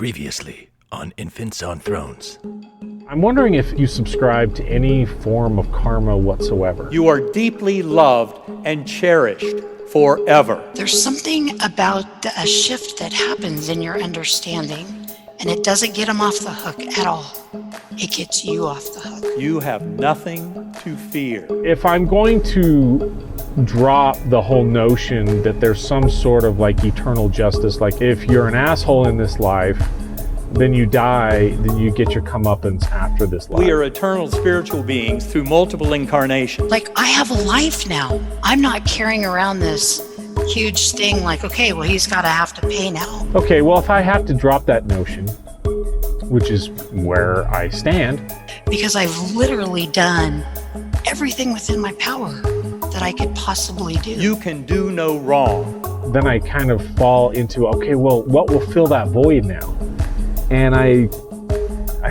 Previously on Infants on Thrones. I'm wondering if you subscribe to any form of karma whatsoever. You are deeply loved and cherished forever. There's something about a shift that happens in your understanding, and it doesn't get them off the hook at all. It gets you off the hook. You have nothing to fear. If I'm going to drop the whole notion that there's some sort of like eternal justice, like if you're an asshole in this life, then you die, then you get your comeuppance after this life. We are eternal spiritual beings through multiple incarnations. Like, I have a life now. I'm not carrying around this huge thing like, okay, well, he's got to have to pay now. Okay, well, if I have to drop that notion, which is where I stand. Because I've literally done everything within my power that I could possibly do. You can do no wrong. Then I kind of fall into, okay, well, what will fill that void now? And I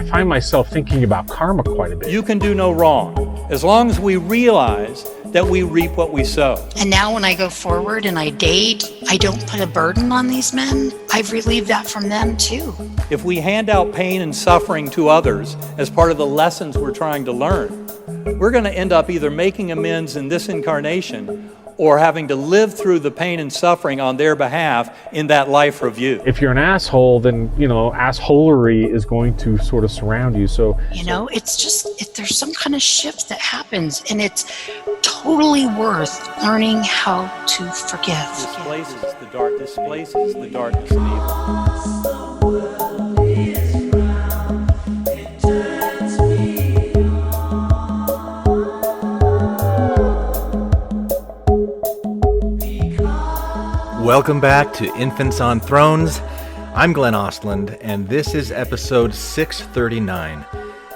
find myself thinking about karma quite a bit. You can do no wrong, as long as we realize that we reap what we sow. And now when I go forward and I date, I don't put a burden on these men. I've relieved that from them too. If we hand out pain and suffering to others as part of the lessons we're trying to learn, we're going to end up either making amends in this incarnation or having to live through the pain and suffering on their behalf in that life review. If you're an asshole, then, you know, assholery is going to sort of surround you. So, you know, it's just, if there's some kind of shift that happens, and it's totally worth learning how to forgive. Displaces the darkness of evil. Welcome back to Infants on Thrones. I'm Glenn Ostland, and this is episode 639,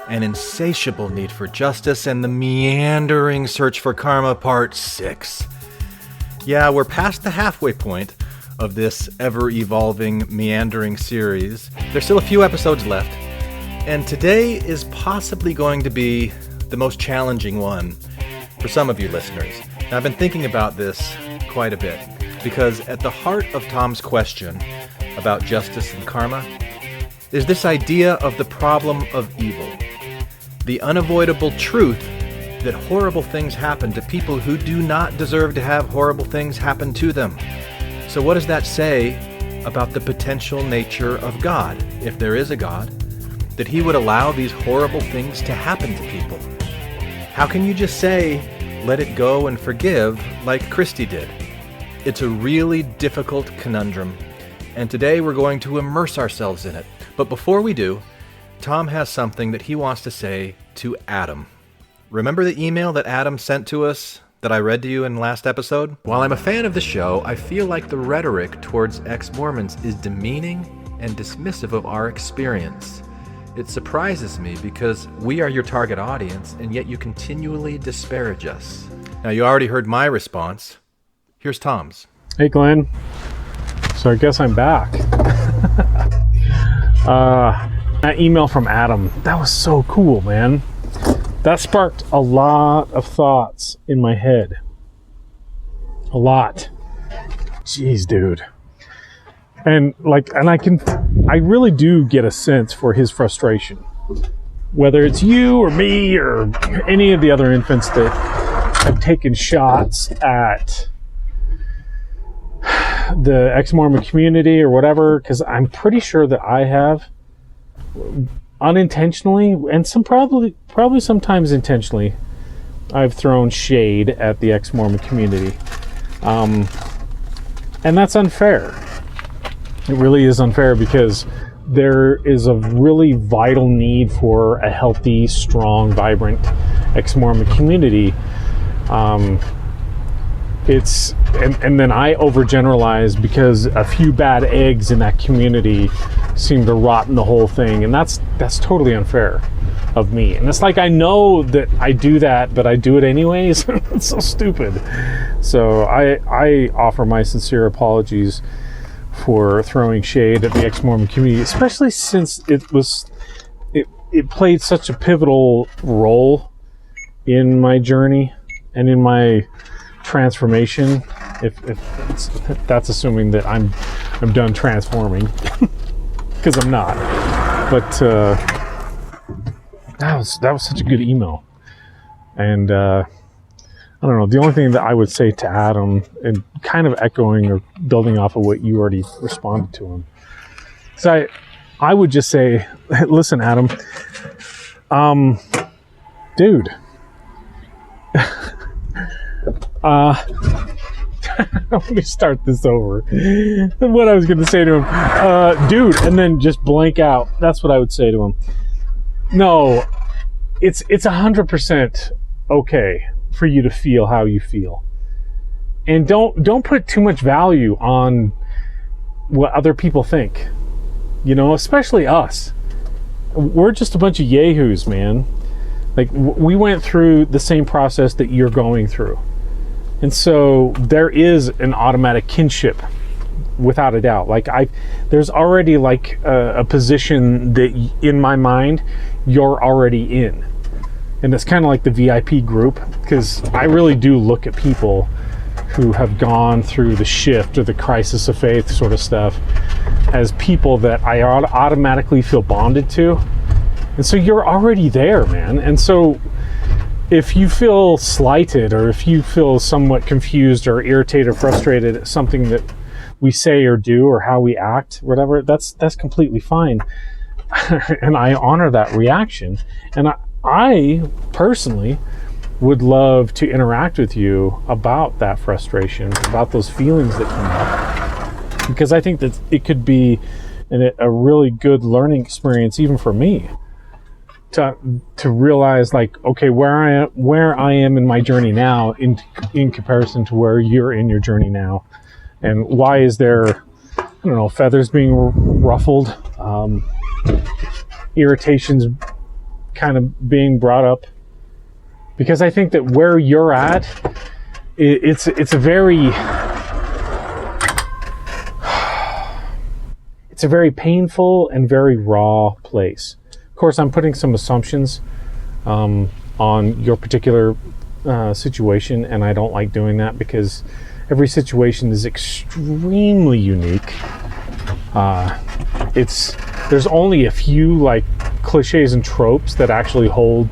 An Insatiable Need for Justice and the Meandering Search for Karma, Part 6. Yeah, we're past the halfway point of this ever-evolving, meandering series. There's still a few episodes left, and today is possibly going to be the most challenging one for some of you listeners. Now, I've been thinking about this quite a bit, because at the heart of Tom's question about justice and karma is this idea of the problem of evil, the unavoidable truth that horrible things happen to people who do not deserve to have horrible things happen to them. So what does that say about the potential nature of God, if there is a God, that he would allow these horrible things to happen to people? How can you just say, let it go and forgive, like Christy did? It's a really difficult conundrum, and today we're going to immerse ourselves in it. But before we do, Tom has something that he wants to say to Adam. Remember the email that Adam sent to us that I read to you in last episode? While I'm a fan of the show, I feel like the rhetoric towards ex-Mormons is demeaning and dismissive of our experience. It surprises me because we are your target audience, and yet you continually disparage us. Now, you already heard my response. Here's Tom's. Hey, Glenn. So I guess I'm back. That email from Adam, that was so cool, man. That sparked a lot of thoughts in my head. A lot. Jeez, dude. And I really do get a sense for his frustration. Whether it's you or me or any of the other infants that have taken shots at the ex-Mormon community or whatever, because I'm pretty sure that I have unintentionally, and probably sometimes intentionally, I've thrown shade at the ex-Mormon community, and that's unfair. It really is unfair, because there is a really vital need for a healthy, strong, vibrant ex-Mormon community. And then I overgeneralize because a few bad eggs in that community seem to rotten the whole thing, and that's totally unfair of me. And it's like, I know that I do that, but I do it anyways. It's so stupid. So I offer my sincere apologies for throwing shade at the ex-Mormon community, especially since it played such a pivotal role in my journey and in my transformation, if that's assuming that I'm done transforming. because I'm not. But that was such a good email. And I don't know, the only thing that I would say to Adam, and kind of echoing or building off of what you already responded to him, so I would just say, listen, Adam, dude, let me start this over. What I was going to say to him, dude, and then just blank out. That's what I would say to him. No, it's 100% okay for you to feel how you feel, and don't put too much value on what other people think. You know, especially us. We're just a bunch of yahoos, man. Like, we went through the same process that you're going through. And so there is an automatic kinship, without a doubt. Like, there's already like a position that in my mind, you're already in. And it's kind of like the VIP group, because I really do look at people who have gone through the shift or the crisis of faith sort of stuff as people that I automatically feel bonded to. And so you're already there, man. And so if you feel slighted, or if you feel somewhat confused or irritated or frustrated at something that we say or do, or how we act, whatever, that's completely fine. And I honor that reaction. And I personally would love to interact with you about that frustration, about those feelings that come up, because I think that it could be a really good learning experience, even for me, to realize, like, okay, where I am in my journey now, in comparison to where you're in your journey now, and why is there, I don't know, feathers being ruffled, irritations kind of being brought up. Because I think that where you're at, it's a very painful and very raw place. Of course, I'm putting some assumptions on your particular situation, and I don't like doing that, because every situation is extremely unique. There's only a few like cliches and tropes that actually hold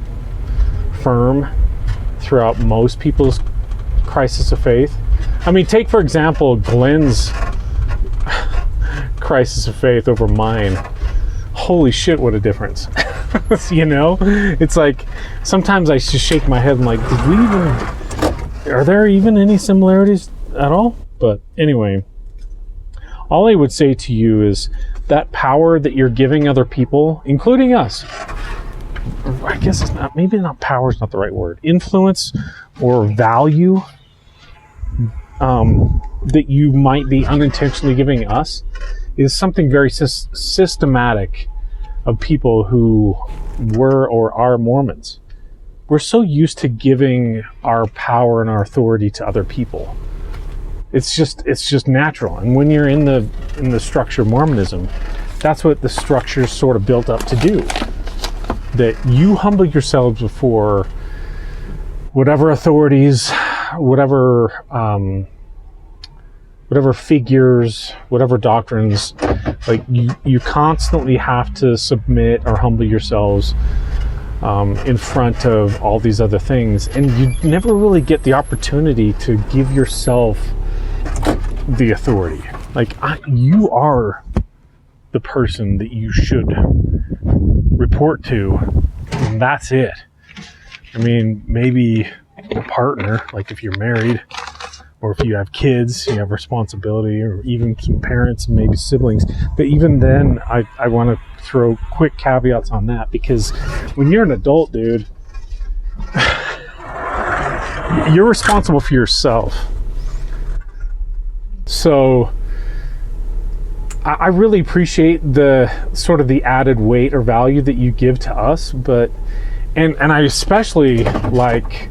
firm throughout most people's crisis of faith. I mean, take for example Glenn's crisis of faith over mine. Holy shit, what a difference. You know, it's like sometimes I just shake my head and like, are there even any similarities at all? But anyway, all I would say to you is that power that you're giving other people, including us, I guess it's not, maybe not, power is not the right word, influence or value that you might be unintentionally giving us, is something very systematic of people who were or are Mormons. We're so used to giving our power and our authority to other people. It's just natural. And when you're in the structure of Mormonism, that's what the structure is sort of built up to do. That you humble yourselves before whatever authorities, whatever figures, whatever doctrines, like you constantly have to submit or humble yourselves in front of all these other things, and you never really get the opportunity to give yourself the authority. Like, you are the person that you should report to, and that's it. I mean, maybe a partner, like if you're married, or if you have kids, you have responsibility, or even some parents, maybe siblings. But even then, I want to throw quick caveats on that, because when you're an adult, dude, you're responsible for yourself. So I really appreciate the sort of the added weight or value that you give to us, but and I especially like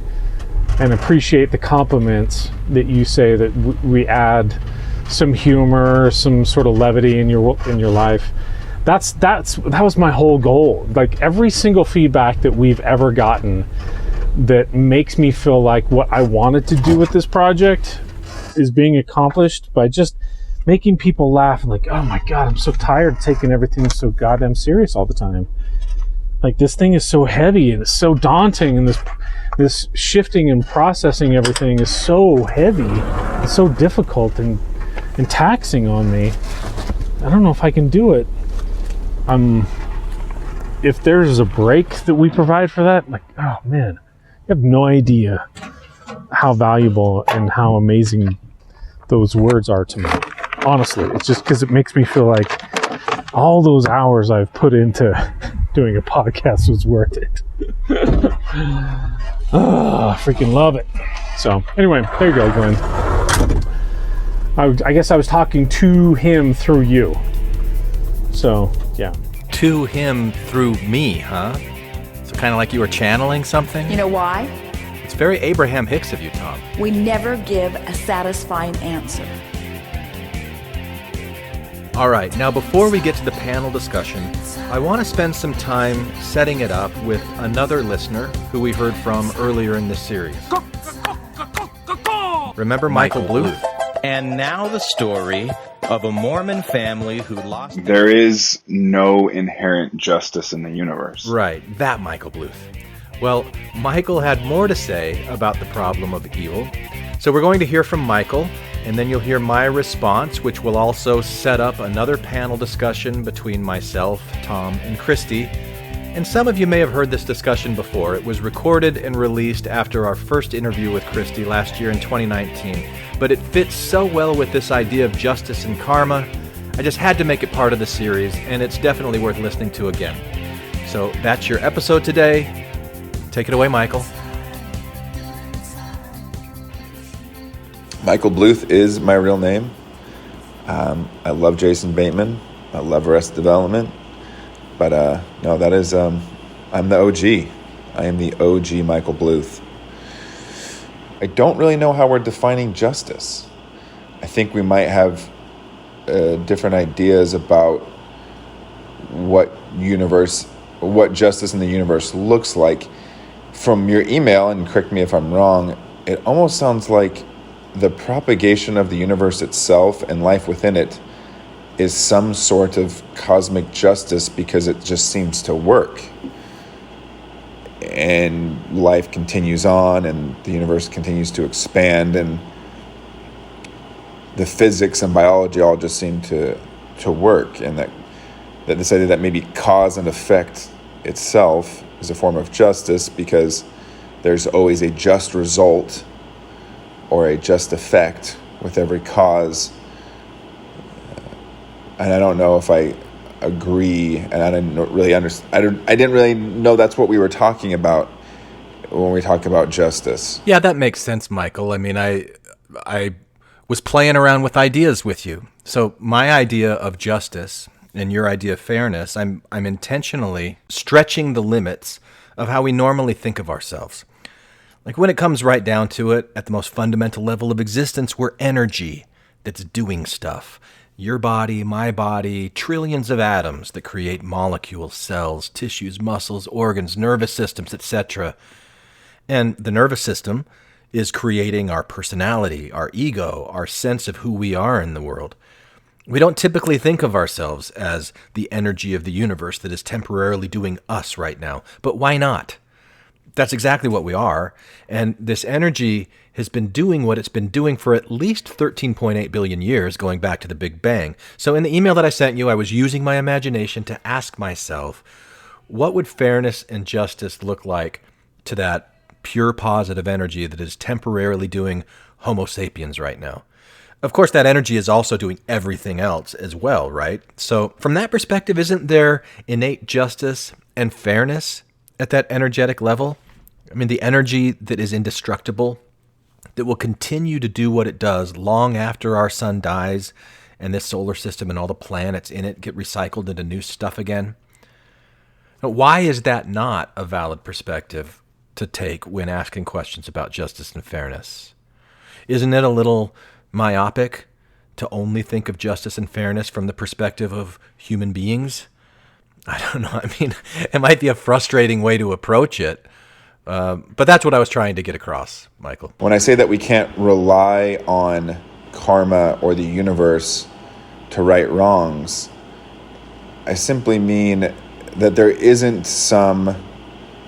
and appreciate the compliments that you say that we add some humor, some sort of levity in your life. That was my whole goal. Like, every single feedback that we've ever gotten that makes me feel like what I wanted to do with this project is being accomplished by just making people laugh and like, oh my God, I'm so tired of taking everything so goddamn serious all the time. Like, this thing is so heavy and it's so daunting, and this shifting and processing everything is so heavy. It's so difficult and taxing on me. I don't know if I can do it. If there's a break that we provide for that, like, oh man, you have no idea how valuable and how amazing those words are to me. Honestly, it's just because it makes me feel like all those hours I've put into doing a podcast was worth it. I freaking love it. So anyway, there you go, Glenn. I guess I was talking to him through you. So, yeah. To him through me, huh? So kind of like you were channeling something? You know why? It's very Abraham Hicks of you, Tom. We never give a satisfying answer. All right, now before we get to the panel discussion, I want to spend some time setting it up with another listener who we heard from earlier in this series. Remember Michael Bluth? And now the story of a Mormon family who lost... There is no inherent justice in the universe. Right, that Michael Bluth. Well, Michael had more to say about the problem of evil. So we're going to hear from Michael, and then you'll hear my response, which will also set up another panel discussion between myself, Tom, and Christy. And some of you may have heard this discussion before. It was recorded and released after our first interview with Christy last year in 2019. But it fits so well with this idea of justice and karma, I just had to make it part of the series, and it's definitely worth listening to again. So that's your episode today. Take it away, Michael. Michael Bluth is my real name. I love Jason Bateman. I love Arrested Development. But no, that is, I'm the OG. I am the OG Michael Bluth. I don't really know how we're defining justice. I think we might have different ideas about what justice in the universe looks like. From your email, and correct me if I'm wrong, it almost sounds like the propagation of the universe itself and life within it is some sort of cosmic justice because it just seems to work. And life continues on and the universe continues to expand, and the physics and biology all just seem to work, and that this idea that maybe cause and effect itself is a form of justice because there's always a just result or a just effect with every cause. And I don't know if I agree, and I didn't really understand. I didn't really know that's what we were talking about when we talk about justice. Yeah, that makes sense, Michael. I mean, I was playing around with ideas with you. So my idea of justice and your idea of fairness, I'm intentionally stretching the limits of how we normally think of ourselves. Like when it comes right down to it, at the most fundamental level of existence, we're energy that's doing stuff. Your body, my body, trillions of atoms that create molecules, cells, tissues, muscles, organs, nervous systems, etc. And the nervous system is creating our personality, our ego, our sense of who we are in the world. We don't typically think of ourselves as the energy of the universe that is temporarily doing us right now. But why not? That's exactly what we are. And this energy has been doing what it's been doing for at least 13.8 billion years, going back to the Big Bang. So in the email that I sent you, I was using my imagination to ask myself, what would fairness and justice look like to that pure positive energy that is temporarily doing Homo sapiens right now? Of course, that energy is also doing everything else as well, right? So from that perspective, isn't there innate justice and fairness at that energetic level? I mean, the energy that is indestructible, that will continue to do what it does long after our sun dies and this solar system and all the planets in it get recycled into new stuff again. Now, why is that not a valid perspective to take when asking questions about justice and fairness? Isn't it a little myopic to only think of justice and fairness from the perspective of human beings? I don't know. I mean, it might be a frustrating way to approach it, but that's what I was trying to get across, Michael. When I say that we can't rely on karma or the universe to right wrongs. I simply mean that there isn't some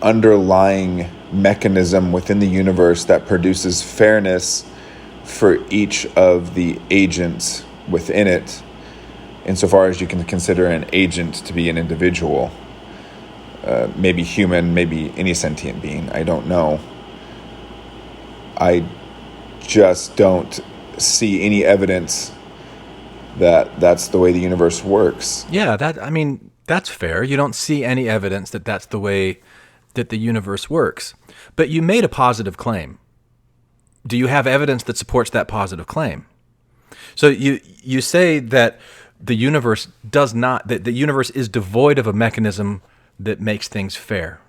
underlying mechanism within the universe that produces fairness for each of the agents within it, insofar as you can consider an agent to be an individual, maybe human, maybe any sentient being, I don't know. I just don't see any evidence that that's the way the universe works. Yeah, that's fair. You don't see any evidence that that's the way that the universe works. But you made a positive claim. Do you have evidence that supports that positive claim? So you say that the universe that the universe is devoid of a mechanism that makes things fair.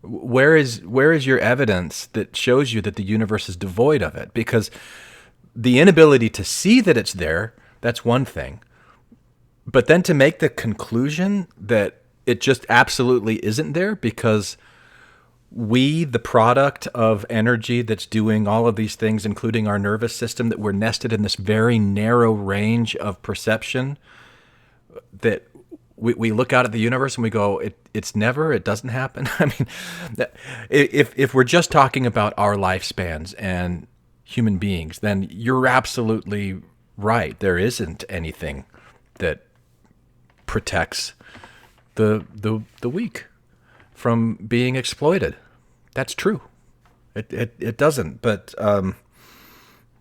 Where is your evidence that shows you that the universe is devoid of it? Because the inability to see that it's there, that's one thing. But then to make the conclusion that it just absolutely isn't there because we, the product of energy that's doing all of these things, including our nervous system, that we're nested in this very narrow range of perception, that we look out at the universe and we go, it doesn't happen. I mean, if we're just talking about our lifespans and human beings, then you're absolutely right. There isn't anything that protects the weak from being exploited. That's true. It doesn't. But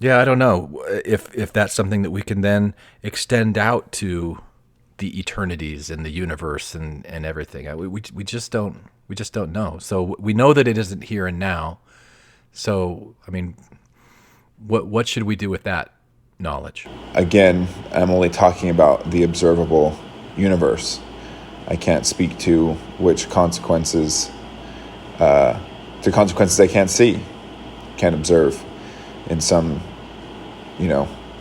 yeah, I don't know if that's something that we can then extend out to the eternities and the universe and everything. We just don't know. So we know that it isn't here and now. So I mean, what should we do with that knowledge? Again, I'm only talking about the observable universe. I can't speak to which consequences, to consequences I can't see, can't observe in some,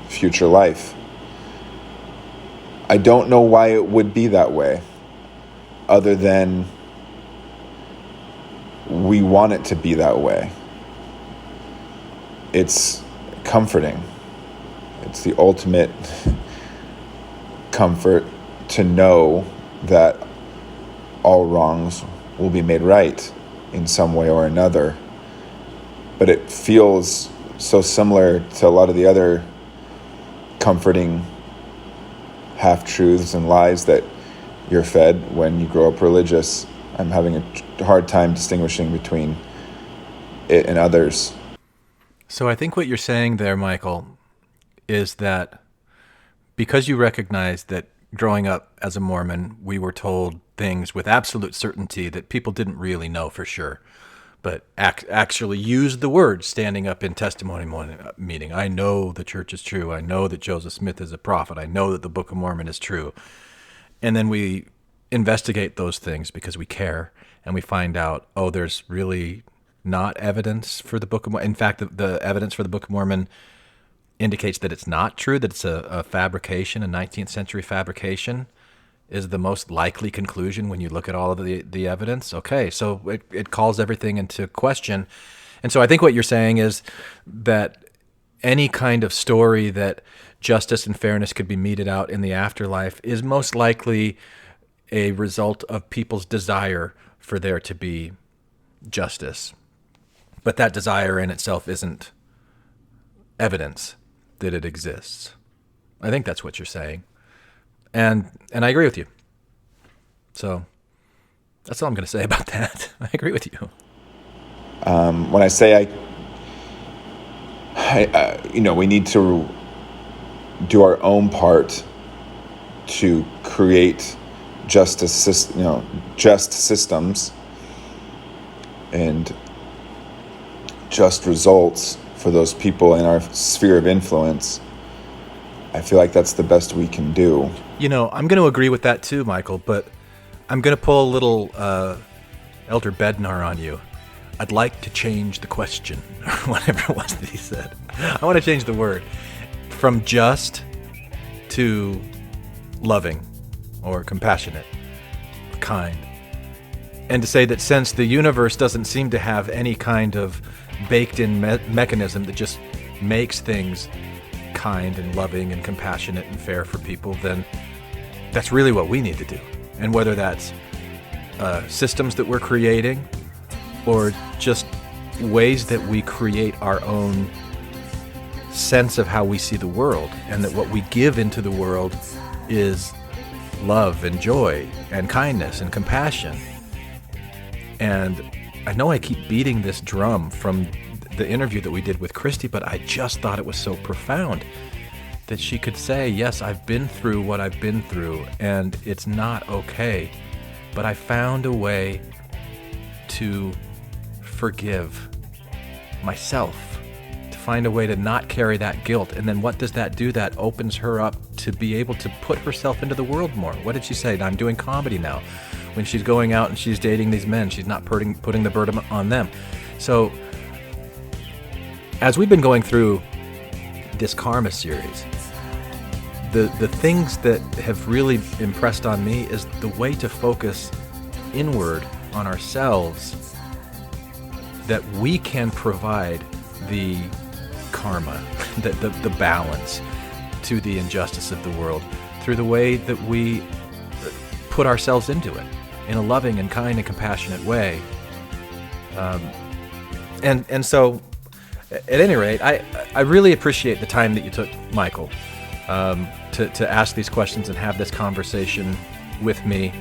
future life. I don't know why it would be that way, other than we want it to be that way. It's comforting. It's the ultimate comfort to know that all wrongs will be made right in some way or another. But it feels so similar to a lot of the other comforting half-truths and lies that you're fed when you grow up religious. I'm having a hard time distinguishing between it and others. So I think what you're saying there, Michael, is that because you recognize that growing up as a Mormon, we were told things with absolute certainty that people didn't really know for sure, but actually used the word standing up in testimony meeting. I know the church is true. I know that Joseph Smith is a prophet. I know that the Book of Mormon is true. And then we investigate those things because we care, and we find out, there's really not evidence for the Book of Mormon. In fact, the evidence for the Book of Mormon indicates that it's not true, that it's a fabrication, a 19th century fabrication, is the most likely conclusion when you look at all of the evidence. Okay, so it calls everything into question. And so I think what you're saying is that any kind of story that justice and fairness could be meted out in the afterlife is most likely a result of people's desire for there to be justice. But that desire in itself isn't evidence that it exists. I think that's what you're saying. And I agree with you. So that's all I'm going to say about that. I agree with you. When I say we need to do our own part to create just systems and just results for those people in our sphere of influence, I feel like that's the best we can do. I'm going to agree with that too, Michael, but I'm going to pull a little Elder Bednar on you. I'd like to change the question, or whatever it was that he said. I want to change the word from just to loving or compassionate, or kind. And to say that since the universe doesn't seem to have any kind of baked-in mechanism that just makes things kind and loving and compassionate and fair for people, then that's really what we need to do. And whether that's systems that we're creating or just ways that we create our own sense of how we see the world, and that what we give into the world is love and joy and kindness and compassion. And I know I keep beating this drum from the interview that we did with Christy, but I just thought it was so profound that she could say, yes, I've been through what I've been through, and it's not okay, but I found a way to forgive myself, to find a way to not carry that guilt. And then what does that do? That opens her up to be able to put herself into the world more. What did she say? I'm doing comedy now. When she's going out and she's dating these men, she's not putting the burden on them. So as we've been going through this karma series, the things that have really impressed on me is the way to focus inward on ourselves, that we can provide the karma, the balance to the injustice of the world through the way that we put ourselves into it in a loving and kind and compassionate way. And so, at any rate, I really appreciate the time that you took, Michael, to ask these questions and have this conversation with me.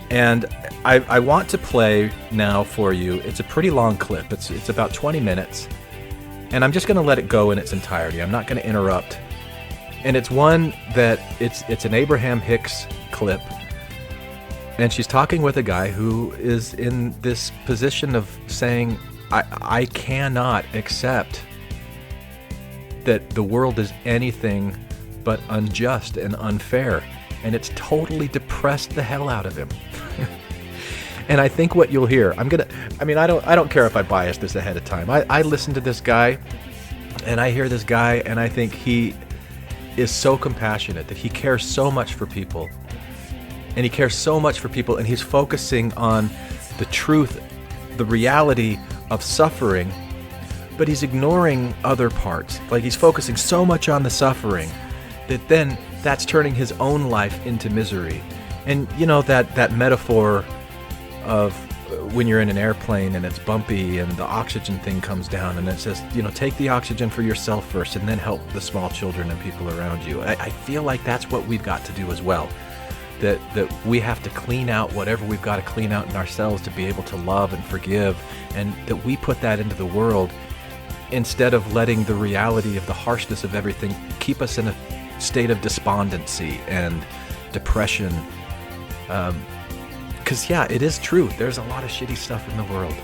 And I want to play now for you. It's a pretty long clip. It's about 20 minutes. And I'm just going to let it go in its entirety. I'm not going to interrupt. And it's one that it's an Abraham Hicks clip. And she's talking with a guy who is in this position of saying, I cannot accept that the world is anything but unjust and unfair. And it's totally depressed the hell out of him. And I think what you'll hear, I don't care if I bias this ahead of time. I listen to this guy, and I hear this guy, and I think he is so compassionate, that he cares so much for people. And he cares so much for people, and he's focusing on the truth, the reality of suffering, but he's ignoring other parts. Like, he's focusing so much on the suffering that then that's turning his own life into misery. And you know that metaphor of when you're in an airplane and it's bumpy and the oxygen thing comes down and it says, take the oxygen for yourself first and then help the small children and people around you. I feel like that's what we've got to do as well. That we have to clean out whatever we've got to clean out in ourselves to be able to love and forgive, and that we put that into the world instead of letting the reality of the harshness of everything keep us in a state of despondency and depression. Because it is true. There's a lot of shitty stuff in the world.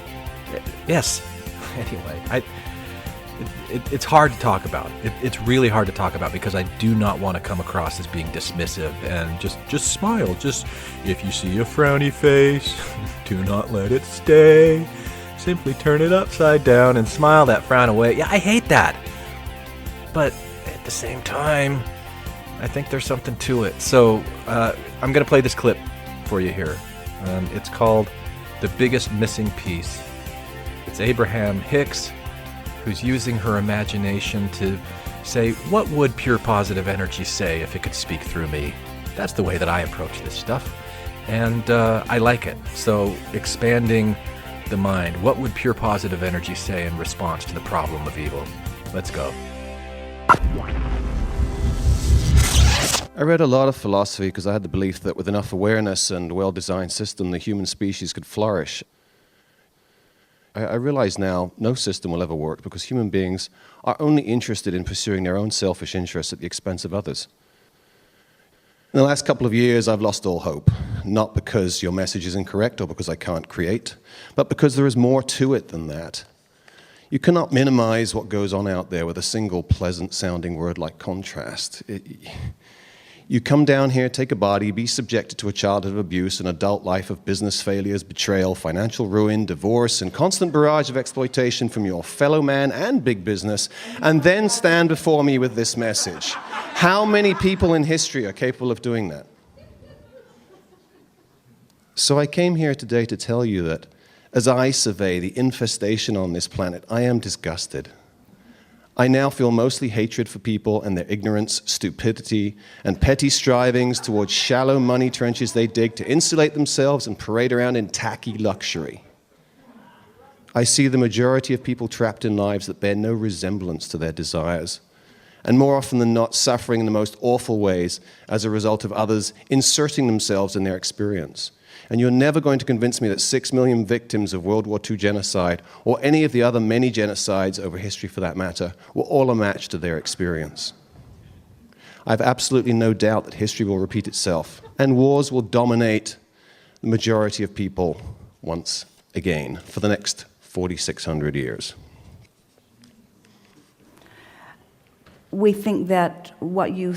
Yes. Anyway, it's hard to talk about. It's really hard to talk about because I do not want to come across as being dismissive and just smile. Just, if you see a frowny face, do not let it stay. Simply turn it upside down and smile that frown away. Yeah, I hate that. But at the same time, I think there's something to it. So I'm going to play this clip for you here. It's called The Biggest Missing Piece. It's Abraham Hicks, who's using her imagination to say, what would pure positive energy say if it could speak through me? That's the way that I approach this stuff. And I like it. So expanding the mind. What would pure positive energy say in response to the problem of evil? Let's go. I read a lot of philosophy because I had the belief that with enough awareness and a well-designed system, the human species could flourish. I realize now no system will ever work because human beings are only interested in pursuing their own selfish interests at the expense of others. In the last couple of years, I've lost all hope, not because your message is incorrect or because I can't create, but because there is more to it than that. You cannot minimize what goes on out there with a single pleasant-sounding word like contrast. You come down here, take a body, be subjected to a childhood of abuse, an adult life of business failures, betrayal, financial ruin, divorce, and constant barrage of exploitation from your fellow man and big business, and then stand before me with this message. How many people in history are capable of doing that? So I came here today to tell you that as I survey the infestation on this planet, I am disgusted. I now feel mostly hatred for people and their ignorance, stupidity, and petty strivings towards shallow money trenches they dig to insulate themselves and parade around in tacky luxury. I see the majority of people trapped in lives that bear no resemblance to their desires, and more often than not suffering in the most awful ways as a result of others inserting themselves in their experience. And you're never going to convince me that 6 million victims of World War II genocide, or any of the other many genocides over history for that matter, were all a match to their experience. I have absolutely no doubt that history will repeat itself, and wars will dominate the majority of people once again for the next 4,600 years. We think that what you...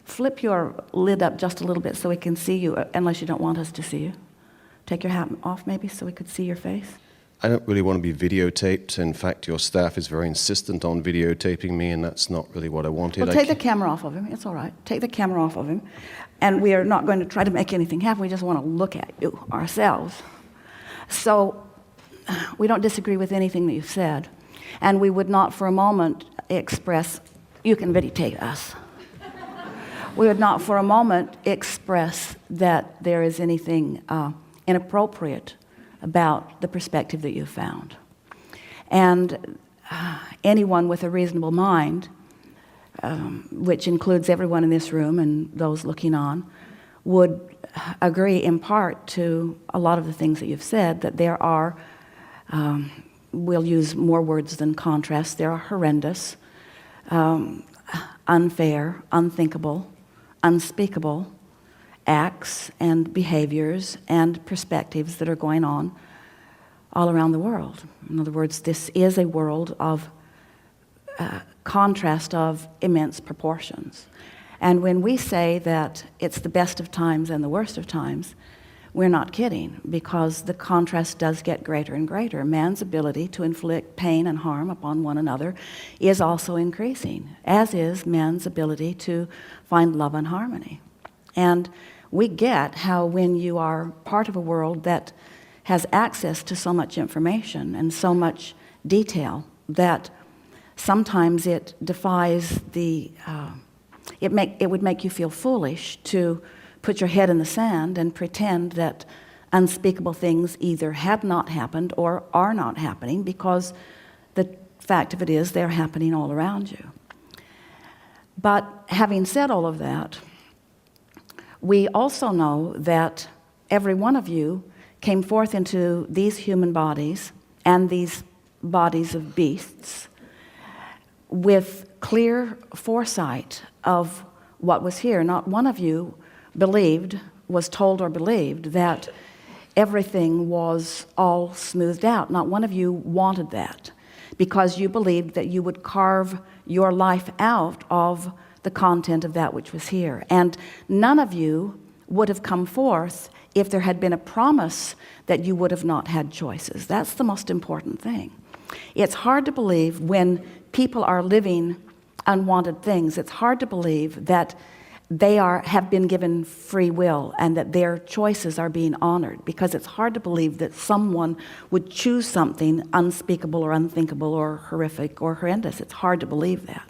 Flip your lid up just a little bit so we can see you, unless you don't want us to see you. Take your hat off maybe so we could see your face. I don't really want to be videotaped. In fact, your staff is very insistent on videotaping me, and that's not really what I wanted. Well, take the camera off of him. It's all right. Take the camera off of him. And we are not going to try to make anything happen. We just want to look at you ourselves. So we don't disagree with anything that you've said. And we would not for a moment express, you can videotape us. We would not for a moment express that there is anything inappropriate about the perspective that you've found. And anyone with a reasonable mind, which includes everyone in this room and those looking on, would agree in part to a lot of the things that you've said, that there are, we'll use more words than contrast, there are horrendous, unfair, unthinkable, unspeakable acts and behaviors and perspectives that are going on all around the world. In other words, this is a world of contrast of immense proportions. And when we say that it's the best of times and the worst of times, we're not kidding, because the contrast does get greater and greater. Man's ability to inflict pain and harm upon one another is also increasing, as is man's ability to find love and harmony. And we get how when you are part of a world that has access to so much information and so much detail that sometimes it defies the, it would make you feel foolish to put your head in the sand and pretend that unspeakable things either have not happened or are not happening, because the fact of it is they're happening all around you. But having said all of that, we also know that every one of you came forth into these human bodies and these bodies of beasts with clear foresight of what was here. Not one of you was told or believed that everything was all smoothed out. Not one of you wanted that, because you believed that you would carve your life out of the content of that which was here. And none of you would have come forth if there had been a promise that you would have not had choices. That's the most important thing. It's hard to believe when people are living unwanted things. It's hard to believe that they have been given free will and that their choices are being honored, because it's hard to believe that someone would choose something unspeakable or unthinkable or horrific or horrendous. It's hard to believe that.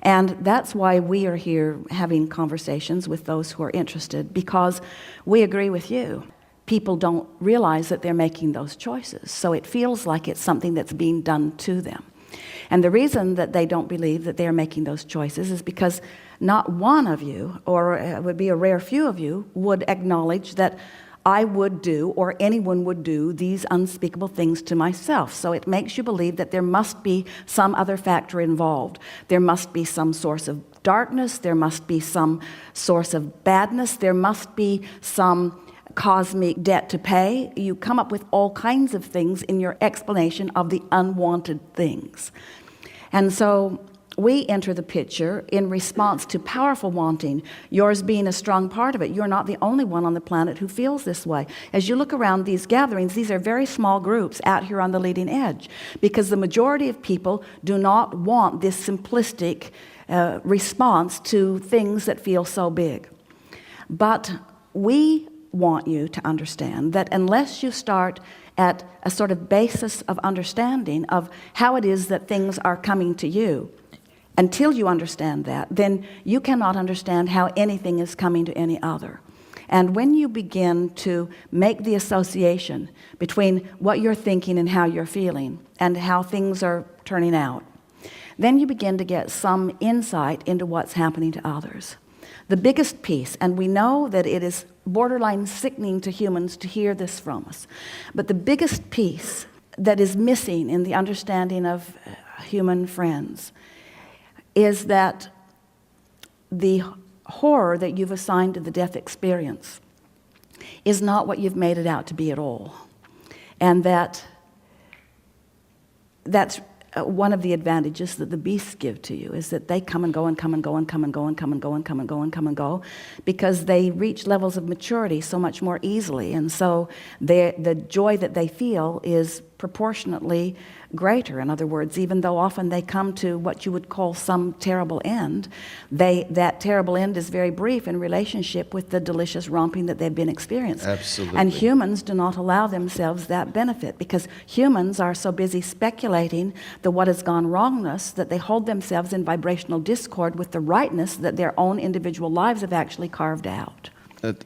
And that's why we are here having conversations with those who are interested, because we agree with you. People don't realize that they're making those choices, so it feels like it's something that's being done to them. And the reason that they don't believe that they're making those choices is because not one of you, or it would be a rare few of you, would acknowledge that I would do, or anyone would do, these unspeakable things to myself. So it makes you believe that there must be some other factor involved. There must be some source of darkness. There must be some source of badness. There must be some cosmic debt to pay. You come up with all kinds of things in your explanation of the unwanted things. And so we enter the picture in response to powerful wanting, yours being a strong part of it. You're not the only one on the planet who feels this way. As you look around these gatherings, these are very small groups out here on the leading edge, because the majority of people do not want this simplistic response to things that feel so big. But we want you to understand that unless you start at a sort of basis of understanding of how it is that things are coming to you, until you understand that, then you cannot understand how anything is coming to any other. And when you begin to make the association between what you're thinking and how you're feeling and how things are turning out, then you begin to get some insight into what's happening to others. The biggest piece, and we know that it is borderline sickening to humans to hear this from us, but the biggest piece that is missing in the understanding of human friends is that the horror that you've assigned to the death experience is not what you've made it out to be at all. And that's one of the advantages that the beasts give to you, is that they come and go and come and go and come and go and come and go and come and go and come and go, because they reach levels of maturity so much more easily. And so the joy that they feel is proportionately greater. In other words, even though often they come to what you would call some terrible end, that terrible end is very brief in relationship with the delicious romping that they've been experiencing. Absolutely. And humans do not allow themselves that benefit, because humans are so busy speculating the what has gone wrongness that they hold themselves in vibrational discord with the rightness that their own individual lives have actually carved out.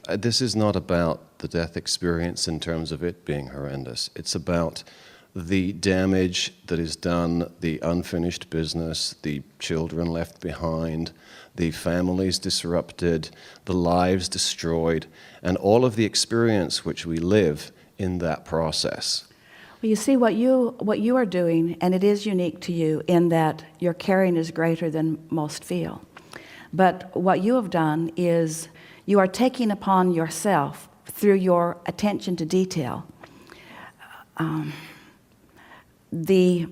This is not about the death experience in terms of it being horrendous. It's about the damage that is done, the unfinished business, the children left behind, the families disrupted, the lives destroyed, and all of the experience which we live in that process. Well, you see what you are doing, and it is unique to you in that your caring is greater than most feel. But what you have done is you are taking upon yourself, through your attention to detail, the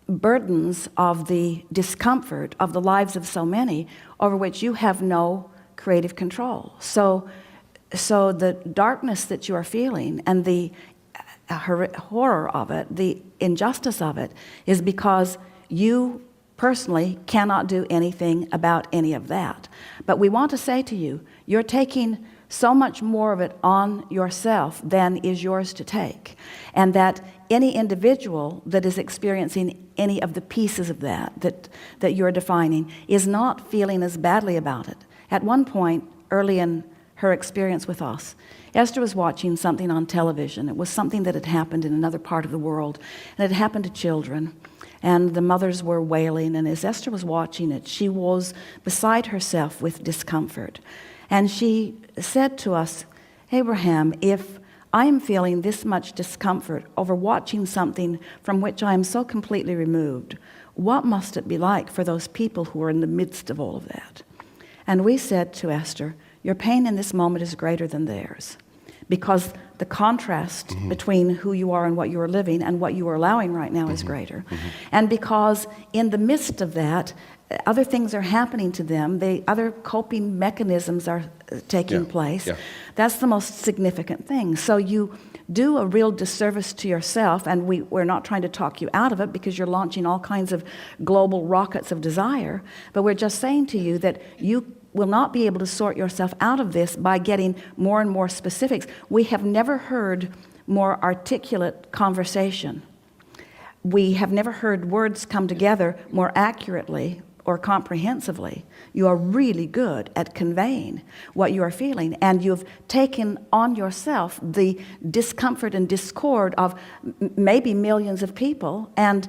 burdens of the discomfort of the lives of so many over which you have no creative control. So the darkness that you are feeling and the horror of it, the injustice of it, is because you personally cannot do anything about any of that. But we want to say to you, you're taking so much more of it on yourself than is yours to take, and that any individual that is experiencing any of the pieces of that you're defining is not feeling as badly about it. At one point, early in her experience with us, Esther was watching something on television. It was something that had happened in another part of the world, and it had happened to children, and the mothers were wailing, and as Esther was watching it, she was beside herself with discomfort. And she said to us, Abraham, if I am feeling this much discomfort over watching something from which I am so completely removed, what must it be like for those people who are in the midst of all of that? And we said to Esther, your pain in this moment is greater than theirs, because the contrast between who you are and what you are living and what you are allowing right now is greater. And because in the midst of that, other things are happening to them, other coping mechanisms are taking place. Yeah. That's the most significant thing. So you do a real disservice to yourself, and we're not trying to talk you out of it because you're launching all kinds of global rockets of desire, but we're just saying to you that you will not be able to sort yourself out of this by getting more and more specifics. We have never heard more articulate conversation. We have never heard words come together more accurately or comprehensively. You are really good at conveying what you are feeling, and you've taken on yourself the discomfort and discord of maybe millions of people and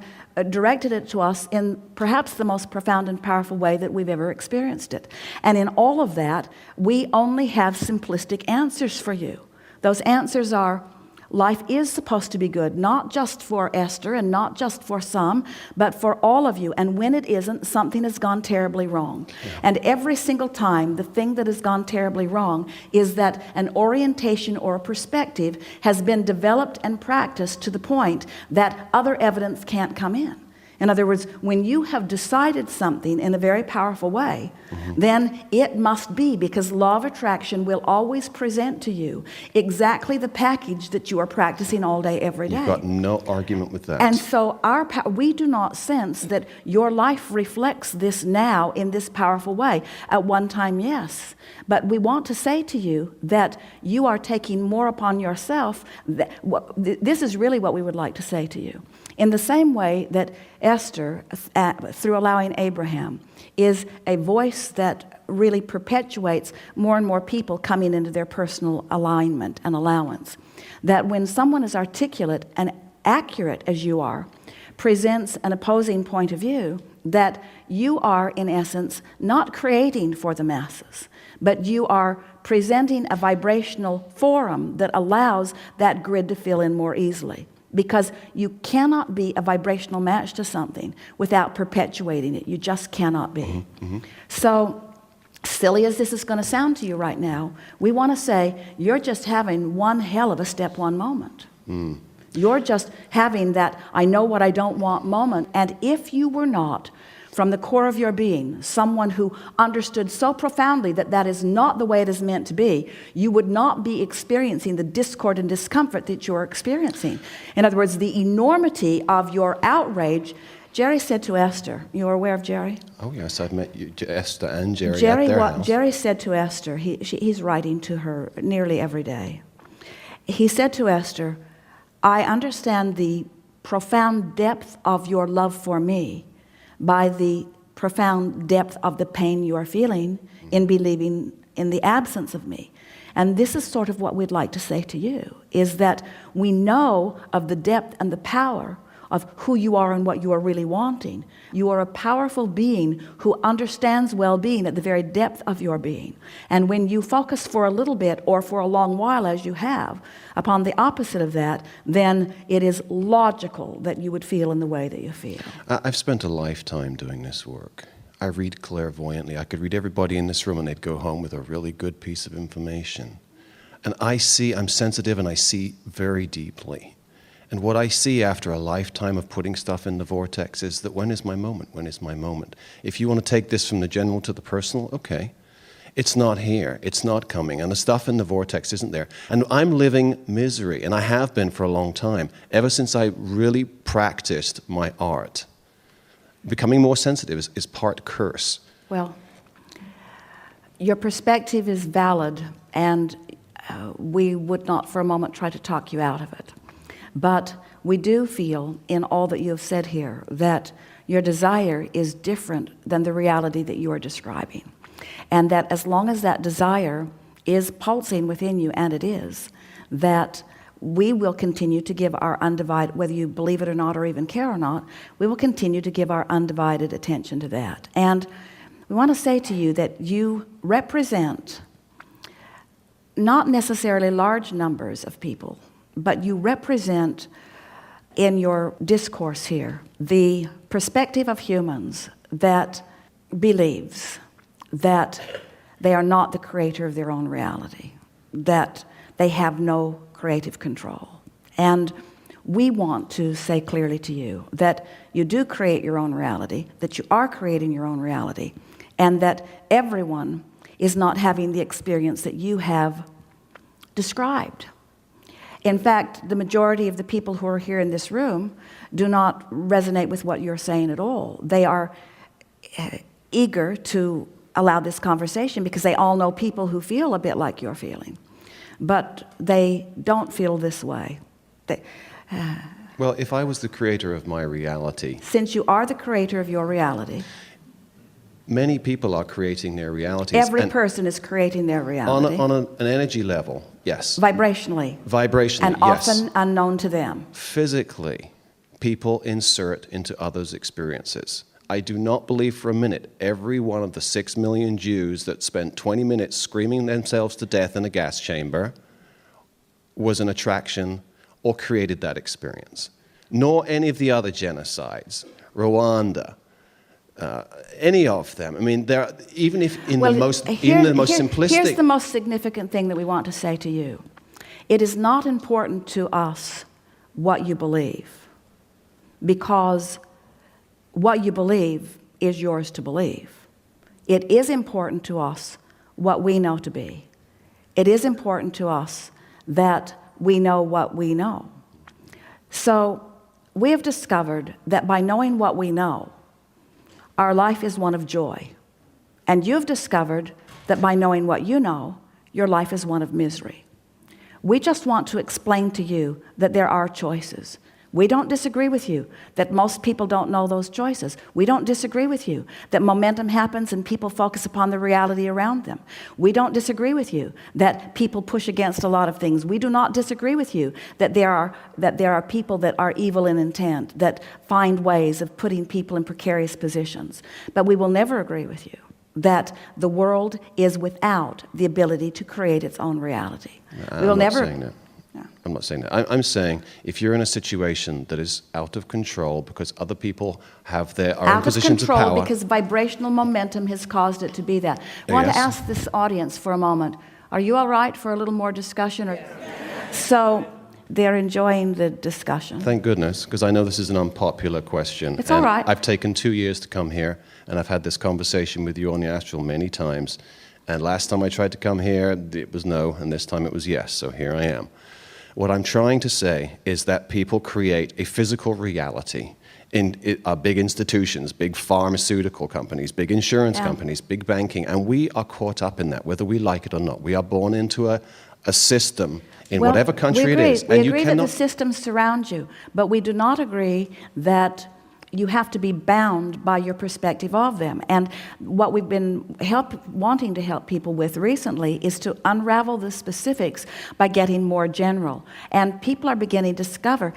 directed it to us in perhaps the most profound and powerful way that we've ever experienced it. And in all of that, we only have simplistic answers for you. Those answers are, life is supposed to be good, not just for Esther and not just for some, but for all of you. And when it isn't, something has gone terribly wrong. Yeah. And every single time, the thing that has gone terribly wrong is that an orientation or a perspective has been developed and practiced to the point that other evidence can't come in. In other words, when you have decided something in a very powerful way, then it must be, because law of attraction will always present to you exactly the package that you are practicing all day, every day. You've got no argument with that. And so we do not sense that your life reflects this now in this powerful way. At one time, yes. But we want to say to you that you are taking more upon yourself. This is really what we would like to say to you. In the same way that Esther, through allowing Abraham, is a voice that really perpetuates more and more people coming into their personal alignment and allowance. That when someone is articulate and accurate as you are, presents an opposing point of view, that you are, in essence, not creating for the masses, but you are presenting a vibrational forum that allows that grid to fill in more easily. Because you cannot be a vibrational match to something without perpetuating it. You just cannot be. So, silly as this is going to sound to you right now, we want to say you're just having one hell of a step one moment. You're just having that I know what I don't want moment. And if you were not, from the core of your being, someone who understood so profoundly that that is not the way it is meant to be, you would not be experiencing the discord and discomfort that you're experiencing. In other words, the enormity of your outrage. Jerry said to Esther, you're aware of Jerry? Oh yes, I've met Esther and Jerry at their house. Jerry said to Esther, he's writing to her nearly every day. He said to Esther, I understand the profound depth of your love for me by the profound depth of the pain you are feeling in believing in the absence of me. And this is sort of what we'd like to say to you, is that we know of the depth and the power of who you are and what you are really wanting. You are a powerful being who understands well-being at the very depth of your being. And when you focus for a little bit or for a long while, as you have, upon the opposite of that, then it is logical that you would feel in the way that you feel. I've spent a lifetime doing this work. I read clairvoyantly. I could read everybody in this room and they'd go home with a really good piece of information. And I'm sensitive and I see very deeply. And what I see after a lifetime of putting stuff in the vortex is that when is my moment? When is my moment? If you want to take this from the general to the personal, okay. It's not here. It's not coming. And the stuff in the vortex isn't there. And I'm living misery, and I have been for a long time, ever since I really practiced my art. Becoming more sensitive is part curse. Well, your perspective is valid, and we would not for a moment try to talk you out of it. But we do feel in all that you have said here that your desire is different than the reality that you are describing. And that as long as that desire is pulsing within you, and it is, that we will continue to give our undivided, whether you believe it or not or even care or not, we will continue to give our undivided attention to that. And we want to say to you that you represent not necessarily large numbers of people, but you represent in your discourse here the perspective of humans that believes that they are not the creator of their own reality, that they have no creative control. And we want to say clearly to you that you do create your own reality, that you are creating your own reality, and that everyone is not having the experience that you have described. In fact, the majority of the people who are here in this room do not resonate with what you're saying at all. They are eager to allow this conversation because they all know people who feel a bit like you're feeling. But they don't feel this way. Well, if I was the creator of my reality... Since you are the creator of your reality... Many people are creating their realities. Every person is creating their reality. On an energy level, yes. Vibrationally. Vibrationally, and yes. And often unknown to them. Physically, people insert into others' experiences. I do not believe for a minute every one of the 6 million Jews that spent 20 minutes screaming themselves to death in a gas chamber was an attraction or created that experience. Nor any of the other genocides, Rwanda, any of them. I mean, there. Even if in the most simplistic. Here's the most significant thing that we want to say to you. It is not important to us what you believe, because what you believe is yours to believe. It is important to us what we know to be. It is important to us that we know what we know. So we have discovered that by knowing what we know, our life is one of joy. And you've discovered that by knowing what you know, your life is one of misery. We just want to explain to you that there are choices. We don't disagree with you that most people don't know those choices. We don't disagree with you that momentum happens and people focus upon the reality around them. We don't disagree with you that people push against a lot of things. We do not disagree with you that there are people that are evil in intent, that find ways of putting people in precarious positions. But we will never agree with you that the world is without the ability to create its own reality. We will never. I'm not saying that. I'm saying if you're in a situation that is out of control because other people are in positions of power. Out of control because vibrational momentum has caused it to be that. I want to ask this audience for a moment, are you all right for a little more discussion? So they're enjoying the discussion. Thank goodness, because I know this is an unpopular question. It's all right. I've taken 2 years to come here, and I've had this conversation with you on the astral many times. And last time I tried to come here, it was no, and this time it was yes, so here I am. What I'm trying to say is that people create a physical reality in big institutions, big pharmaceutical companies, big insurance companies, big banking, and we are caught up in that, whether we like it or not. We are born into a system in whatever country it is. We agree that the systems surround you, but we do not agree that you have to be bound by your perspective of them. And what we've been wanting to help people with recently is to unravel the specifics by getting more general. And people are beginning to discover,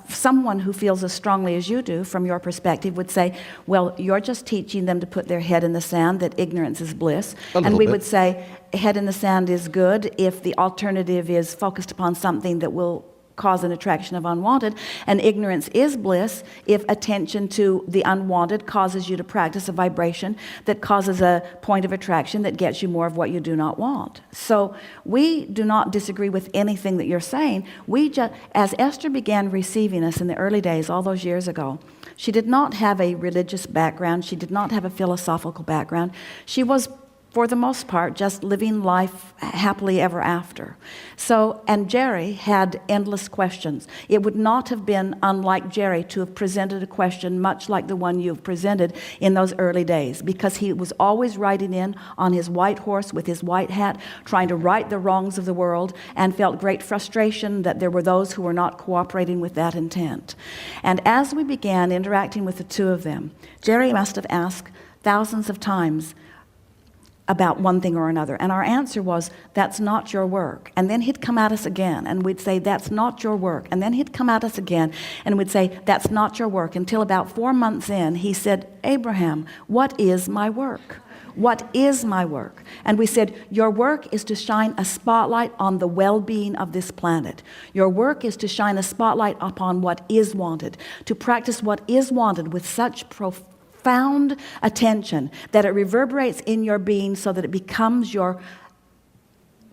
someone who feels as strongly as you do from your perspective would say, well, you're just teaching them to put their head in the sand, that ignorance is bliss. And we would say, head in the sand is good if the alternative is focused upon something that will cause an attraction of unwanted, and ignorance is bliss if attention to the unwanted causes you to practice a vibration that causes a point of attraction that gets you more of what you do not want. So we do not disagree with anything that you're saying. As Esther began receiving us in the early days, all those years ago, she did not have a religious background. She did not have a philosophical background. She was, for the most part, just living life happily ever after. So, and Jerry had endless questions. It would not have been unlike Jerry to have presented a question much like the one you've presented in those early days, because he was always riding in on his white horse with his white hat, trying to right the wrongs of the world, and felt great frustration that there were those who were not cooperating with that intent. And as we began interacting with the two of them, Jerry must have asked thousands of times about one thing or another. And our answer was, that's not your work. And then he'd come at us again, and we'd say, that's not your work. And then he'd come at us again, and we'd say, that's not your work. Until about 4 months in, he said, Abraham, what is my work? What is my work? And we said, your work is to shine a spotlight on the well-being of this planet. Your work is to shine a spotlight upon what is wanted, to practice what is wanted with such profound attention that it reverberates in your being so that it becomes your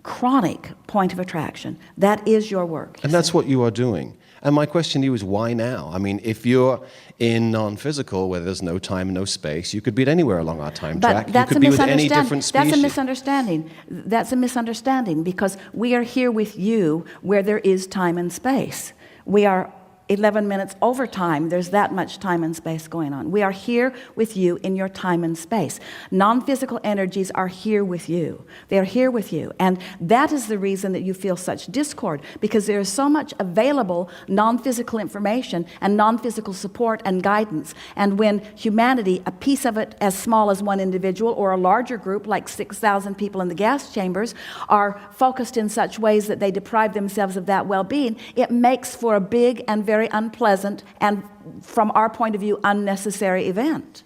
chronic point of attraction. That is your work. And that's what you are doing. And my question to you is, why now? I mean, if you're in non-physical, where there's no time and no space, you could be anywhere along our time track. You could be with any different species. That's a misunderstanding. That's a misunderstanding, because we are here with you where there is time and space. We are 11 minutes over time. There's that much time and space going on. We are here with you in your time and space. Non-physical energies are here with you. They're here with you. And that is the reason that you feel such discord, because there is so much available non-physical information and non-physical support and guidance. And when humanity, a piece of it as small as one individual or a larger group like 6,000 people in the gas chambers, are focused in such ways that they deprive themselves of that well-being, it makes for a big and very unpleasant and, from our point of view, unnecessary event.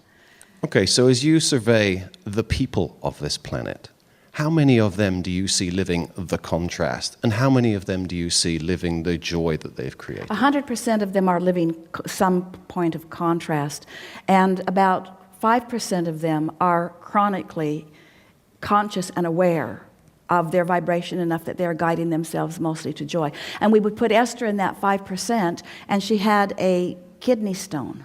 Okay, so as you survey the people of this planet, how many of them do you see living the contrast? And how many of them do you see living the joy that they've created? 100% of them are living some point of contrast. And about 5% of them are chronically conscious and aware of their vibration enough that they're guiding themselves mostly to joy. And we would put Esther in that 5%, and she had a kidney stone.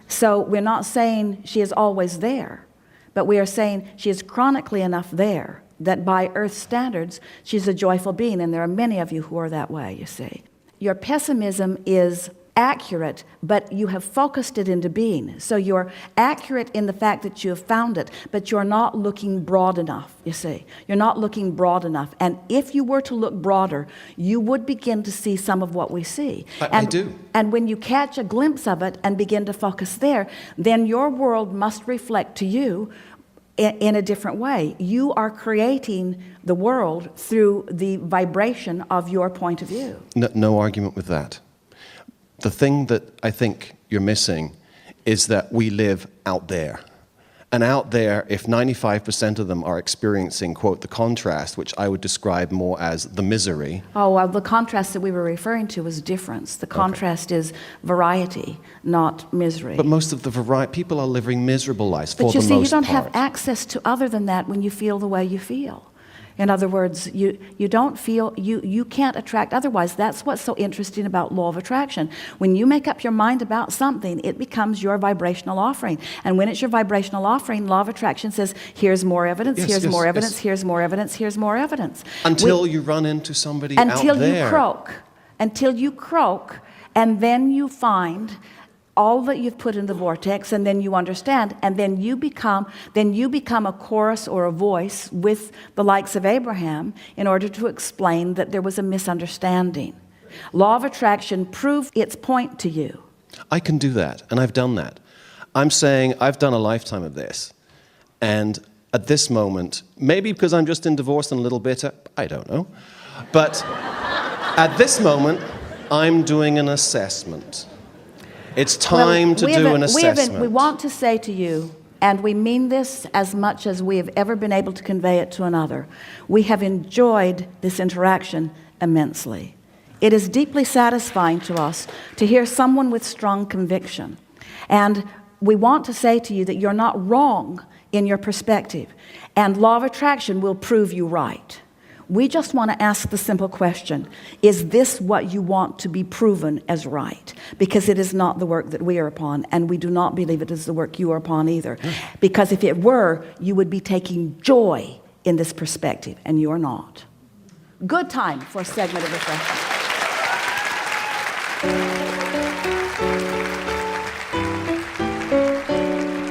So we're not saying she is always there, but we are saying she is chronically enough there that by earth standards, she's a joyful being, and there are many of you who are that way, you see. Your pessimism is accurate, but you have focused it into being. So you're accurate in the fact that you have found it, but you're not looking broad enough, you see. You're not looking broad enough. And if you were to look broader, you would begin to see some of what we see. I do. And when you catch a glimpse of it and begin to focus there, then your world must reflect to you in a different way. You are creating the world through the vibration of your point of view. No argument with that. The thing that I think you're missing is that we live out there. And out there, if 95% of them are experiencing, quote, the contrast, which I would describe more as the misery. Oh, well, the contrast that we were referring to was difference. The contrast is variety, not misery. But most of the people are living miserable lives for the most part. But you see, you don't have access to other than that when you feel the way you feel. In other words, you don't feel, you can't attract otherwise. That's what's so interesting about law of attraction. When you make up your mind about something, it becomes your vibrational offering. And when it's your vibrational offering, law of attraction says, here's more evidence, here's more evidence, here's more evidence, here's more evidence. Until you run into somebody out there. Until you croak, and then you find all that you've put in the vortex, and then you understand, and then you become a chorus or a voice with the likes of Abraham in order to explain that there was a misunderstanding. Law of attraction proved its point to you. I can do that, and I've done that. I'm saying I've done a lifetime of this, and at this moment, maybe because I'm just in divorce and a little bitter, I don't know, but at this moment, I'm doing an assessment. It's time to do an assessment. We want to say to you, and we mean this as much as we have ever been able to convey it to another, we have enjoyed this interaction immensely. It is deeply satisfying to us to hear someone with strong conviction. And we want to say to you that you're not wrong in your perspective, and law of attraction will prove you right. We just want to ask the simple question, is this what you want to be proven as right? Because it is not the work that we are upon, and we do not believe it is the work you are upon either. Because if it were, you would be taking joy in this perspective, and you're not. Good time for a segment of refreshment.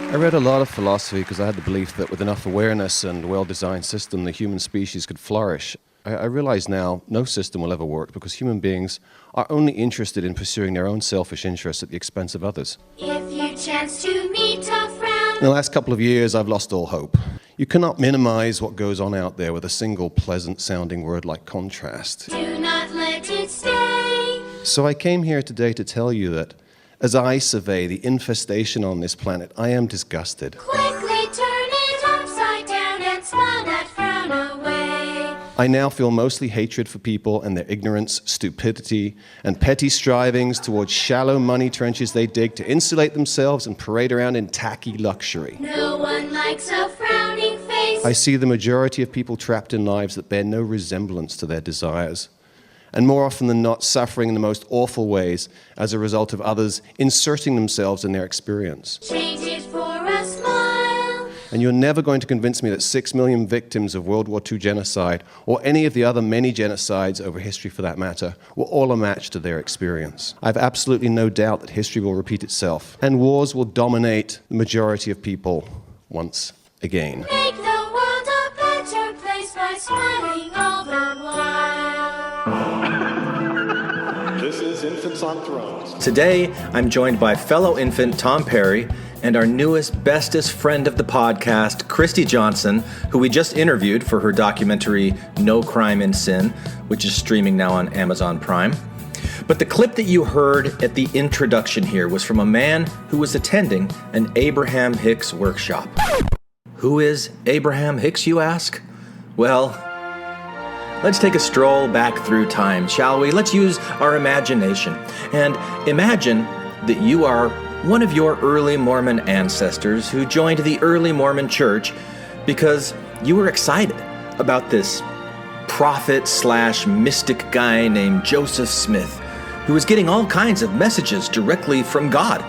I read a lot of philosophy because I had the belief that with enough awareness and a well-designed system, the human species could flourish. I realize now no system will ever work because human beings are only interested in pursuing their own selfish interests at the expense of others. If you chance to meet a friend. In the last couple of years, I've lost all hope. You cannot minimize what goes on out there with a single pleasant-sounding word like contrast. Do not let it stay. So I came here today to tell you that as I survey the infestation on this planet, I am disgusted. Quickly turn it upside down and smile that frown away. I now feel mostly hatred for people and their ignorance, stupidity, and petty strivings towards shallow money trenches they dig to insulate themselves and parade around in tacky luxury. No one likes a frowning face. I see the majority of people trapped in lives that bear no resemblance to their desires, and more often than not suffering in the most awful ways as a result of others inserting themselves in their experience. Change it for a smile. And you're never going to convince me that 6 million victims of World War II genocide, or any of the other many genocides over history for that matter, were all a match to their experience. I have absolutely no doubt that history will repeat itself, and wars will dominate the majority of people once again. Make the world a better place by smiling all the while. This is Infants on Thrones. Today, I'm joined by fellow infant Tom Perry and our newest, bestest friend of the podcast, Christy Johnson, who we just interviewed for her documentary, No Crime in Sin, which is streaming now on Amazon Prime. But the clip that you heard at the introduction here was from a man who was attending an Abraham Hicks workshop. Who is Abraham Hicks, you ask? Well, let's take a stroll back through time, shall we? Let's use our imagination and imagine that you are one of your early Mormon ancestors who joined the early Mormon church because you were excited about this prophet/mystic guy named Joseph Smith, who was getting all kinds of messages directly from God.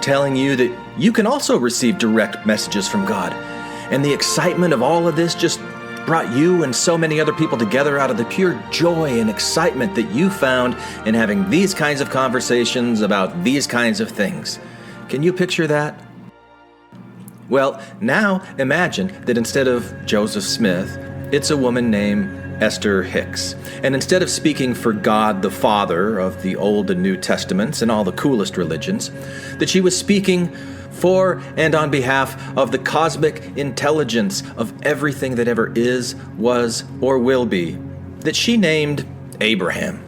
telling you that you can also receive direct messages from God. And the excitement of all of this just brought you and so many other people together out of the pure joy and excitement that you found in having these kinds of conversations about these kinds of things. Can you picture that? Well, now imagine that instead of Joseph Smith, it's a woman named Esther Hicks. And instead of speaking for God the Father of the Old and New Testaments and all the coolest religions, that she was speaking for and on behalf of the cosmic intelligence of everything that ever is, was, or will be, that she named Abraham.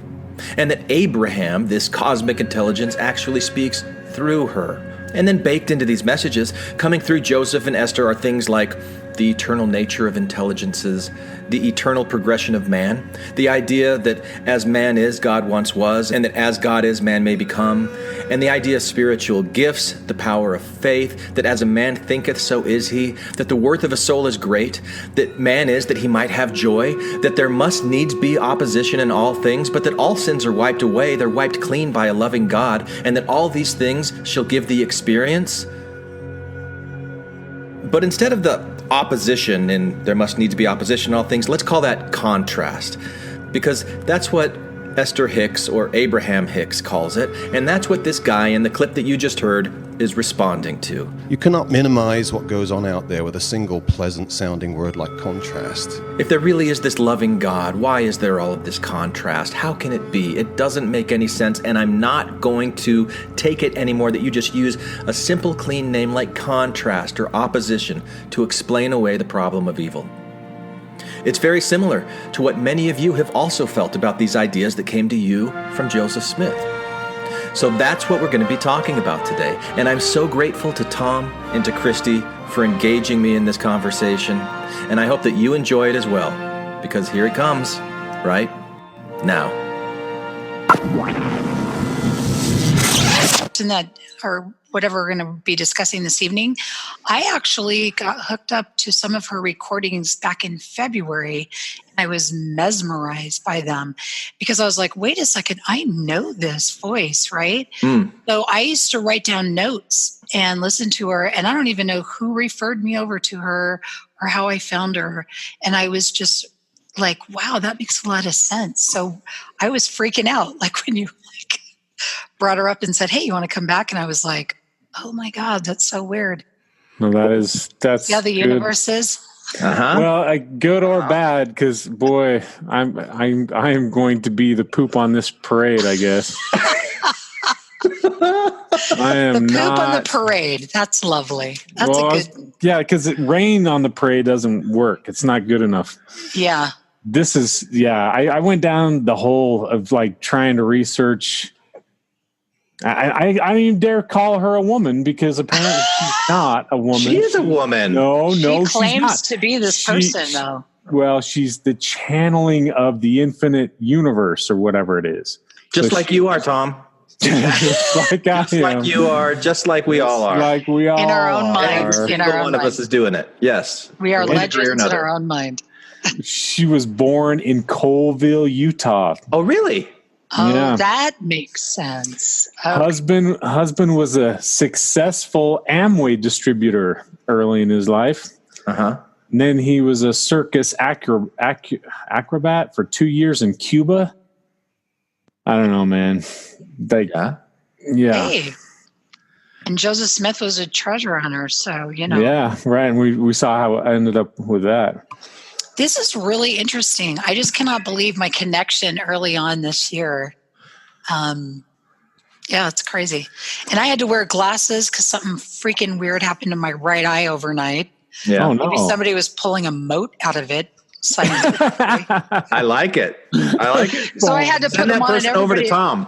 And that Abraham, this cosmic intelligence, actually speaks through her. And then baked into these messages, coming through Joseph and Esther, are things like the eternal nature of intelligences, the eternal progression of man, the idea that as man is, God once was, and that as God is, man may become, and the idea of spiritual gifts, the power of faith, that as a man thinketh, so is he, that the worth of a soul is great, that man is that he might have joy, that there must needs be opposition in all things, but that all sins are wiped away, they're wiped clean by a loving God, and that all these things shall give thee experience. But instead of the opposition, and there must needs be opposition in all things, let's call that contrast. Because that's what Esther Hicks, or Abraham Hicks, calls it, and that's what this guy in the clip that you just heard is responding to. You cannot minimize what goes on out there with a single pleasant-sounding word like contrast. If there really is this loving God, why is there all of this contrast? How can it be? It doesn't make any sense, and I'm not going to take it anymore that you just use a simple, clean name like contrast or opposition to explain away the problem of evil. It's very similar to what many of you have also felt about these ideas that came to you from Joseph Smith. So that's what we're going to be talking about today. And I'm so grateful to Tom and to Christy for engaging me in this conversation. And I hope that you enjoy it as well, because here it comes, right now. In that, or whatever we're going to be discussing this evening, I actually got hooked up to some of her recordings back in February, and I was mesmerized by them because I was like, wait a second, I know this voice, right? So I used to write down notes and listen to her, and I don't even know who referred me over to her or how I found her. And I was just like, wow, that makes a lot of sense. So I was freaking out, like when you brought her up and said, hey, you want to come back? And I was like, oh my God, that's so weird. No, that's yeah, the good. universe is. Well, good or bad, because boy, I am going to be the poop on this parade, I guess. I am the poop not on the parade. That's lovely. That's a good. Yeah, because rain on the parade doesn't work. It's not good enough. Yeah. This is I went down the hole of like trying to research. I don't even dare call her a woman because apparently she's not a woman. She is a woman. No, she she's claims not. to be this person, though. Well, she's the channeling of the infinite universe or whatever it is. Just like you are, Tom. Just like just like you are, just like we all are. Like we all in our own minds. Every single one of us is doing it. Yes. We are legends in our own mind. She was born in Colville, Utah. Oh, really? Oh, yeah. That makes sense. Okay. Husband was a successful Amway distributor early in his life. And then he was a circus acrobat for 2 years in Cuba. I don't know, man. Yeah. Hey. And Joseph Smith was a treasure hunter, so, you know. Yeah, right. And we saw how it ended up with that. This is really interesting. I just cannot believe my connection early on this year. Yeah, it's crazy. And I had to wear glasses because something freaking weird happened to my right eye overnight. Yeah. Oh, no. Maybe somebody was pulling a moat out of it. I like it. So I had to put them on and over to Tom.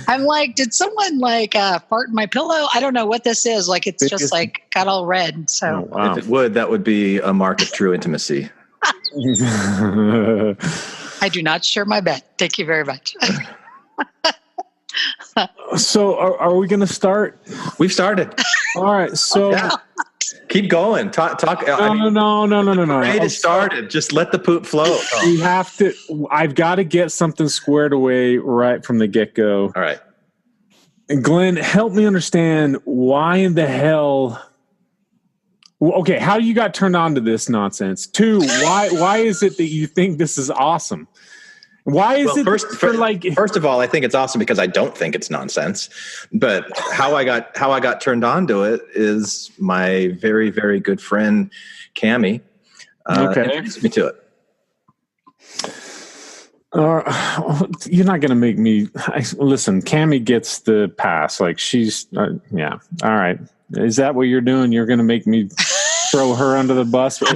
I'm like, did someone fart in my pillow? I don't know what this is. Like, it's just like got all red. So If it would, that would be a mark of true intimacy. I do not share my bed. Thank you very much. So are we going to start? We've started. All right. So keep going. Talk. No. Parade has started. Just let the poop flow. We have to. I've got to get something squared away right from the get-go. All right. Glenn, help me understand why in the hell. Okay, how you got turned on to this nonsense? 2, why is it that you think this is awesome? Why is it first of all, I think it's awesome because I don't think it's nonsense. But how I got turned on to it is my very, very good friend Cammie introduced me to it. You're not going to make me listen. Cammie gets the pass. Like she's yeah. All right. Is that what you're doing? You're going to make me throw her under the bus? No,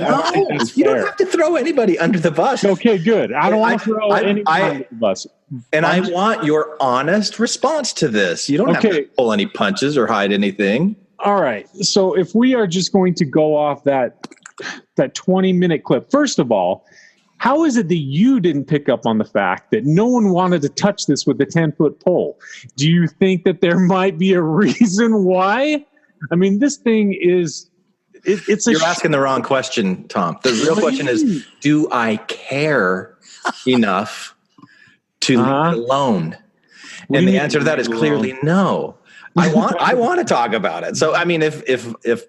you don't have to throw anybody under the bus. Okay, good. I don't want to throw anybody under the bus. And I want your honest response to this. You don't have to pull any punches or hide anything. All right. So if we are just going to go off that 20-minute clip, first of all, how is it that you didn't pick up on the fact that no one wanted to touch this with the 10-foot pole? Do you think that there might be a reason why? I mean, this thing is... You're asking the wrong question, Tom. The real question is, do I care enough to leave it alone? And the answer to that is clearly no. I want to talk about it. So, I mean, if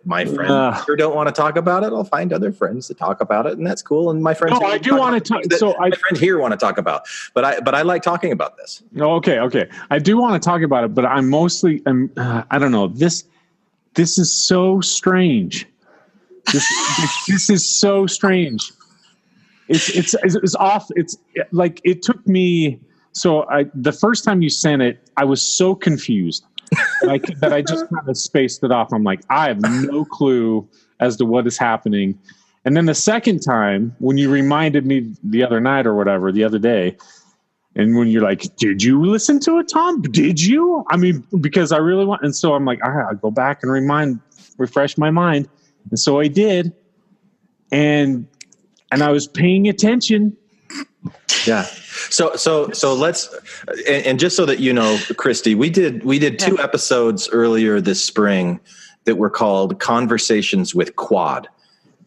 my friends here don't want to talk about it, I'll find other friends to talk about it, and that's cool. And my friends, I do want to talk. So my friends here want to talk about, but I like talking about this. Okay. I do want to talk about it, but I'm mostly, I don't know. This is so strange. This is so strange. It's off. It's like it took me. So the first time you sent it, I was so confused that I just kind of spaced it off. I'm like, I have no clue as to what is happening. And then the second time, when you reminded me the other night or whatever, the other day, and when you're like, did you listen to it, Tom? Did you? I mean, because I really want. And so I'm like, all right, I'll go back and refresh my mind. And so I did, and I was paying attention. Yeah. So let's, and just so that you know, Christy, we did 2 episodes earlier this spring that were called Conversations with Quad,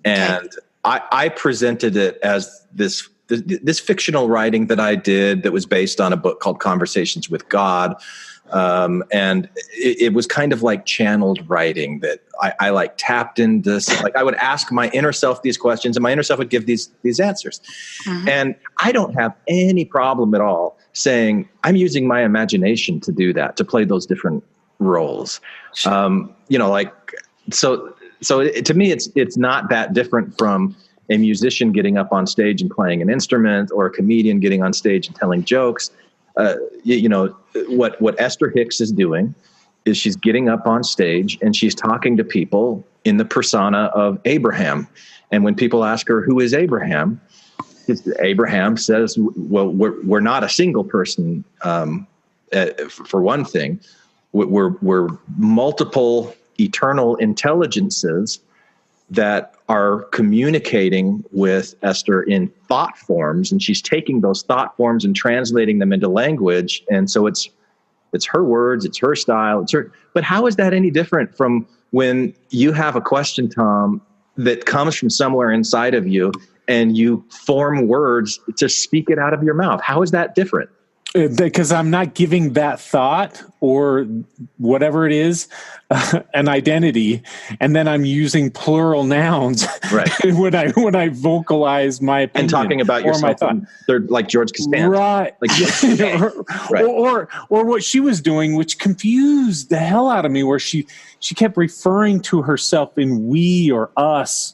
and I presented it as this fictional writing that I did that was based on a book called Conversations with God. And it was kind of like channeled writing that I like tapped into. Like I would ask my inner self these questions and my inner self would give these answers. Mm-hmm. And I don't have any problem at all saying I'm using my imagination to do that, to play those different roles. Sure. To me, it's not that different from a musician getting up on stage and playing an instrument, or a comedian getting on stage and telling jokes. What Esther Hicks is doing is she's getting up on stage and she's talking to people in the persona of Abraham. And when people ask her, who is Abraham? Abraham says, well, we're not a single person. For one thing, we're multiple eternal intelligences that are communicating with Esther in thought forms, and she's taking those thought forms and translating them into language. And so it's her words, it's her style, but how is that any different from when you have a question, Tom, that comes from somewhere inside of you and you form words to speak it out of your mouth? How is that different? Because I'm not giving that thought or whatever it is an identity, and then I'm using plural nouns right. when I vocalize my opinion and talking about yourself. They're like George Costanza, right? Like, right. Or what she was doing, which confused the hell out of me, where she kept referring to herself in we or us.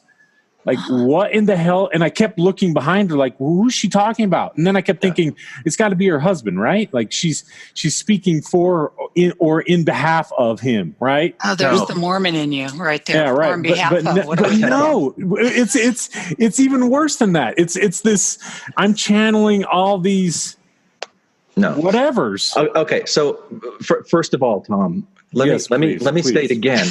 Like, what in the hell? And I kept looking behind her like, well, who's she talking about? And then I kept thinking, it's got to be her husband, right? Like she's speaking for or in behalf of him, right? Oh, there's the Mormon in you right there. Yeah, right. On behalf of. But no, it's even worse than that. It's this, I'm channeling all these whatevers. Okay. So first of all, Tom, let me state again.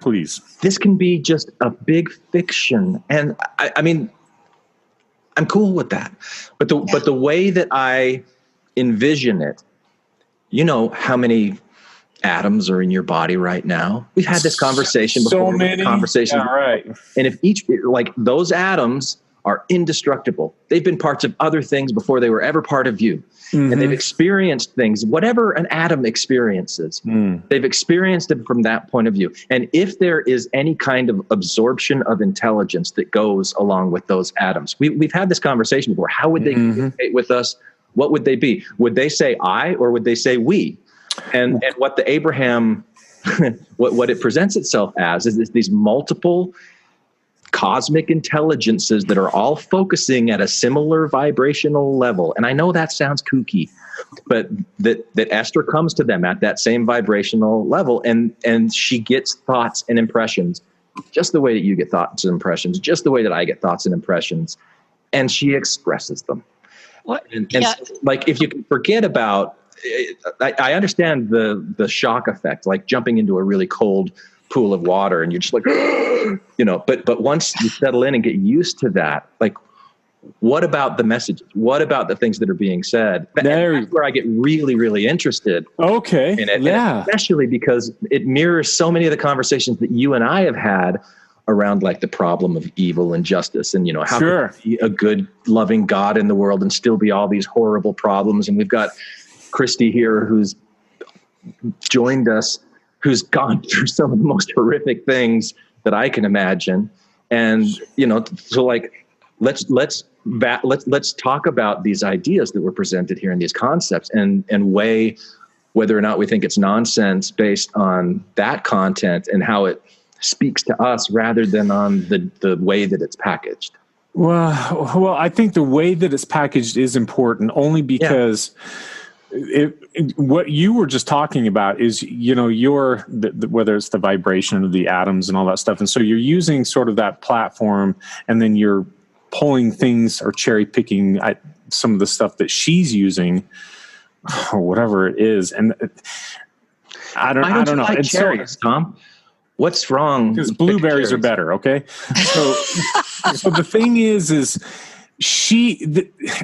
Please. This can be just a big fiction. And I mean, I'm cool with that. But the way that I envision it, you know how many atoms are in your body right now? We've had this conversation before. So many. Conversation. Yeah, right. And if those atoms are indestructible. They've been parts of other things before they were ever part of you. Mm-hmm. And they've experienced things, whatever an atom experiences, they've experienced it from that point of view. And if there is any kind of absorption of intelligence that goes along with those atoms, we've had this conversation before. How would they communicate with us? What would they be? Would they say I, or would they say we? And what the Abraham, what it presents itself as is these multiple cosmic intelligences that are all focusing at a similar vibrational level. And I know that sounds kooky, but that Esther comes to them at that same vibrational level, and she gets thoughts and impressions just the way that you get thoughts and impressions, just the way that I get thoughts and impressions, and she expresses them. And so, like, if you can forget about, I understand the shock effect, like jumping into a really cold pool of water and you're just like, but once you settle in and get used to that, like, what about the messages? What about the things that are being said? That's where I get really, really interested. Okay. In it. Yeah. And especially because it mirrors so many of the conversations that you and I have had around, like, the problem of evil and justice, and, how can there be a good, loving God in the world and still be all these horrible problems? And we've got Christy here, who's joined us, who's gone through some of the most horrific things that I can imagine. And, so, like, let's talk about these ideas that were presented here and these concepts and weigh whether or not we think it's nonsense based on that content and how it speaks to us rather than on the way that it's packaged. Well, I think the way that it's packaged is important only because what you were just talking about is, whether it's the vibration of the atoms and all that stuff. And so you're using sort of that platform, and then you're pulling things or cherry picking some of the stuff that she's using or whatever it is. And I don't know. Like and cherries, Tom. What's wrong? Because blueberries are better. Okay. So the thing is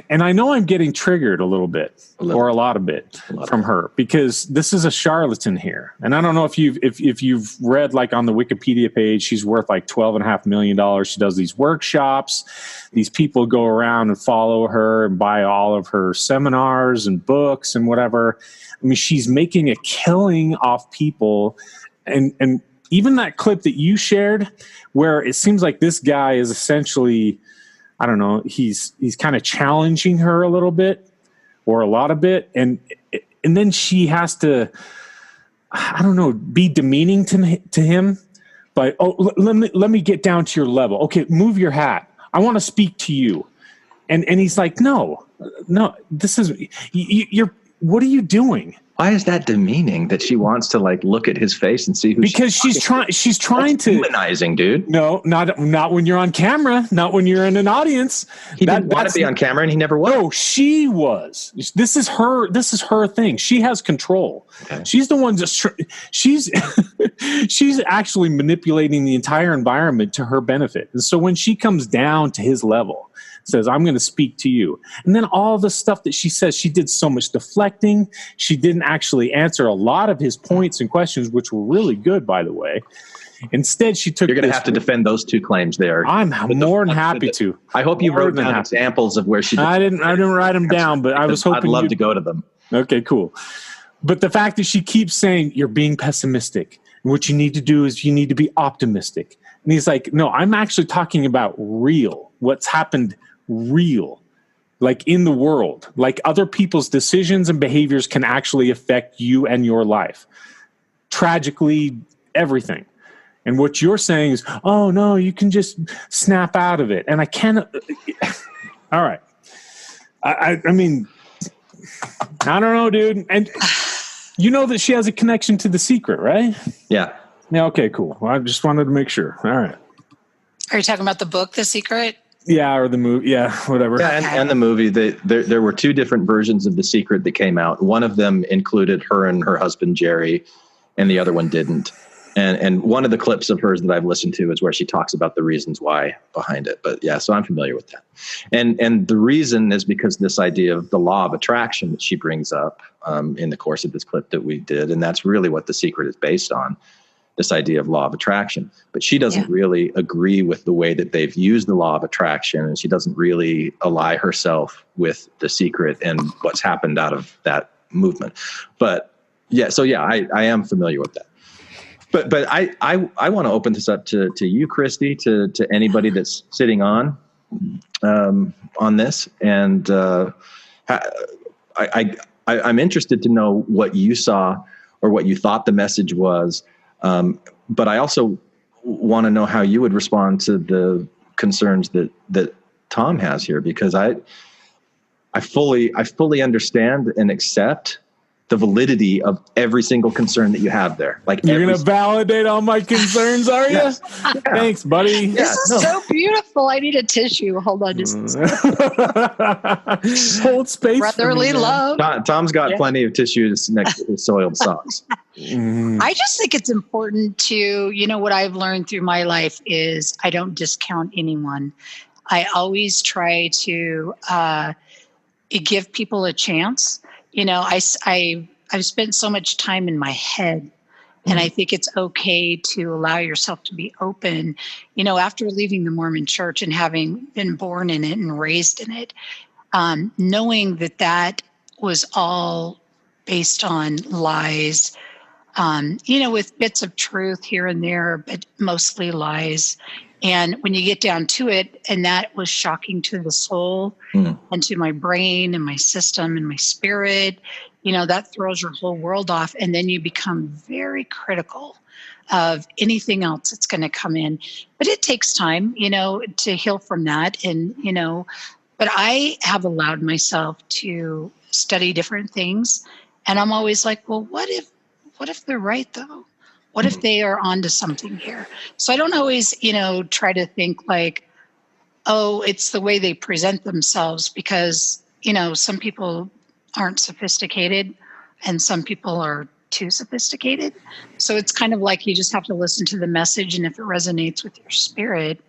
and I know I'm getting triggered a little bit or a lot of bit from her, because this is a charlatan here. And I don't know if you've read, like, on the Wikipedia page, she's worth like $12.5 million. She does these workshops. These people go around and follow her and buy all of her seminars and books and whatever. I mean, she's making a killing off people. And even that clip that you shared, where it seems like this guy is essentially, I don't know, he's kind of challenging her a little bit or a lot of bit. And then she has to, I don't know, be demeaning to him. But, let me get down to your level. Okay, move your hat. I want to speak to you. And he's like, no, this is, what are you doing? Why is that demeaning that she wants to, like, look at his face and see who? Because she's trying to humanizing, dude. No, not when you're on camera, not when you're in an audience. He didn't want to be on camera, and he never was. No, she was. This is her thing. She has control. Okay. She's the one she's actually manipulating the entire environment to her benefit. And so when she comes down to his level, says, I'm going to speak to you. And then all the stuff that she says, she did so much deflecting. She didn't actually answer a lot of his points and questions, which were really good, by the way. Instead, she took. You're going to have to defend those two claims there. I'm more than happy to. I hope you wrote down examples of where she did. I didn't write them down, but I was hoping I'd love to go to them. Okay, cool. But the fact that she keeps saying, you're being pessimistic. And what you need to do is you need to be optimistic. And he's like, no, I'm actually talking about real. What's happened real, like in the world, like other people's decisions and behaviors can actually affect you and your life. Tragically, everything. And what you're saying is, oh no, you can just snap out of it. And I cannot. All right. I mean, I don't know, dude. And you know that she has a connection to The Secret, right? Yeah. Yeah. Okay, cool. Well, I just wanted to make sure. All right. Are you talking about the book, The Secret? Yeah, or the movie. Yeah, whatever. Yeah, and the movie. There were two different versions of The Secret that came out. One of them included her and her husband, Jerry, and the other one didn't. And one of the clips of hers that I've listened to is where she talks about the reasons why behind it. But yeah, so I'm familiar with that. And the reason is because this idea of the law of attraction that she brings up in the course of this clip that we did, and that's really what The Secret is based on. this idea of law of attraction, but she doesn't really agree with the way that they've used the law of attraction. And she doesn't really ally herself with The Secret and what's happened out of that movement. But I am familiar with that. But I want to open this up to you, Christy, to anybody that's sitting on this. And I'm interested to know what you saw or what you thought the message was. But I also want to know how you would respond to the concerns that Tom has here, because I fully understand and accept the validity of every single concern that you have there. Like, you're going to validate all my concerns, are you? Yes. Yeah. Thanks, buddy. This is so beautiful. I need a tissue. Hold on just a second. Hold space. Brotherly love. Tom's got plenty of tissues next to his soiled socks. I just think it's important to, what I've learned through my life is I don't discount anyone. I always try to give people a chance. I've spent so much time in my head, and I think it's okay to allow yourself to be open. After leaving the Mormon Church and having been born in it and raised in it, knowing that was all based on lies, with bits of truth here and there, but mostly lies. And when you get down to it, and that was shocking to the soul and to my brain and my system and my spirit, that throws your whole world off. And then you become very critical of anything else that's going to come in. But it takes time, to heal from that. And, but I have allowed myself to study different things. And I'm always like, well, what if they're right, though? What if they are onto something here? So I don't always, try to think like, oh, it's the way they present themselves, because, some people aren't sophisticated and some people are too sophisticated. So it's kind of like you just have to listen to the message. And if it resonates with your spirit,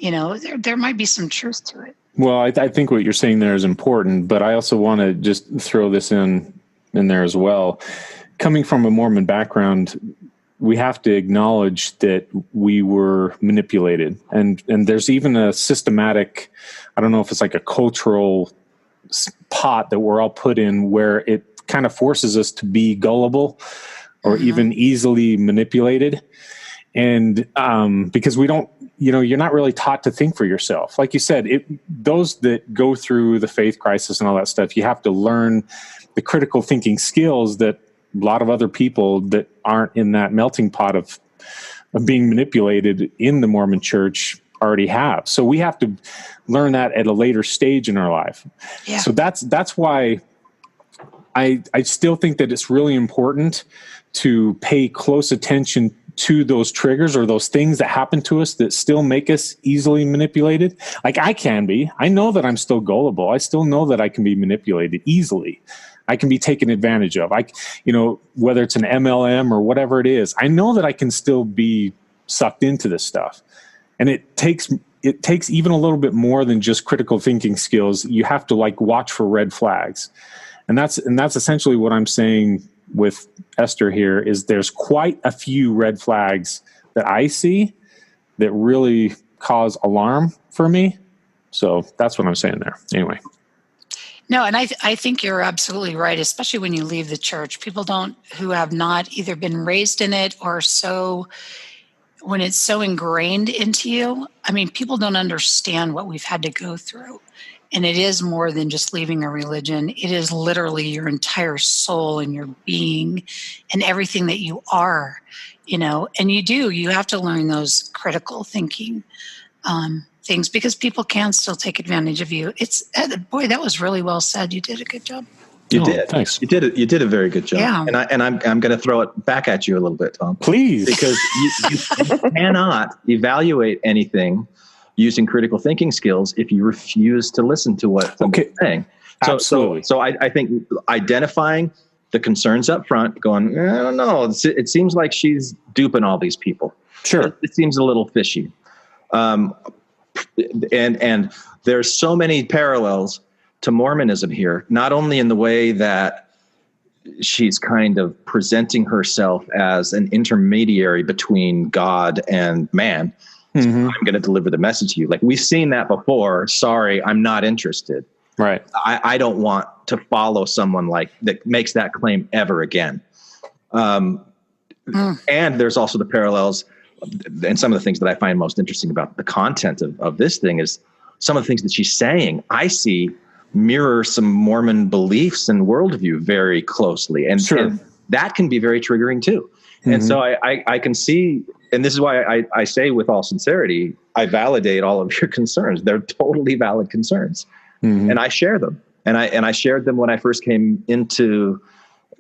there might be some truth to it. Well, I think what you're saying there is important, but I also want to just throw this in there as well. Coming from a Mormon background, we have to acknowledge that we were manipulated. And there's even a systematic, I don't know if it's like a cultural pot that we're all put in, where it kind of forces us to be gullible or even easily manipulated. And because we don't, you're not really taught to think for yourself. Like you said, those that go through the faith crisis and all that stuff, you have to learn the critical thinking skills that a lot of other people that aren't in that melting pot of being manipulated in the Mormon Church already have. So we have to learn that at a later stage in our life. Yeah. So that's why I still think that it's really important to pay close attention to those triggers or those things that happen to us that still make us easily manipulated. Like I can be. I know that I'm still gullible. I still know that I can be manipulated easily. I can be taken advantage of. Whether it's an MLM or whatever it is, I know that I can still be sucked into this stuff. And it takes even a little bit more than just critical thinking skills. You have to watch for red flags. And that's essentially what I'm saying with Esther here is there's quite a few red flags that I see that really cause alarm for me. So that's what I'm saying there. Anyway. No, and I think you're absolutely right, especially when you leave the church. People who have not either been raised in it or when it's so ingrained into you, people don't understand what we've had to go through. And it is more than just leaving a religion. It is literally your entire soul and your being and everything that you are, and you have to learn those critical thinking things, because people can still take advantage of you. Boy, that was really well said. You did a good job. You did. Thanks. You did a very good job. Yeah. And I'm going to throw it back at you a little bit, Tom. Please. Because you cannot evaluate anything using critical thinking skills if you refuse to listen to what somebody's saying. Absolutely. So I think identifying the concerns up front, going, I don't know, it seems like she's duping all these people. Sure. It seems a little fishy. And there's so many parallels to Mormonism here, not only in the way that she's kind of presenting herself as an intermediary between God and man. So I'm going to deliver the message to you. Like, we've seen that before. Sorry, I'm not interested. Right. I don't want to follow someone like that makes that claim ever again. And there's also the parallels, and some of the things that I find most interesting about the content of this thing is some of the things that she's saying, I see mirror some Mormon beliefs and worldview very closely. And, and that can be very triggering too. And so I can see, and this is why I say with all sincerity, I validate all of your concerns. They're totally valid concerns. And I share them. And I shared them when I first came into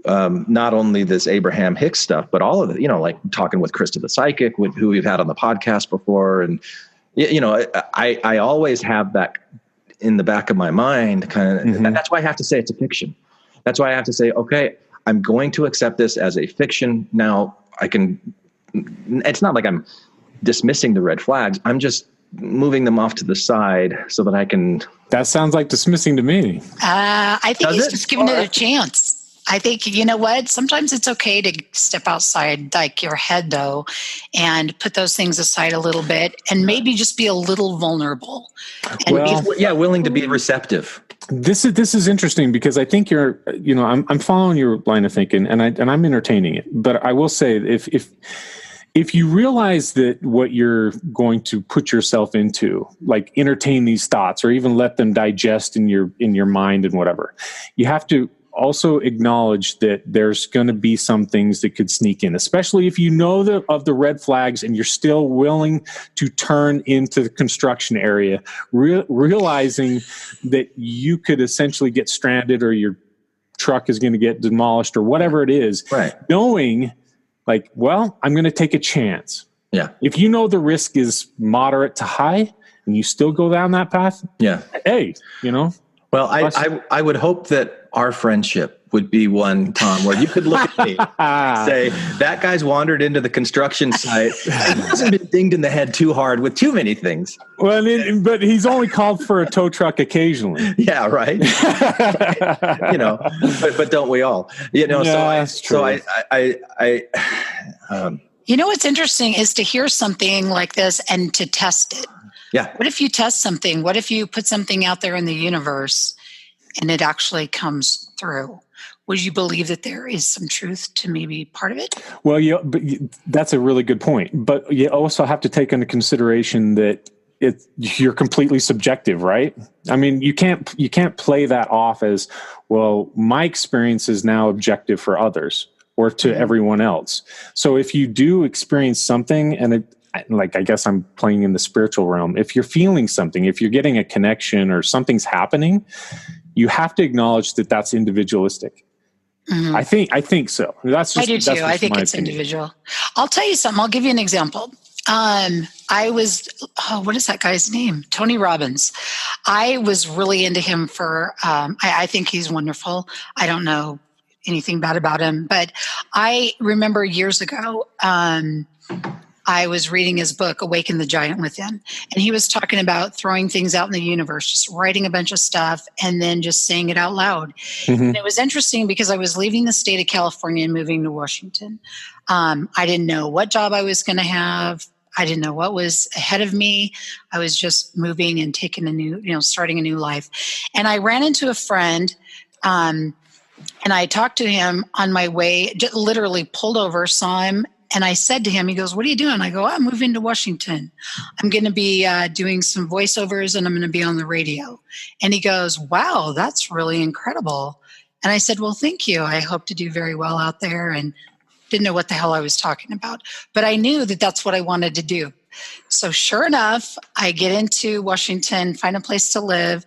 not only this Abraham Hicks stuff, but all of it, like talking with Krista the Psychic, who we've had on the podcast before. And, I always have that in the back of my mind, kind of. That's why I have to say it's a fiction. That's why I have to say, okay, I'm going to accept this as a fiction. Now it's not like I'm dismissing the red flags. I'm just moving them off to the side so that I can. That sounds like dismissing to me. I think he's just giving it a chance. I think, you know what? Sometimes it's okay to step outside like your head, though, and put those things aside a little bit and maybe just be a little vulnerable. And willing to be receptive. This is interesting because I think you're, I'm following your line of thinking and I'm entertaining it. But I will say if you realize that what you're going to put yourself into, like entertain these thoughts or even let them digest in your mind and whatever, you have to also acknowledge that there's going to be some things that could sneak in, especially if you know of the red flags and you're still willing to turn into the construction area, realizing that you could essentially get stranded or your truck is going to get demolished or whatever it is, knowing like, well, I'm going to take a chance. Yeah. If you know the risk is moderate to high and you still go down that path, hey, Well, I would hope that our friendship would be one, Tom, where you could look at me and say, that guy's wandered into the construction site and he hasn't been dinged in the head too hard with too many things. Well, but he's only called for a tow truck occasionally. Yeah, right. But don't we all? That's true. What's interesting is to hear something like this and to test it. Yeah. What if you test something? What if you put something out there in the universe and it actually comes through? Would you believe that there is some truth to maybe part of it? Well, that's a really good point. But you also have to take into consideration that you're completely subjective, right? I mean, you can't play that off as, well, my experience is now objective for others or to everyone else. So if you do experience something and I guess I'm playing in the spiritual realm. If you're feeling something, if you're getting a connection or something's happening, you have to acknowledge that that's individualistic. I think so. I do too. I think it's individual. I'll tell you something. I'll give you an example. What is that guy's name? Tony Robbins. I was really into him for, I think he's wonderful. I don't know anything bad about him, but I remember years ago, I was reading his book, Awaken the Giant Within, and he was talking about throwing things out in the universe, just writing a bunch of stuff and then just saying it out loud. And it was interesting because I was leaving the state of California and moving to Washington. I didn't know what job I was going to have. I didn't know what was ahead of me. I was just moving and taking starting a new life. And I ran into a friend, and I talked to him on my way, just literally pulled over, saw him. And I said to him, he goes, "What are you doing?" I go, "I'm moving to Washington. I'm going to be doing some voiceovers and I'm going to be on the radio." And he goes, "Wow, that's really incredible." And I said, "Well, thank you. I hope to do very well out there." And didn't know what the hell I was talking about. But I knew that that's what I wanted to do. So sure enough, I get into Washington, find a place to live.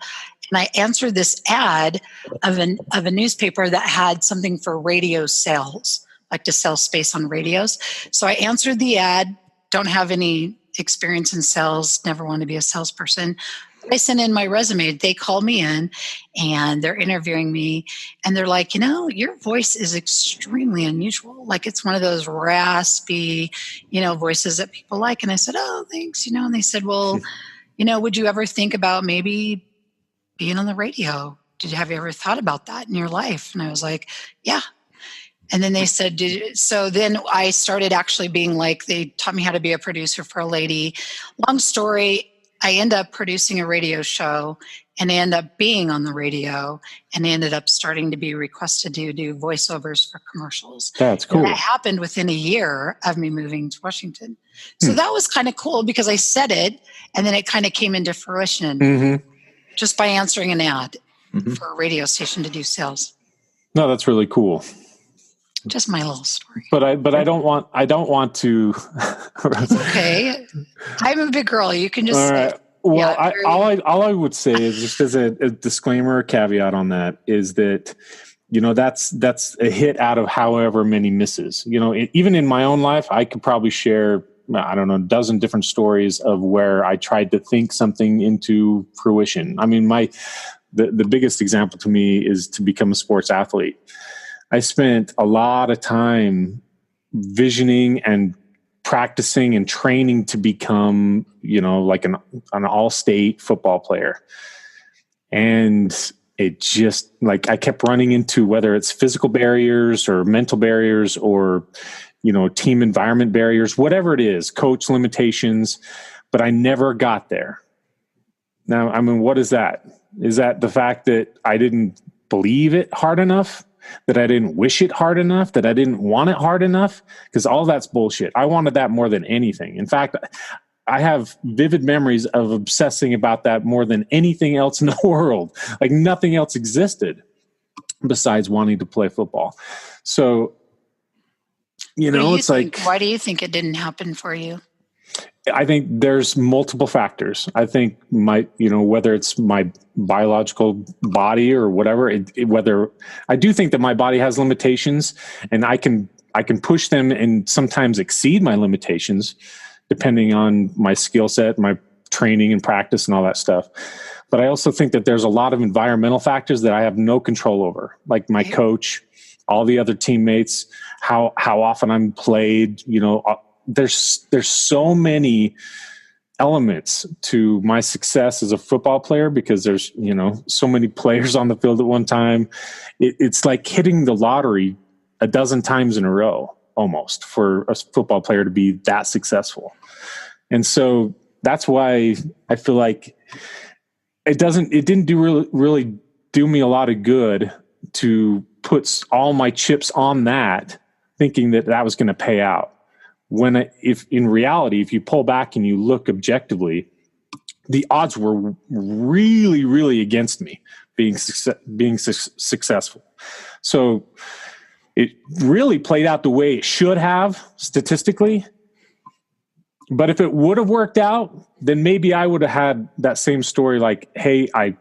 And I answered this ad of a newspaper that had something for radio sales, like to sell space on radios. So I answered the ad, don't have any experience in sales, never want to be a salesperson. I sent in my resume. They called me in and they're interviewing me. And they're like, your voice is extremely unusual. Like it's one of those raspy, voices that people like. And I said, "Oh, thanks." And they said, "Well, would you ever think about maybe being on the radio? Have you ever thought about that in your life?" And I was like, "Yeah, And then they said, so then I started actually being like, they taught me how to be a producer for a lady. Long story, I end up producing a radio show and I end up being on the radio and I ended up starting to be requested to do voiceovers for commercials. That's cool. And that happened within a year of me moving to Washington. So that was kind of cool because I said it and then it kind of came into fruition just by answering an ad for a radio station to do sales. No, that's really cool. Just my little story. But I don't want to. It's okay. I'm a big girl. You can just say. Well, all I would say is just as a disclaimer, caveat on that is that, that's a hit out of however many misses. Even in my own life, I could probably share, I don't know, a dozen different stories of where I tried to think something into fruition. I mean, the biggest example to me is to become a sports athlete. I spent a lot of time visioning and practicing and training to become, like an all-state football player. And it just, like, I kept running into, whether it's physical barriers or mental barriers or, team environment barriers, whatever it is, coach limitations, but I never got there. Now, I mean, what is that? Is that the fact that I didn't believe it hard enough? That I didn't wish it hard enough, that I didn't want it hard enough? Because all that's bullshit. I wanted that more than anything. In fact, I have vivid memories of obsessing about that more than anything else in the world. Like nothing else existed besides wanting to play football. So, it's like... Why do you think it didn't happen for you? I think there's multiple factors. I think whether it's my biological body or whatever, whether I do think that my body has limitations and I can push them and sometimes exceed my limitations depending on my skill set, my training and practice and all that stuff. But I also think that there's a lot of environmental factors that I have no control over, like my coach, all the other teammates, how often I'm played, there's so many elements to my success as a football player because there's, so many players on the field at one time. It's like hitting the lottery a dozen times in a row almost for a football player to be that successful. And so that's why I feel like it didn't really do me a lot of good to put all my chips on that, thinking that was going to pay out. If in reality, if you pull back and you look objectively, the odds were really, really against me being successful. So it really played out the way it should have statistically. But if it would have worked out, then maybe I would have had that same story like, hey, I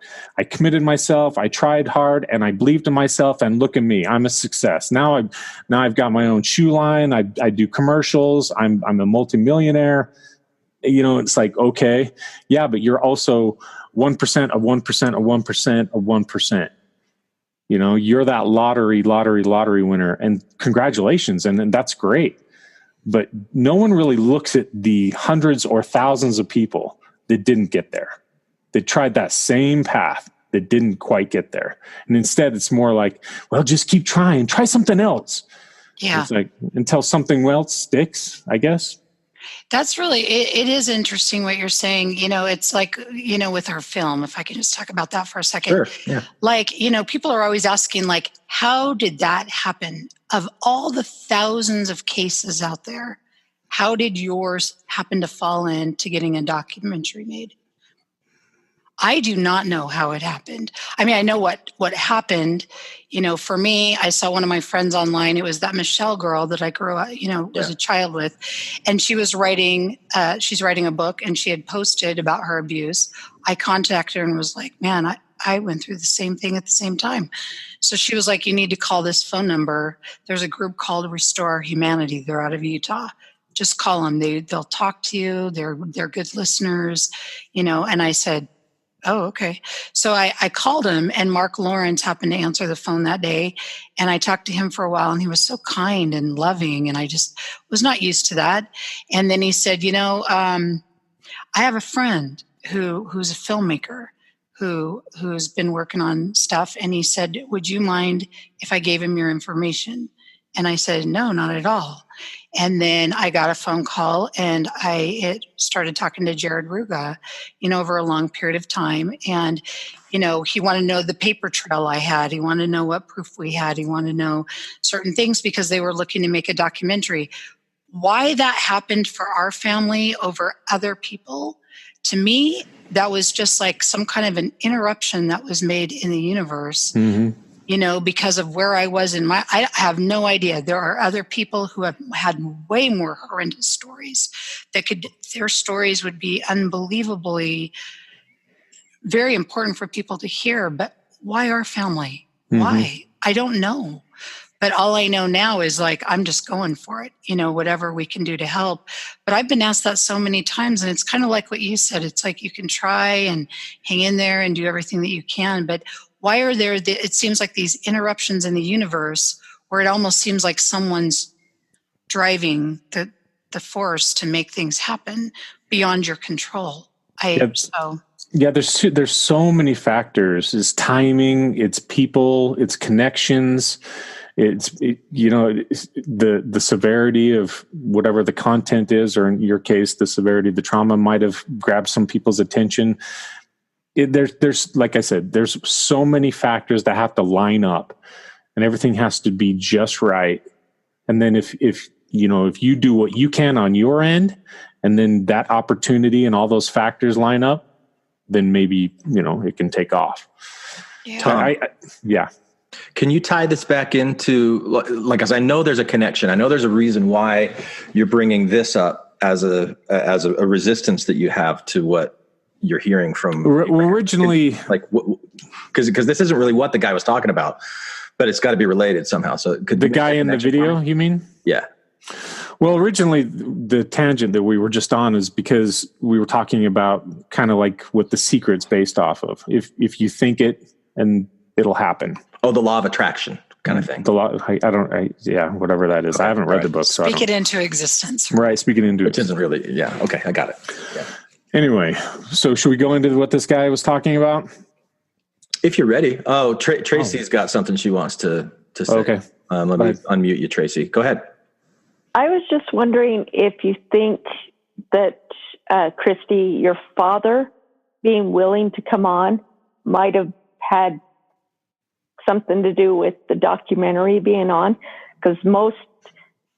committed myself, I tried hard, and I believed in myself, and look at me, I'm a success. Now I've got my own shoe line, I do commercials, I'm a multimillionaire. It's like, okay, yeah, but you're also 1% of 1% of 1% of 1%. You're that lottery winner, and congratulations, and that's great. But no one really looks at the hundreds or thousands of people that didn't get there. They tried that same path that didn't quite get there. And instead it's more like, well, just keep trying, try something else. Yeah. It's like until something else sticks, I guess. That's really, it is interesting what you're saying. It's like, with our film, if I can just talk about that for a second. Sure, yeah. Like, people are always asking, like, how did that happen? Of all the thousands of cases out there, how did yours happen to fall into getting a documentary made? I do not know how it happened. I mean, I know what happened. For me, I saw one of my friends online. It was that Michelle girl that I grew up, was a child with. And she was she's writing a book, and she had posted about her abuse. I contacted her and was like, man, I went through the same thing at the same time. So she was like, you need to call this phone number. There's a group called Restore Our Humanity. They're out of Utah. Just call them. They'll talk to you. They're good listeners, and I said, oh, okay. So I called him, and Mark Lawrence happened to answer the phone that day. And I talked to him for a while, and he was so kind and loving. And I just was not used to that. And then he said, I have a friend who's a filmmaker who's been working on stuff, and he said, "Would you mind if I gave him your information?" And I said, "No, not at all." And then I got a phone call, and I started talking to Jared Ruga, over a long period of time. And, he wanted to know the paper trail I had. He wanted to know what proof we had. He wanted to know certain things because they were looking to make a documentary. Why that happened for our family over other people, to me, that was just like some kind of an interruption that was made in the universe. Mm-hmm. Because of where I was I have no idea. There are other people who have had way more horrendous stories their stories would be unbelievably very important for people to hear. But why our family? Mm-hmm. Why? I don't know. But all I know now is I'm just going for it, whatever we can do to help. But I've been asked that so many times, and it's kind of like what you said. It's like you can try and hang in there and do everything that you can, but why are there, it seems like these interruptions in the universe where it almost seems like someone's driving the force to make things happen beyond your control. There's so many factors. It's timing, it's people, it's connections, it's the severity of whatever the content is, or in your case, the severity of the trauma might have grabbed some people's attention. There's like I said, there's so many factors that have to line up, and everything has to be just right. And then if you do what you can on your end, and then that opportunity and all those factors line up, then maybe it can take off. Yeah. Tom, can you tie this back into, as I know there's a connection. I know there's a reason why you're bringing this up as a resistance that you have to what you're hearing from originally, because this isn't really what the guy was talking about, but it's got to be related somehow. So the guy in the video, you mean? Yeah. Well, originally the tangent that we were just on is because we were talking about kind of like what The Secret's based off of. If you think it, and it'll happen. Oh, the law of attraction kind of thing. The law, whatever that is. I haven't read the book, so speak it into existence. Right, speak it into it. Which isn't really, yeah. Okay, I got it. Yeah. Anyway, so should we go into what this guy was talking about? If you're ready. Oh, Tracy's got something she wants to say. Okay. Let me unmute you, Tracy. Go ahead. I was just wondering if you think that, Christy, your father being willing to come on might have had something to do with the documentary being on, because most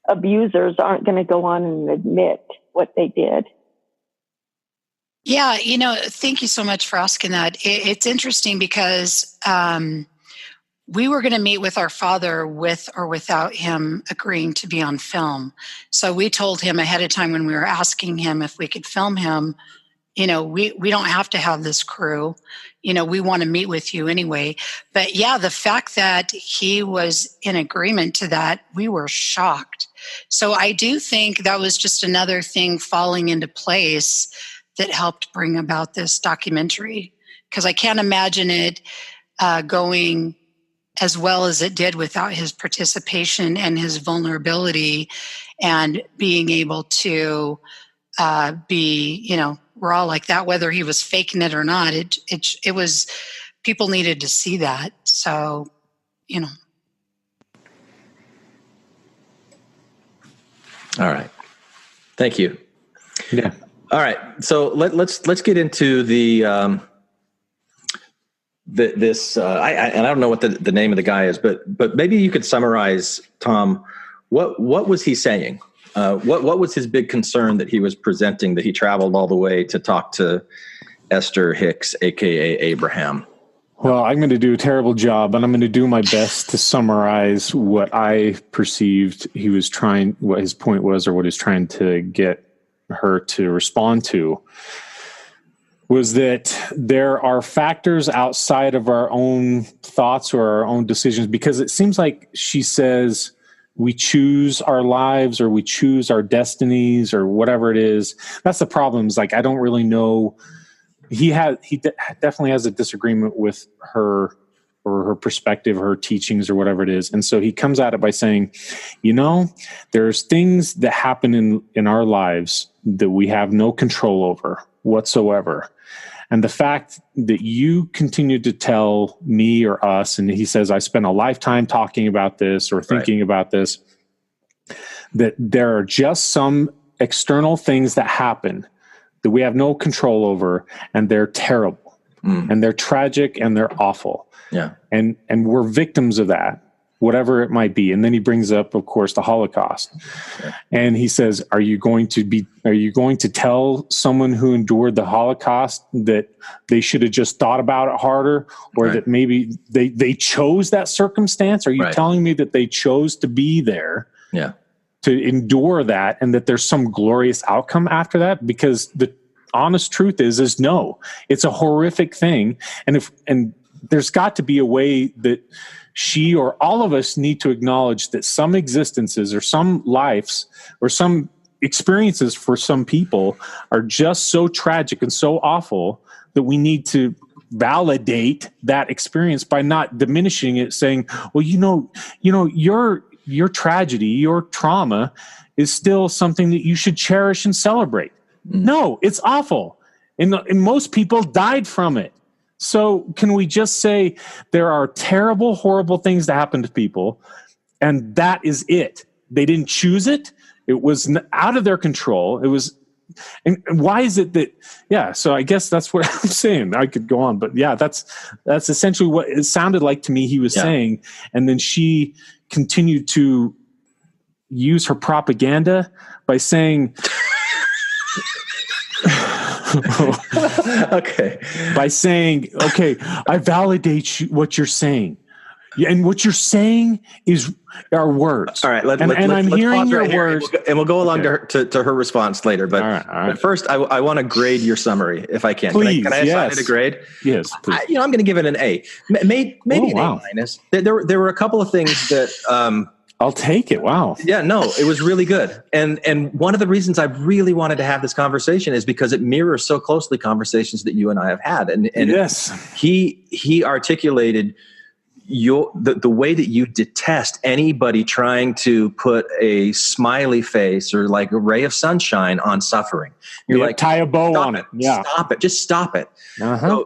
abusers aren't going to go on and admit what they did. Yeah, thank you so much for asking that. It's interesting because we were going to meet with our father with or without him agreeing to be on film. So we told him ahead of time when we were asking him if we could film him, we don't have to have this crew. We want to meet with you anyway. But yeah, the fact that he was in agreement to that, we were shocked. So I do think that was just another thing falling into place that helped bring about this documentary, because I can't imagine it going as well as it did without his participation and his vulnerability and being able to be, raw like that, whether he was faking it or not. It was, people needed to see that. So, All right. Thank you. Yeah. All right. So let's get into the this. I don't know what the name of the guy is, but maybe you could summarize, Tom. What was he saying? What was his big concern that he was presenting, that he traveled all the way to talk to Esther Hicks, aka Abraham? Well, I'm going to do a terrible job, and I'm going to do my best to summarize what I perceived he was trying, what his point was, or what he's trying to get her to respond to. Was that there are factors outside of our own thoughts or our own decisions, because it seems like she says we choose our lives or we choose our destinies or whatever it is. That's the problem. Is like, I don't really know. He definitely has a disagreement with her or her perspective, her teachings or whatever it is. And so he comes at it by saying, there's things that happen in our lives that we have no control over whatsoever. And the fact that you continue to tell me or us, and he says, I spent a lifetime talking about this or thinking about this, that there are just some external things that happen that we have no control over, and they're terrible and they're tragic and they're awful. Yeah. And we're victims of that, whatever it might be. And then he brings up, of course, the Holocaust. Yeah. And he says, are you going to tell someone who endured the Holocaust that they should have just thought about it harder, or that maybe they chose that circumstance? Are you telling me that they chose to be there? Yeah. To endure that, and that there's some glorious outcome after that? Because the honest truth is no, it's a horrific thing. And there's got to be a way that she or all of us need to acknowledge that some existences or some lives or some experiences for some people are just so tragic and so awful that we need to validate that experience by not diminishing it, saying, well, your tragedy, your trauma is still something that you should cherish and celebrate. No, it's awful. And most people died from it. So can we just say there are terrible, horrible things that happen to people, and that is it? They didn't choose it. It was out of their control. It was, and why is it that, yeah, so I guess that's what I'm saying. I could go on, but yeah, that's essentially what it sounded like to me he was saying. And then she continued to use her propaganda by saying, by saying, okay, I validate what you're saying. Yeah, and what you're saying are words. All right, I'm hearing your words, and we'll go along to her response later. But, but first, I want to grade your summary if I can. Please, can I assign it a grade? Yes, please. I'm going to give it an A, maybe an A minus. There were a couple of things that. I'll take it. Wow. Yeah, no, it was really good. And one of the reasons I really wanted to have this conversation is because it mirrors so closely conversations that you and I have had. And yes, he articulated the way that you detest anybody trying to put a smiley face or like a ray of sunshine on suffering. You're like, tie a bow on it. Yeah. Stop it. Just stop it. Uh-huh.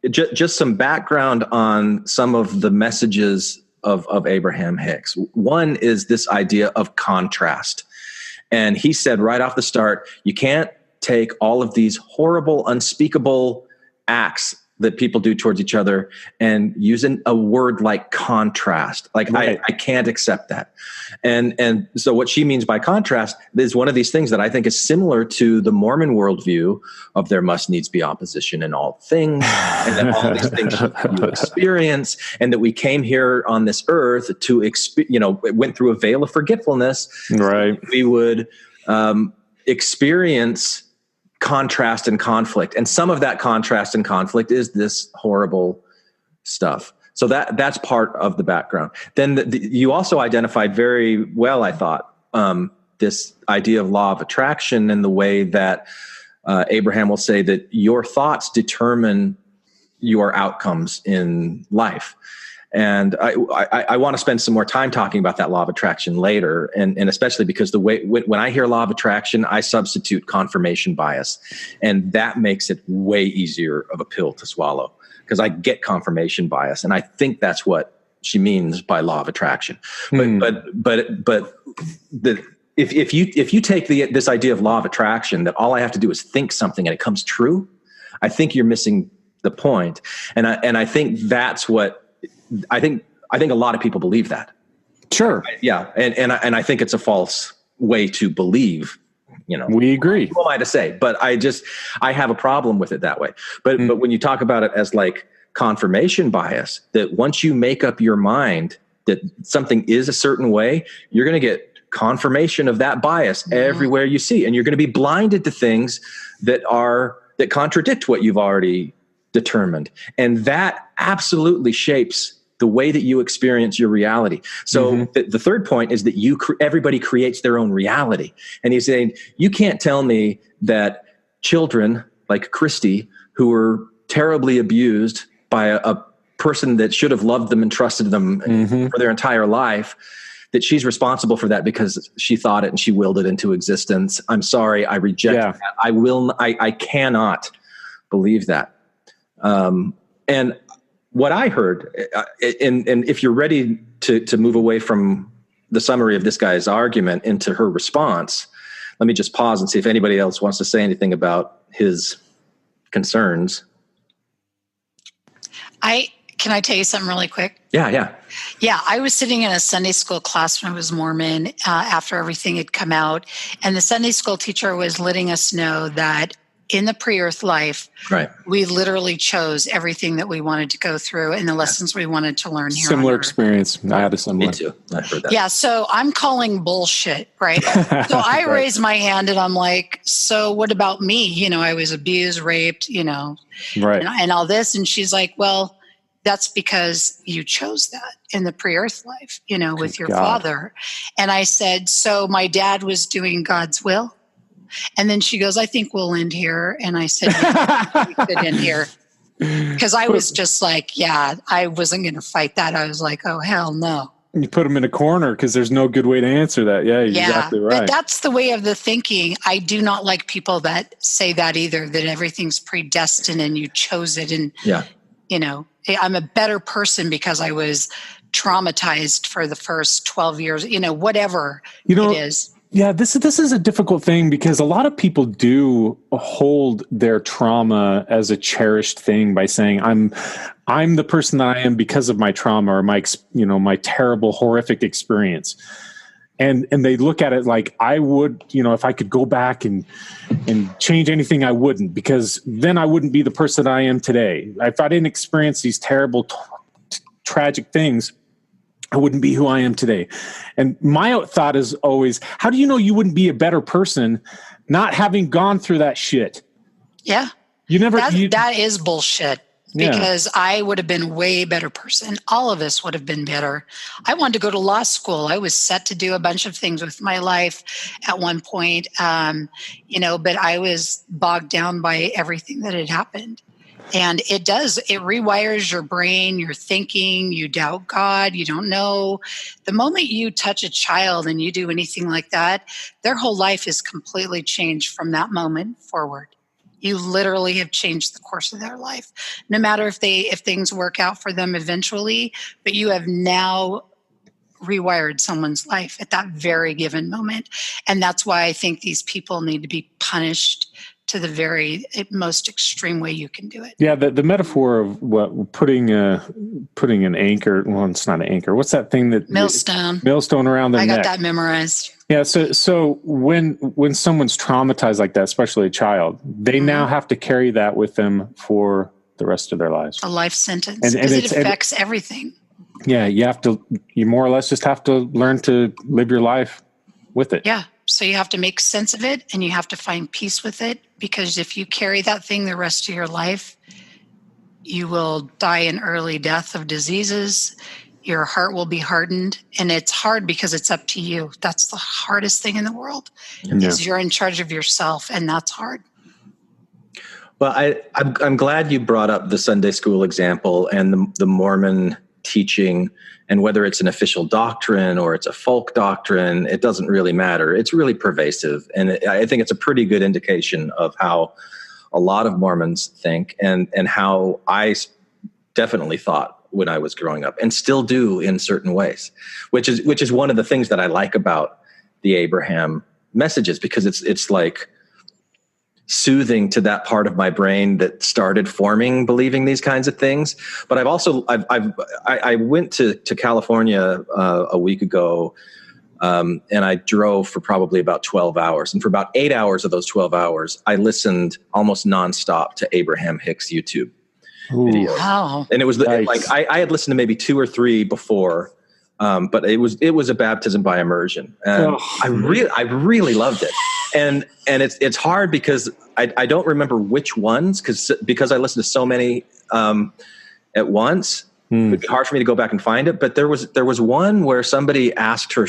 Just some background on some of the messages of Abraham Hicks. One is this idea of contrast. And he said right off the start, you can't take all of these horrible, unspeakable acts that people do towards each other and use a word like contrast. Like, I can't accept that. And so what she means by contrast is one of these things that I think is similar to the Mormon worldview of there must needs be opposition in all things, and that all these things you experience, and that we came here on this earth to went through a veil of forgetfulness. Right. So we would experience contrast and conflict. And some of that contrast and conflict is this horrible stuff. So that's part of the background. Then you also identified very well, I thought, this idea of law of attraction and the way that Abraham will say that your thoughts determine your outcomes in life. And I want to spend some more time talking about that law of attraction later, and especially because the way when I hear law of attraction, I substitute confirmation bias, and that makes it way easier of a pill to swallow because I get confirmation bias, and I think that's what she means by law of attraction. But if you take this idea of law of attraction that all I have to do is think something and it comes true, I think you're missing the point, and I think that's what. I think a lot of people believe that. Sure. Yeah. And I think it's a false way to believe, we agree. Who am I to say? But I have a problem with it that way. But when you talk about it as like confirmation bias, that once you make up your mind that something is a certain way, you're going to get confirmation of that bias everywhere you see. And you're going to be blinded to things that contradict what you've already determined. And that absolutely shapes the way that you experience your reality. So the third point is that everybody creates their own reality. And he's saying, you can't tell me that children like Christy, who were terribly abused by a person that should have loved them and trusted them for their entire life, that she's responsible for that because she thought it and she willed it into existence. I'm sorry. I reject that. I cannot believe that. And what I heard, and if you're ready to move away from the summary of this guy's argument into her response, let me just pause and see if anybody else wants to say anything about his concerns. Can I tell you something really quick? Yeah. Yeah, I was sitting in a Sunday school class when I was Mormon after everything had come out, and the Sunday school teacher was letting us know that in the pre-earth life, right, we literally chose everything that we wanted to go through and the lessons we wanted to learn here. Similar experience. I had a similar. Me too. I heard that. Yeah, so I'm calling bullshit, right? So I raised my hand and I'm like, so what about me? You know, I was abused, raped, you know, right, and all this. And she's like, well, that's because you chose that in the pre-earth life, you know, with your father. And I said, so my dad was doing God's will. And then she goes, I think we'll end here. And I said, yeah, we could end here. Because I was just like, yeah, I wasn't going to fight that. I was like, oh, hell no. You put them in a corner because there's no good way to answer that. Yeah, exactly right. But that's the way of the thinking. I do not like people that say that either, that everything's predestined and you chose it. And, you know, I'm a better person because I was traumatized for the first 12 years, you know, whatever it is. Yeah, this is a difficult thing because a lot of people do hold their trauma as a cherished thing by saying I'm the person that I am because of my trauma or my terrible horrific experience. And they look at it like I would, you know, if I could go back and change anything, I wouldn't, because then I wouldn't be the person I am today. If I didn't experience these terrible, tragic things, I wouldn't be who I am today. And my thought is always, how do you know you wouldn't be a better person not having gone through that shit? Yeah. That is bullshit. Because I would have been a way better person. All of us would have been better. I wanted to go to law school. I was set to do a bunch of things with my life at one point, you know, but I was bogged down by everything that had happened. And it rewires your brain, your thinking, you doubt God, you don't know. The moment you touch a child and you do anything like that, their whole life is completely changed from that moment forward. You literally have changed the course of their life, no matter if things work out for them eventually, but you have now rewired someone's life at that very given moment. And that's why I think these people need to be punished to the very most extreme way you can do it. Yeah, the metaphor of putting an anchor. Well, it's not an anchor. What's that thing that millstone around their neck? I got that memorized. Yeah. So when someone's traumatized like that, especially a child, they now have to carry that with them for the rest of their lives. A life sentence, because it affects everything. Yeah, you more or less just have to learn to live your life with it. Yeah. So you have to make sense of it and you have to find peace with it, because if you carry that thing the rest of your life, you will die an early death of diseases. Your heart will be hardened, and it's hard because it's up to you. That's the hardest thing in the world is you're in charge of yourself, and that's hard. Well, I'm glad you brought up the Sunday school example and the Mormon teaching, and whether it's an official doctrine or it's a folk doctrine, it doesn't really matter. It's really pervasive. And I think it's a pretty good indication of how a lot of Mormons think and how I definitely thought when I was growing up and still do in certain ways, which is one of the things that I like about the Abraham messages, because it's like soothing to that part of my brain that started forming, believing these kinds of things. But I went to California a week ago, and I drove for probably about 12 hours. And for about 8 hours of those 12 hours, I listened almost nonstop to Abraham Hicks YouTube videos. Wow. And it was like, I had listened to maybe 2 or 3 before, but it was a baptism by immersion. And I really loved it. And it's hard because I don't remember which ones, because I listened to so many at once. It'd be hard for me to go back and find it. But there was one where somebody asked her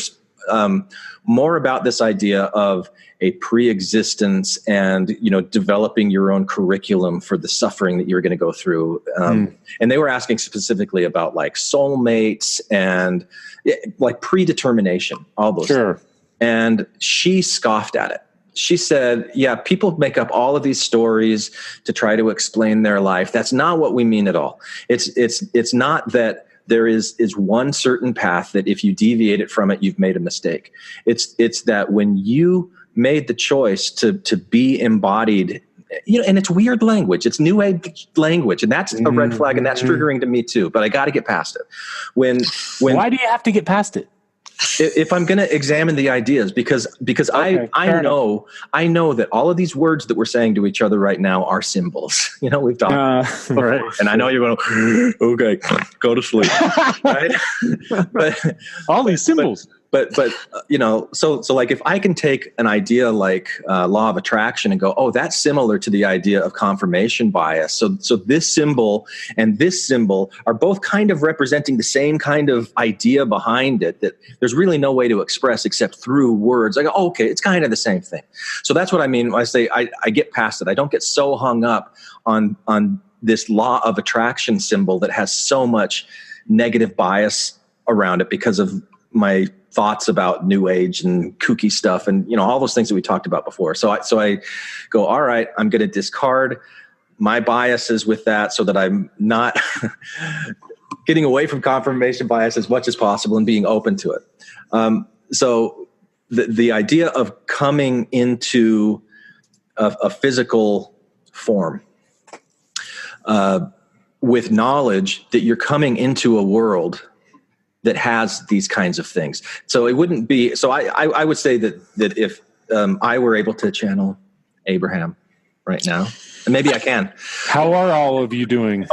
more about this idea of a pre-existence and, developing your own curriculum for the suffering that you're going to go through. And they were asking specifically about like soulmates and like predetermination, all those things. And she scoffed at it. she said, yeah, people make up all of these stories to try to explain their life. That's not what we mean at all. It's not that there is one certain path that if you deviate it from it, you've made a mistake. It's that when you made the choice to be embodied, and it's weird language. It's new age language, and that's a red flag, and that's triggering to me too. But I got to get past it. When why do you have to get past it? If I'm going to examine the ideas, because okay, I know that all of these words that we're saying to each other right now are symbols. We've talked, right. And I know you're going, okay, go to sleep, right? But all these symbols. But so like if I can take an idea like law of attraction and go, oh, that's similar to the idea of confirmation bias. So this symbol and this symbol are both kind of representing the same kind of idea behind it that there's really no way to express except through words. I go, oh, okay, it's kind of the same thing. So that's what I mean when I say I get past it. I don't get so hung up on this law of attraction symbol that has so much negative bias around it because of my thoughts about new age and kooky stuff and all those things that we talked about before. So I go, all right, I'm going to discard my biases with that so that I'm not getting away from confirmation bias as much as possible and being open to it. So the idea of coming into a physical form with knowledge that you're coming into a world that has these kinds of things. So it wouldn't be, so I would say that if I were able to channel Abraham right now, and maybe I can. How are all of you doing?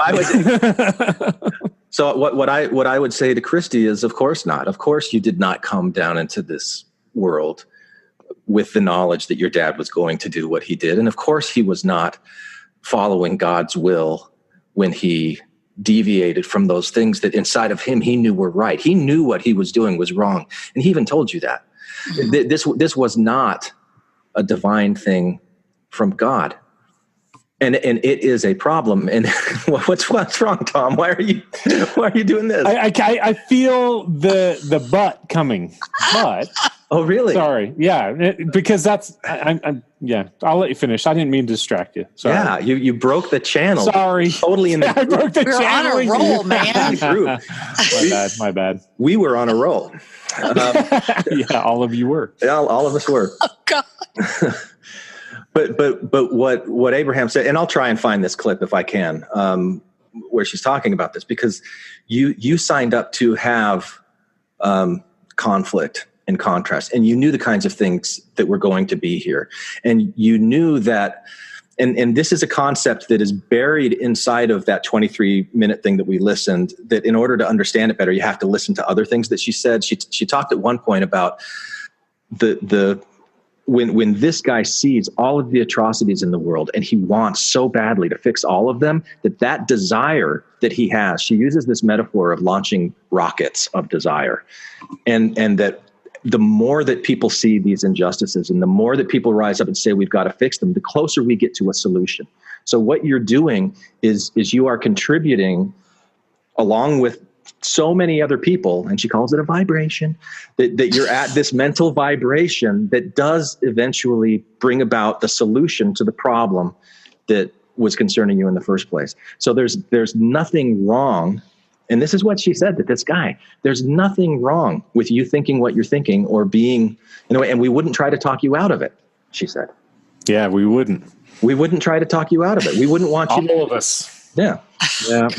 So what I would say to Christy is, of course not. Of course you did not come down into this world with the knowledge that your dad was going to do what he did. And of course he was not following God's will when he deviated from those things that inside of him he knew were right. He knew what he was doing was wrong, and he even told you that. This was not a divine thing from God, and it is a problem. And what's wrong, Tom? Why are you doing this? I feel the butt coming, but. Oh, really? Sorry. Yeah, because that's I'm yeah. I'll let you finish. I didn't mean to distract you. Sorry. Yeah, you broke the channel. Sorry. Totally in the I broke the We're channel. on a roll, man. My bad. We were on a roll. Yeah, all of you were. Yeah, all of us were. Oh God. But what Abraham said, and I'll try and find this clip if I can, where she's talking about this, because you signed up to have conflict and contrast, and you knew the kinds of things that were going to be here, and you knew that, and this is a concept that is buried inside of that 23-minute thing that we listened, that in order to understand it better, you have to listen to other things that she said. She talked at one point about when this guy sees all of the atrocities in the world and he wants so badly to fix all of them, that desire that he has, she uses this metaphor of launching rockets of desire, and that the more that people see these injustices and the more that people rise up and say we've got to fix them, the closer we get to a solution. So what you're doing is you are contributing along with so many other people, and she calls it a vibration, that you're at this mental vibration that does eventually bring about the solution to the problem that was concerning you in the first place. So there's nothing wrong. And this is what she said to this guy. There's nothing wrong with you thinking what you're thinking or being in a way, and we wouldn't try to talk you out of it, she said. Yeah, we wouldn't. We wouldn't try to talk you out of it. We wouldn't want you all of us. Yeah. Yeah.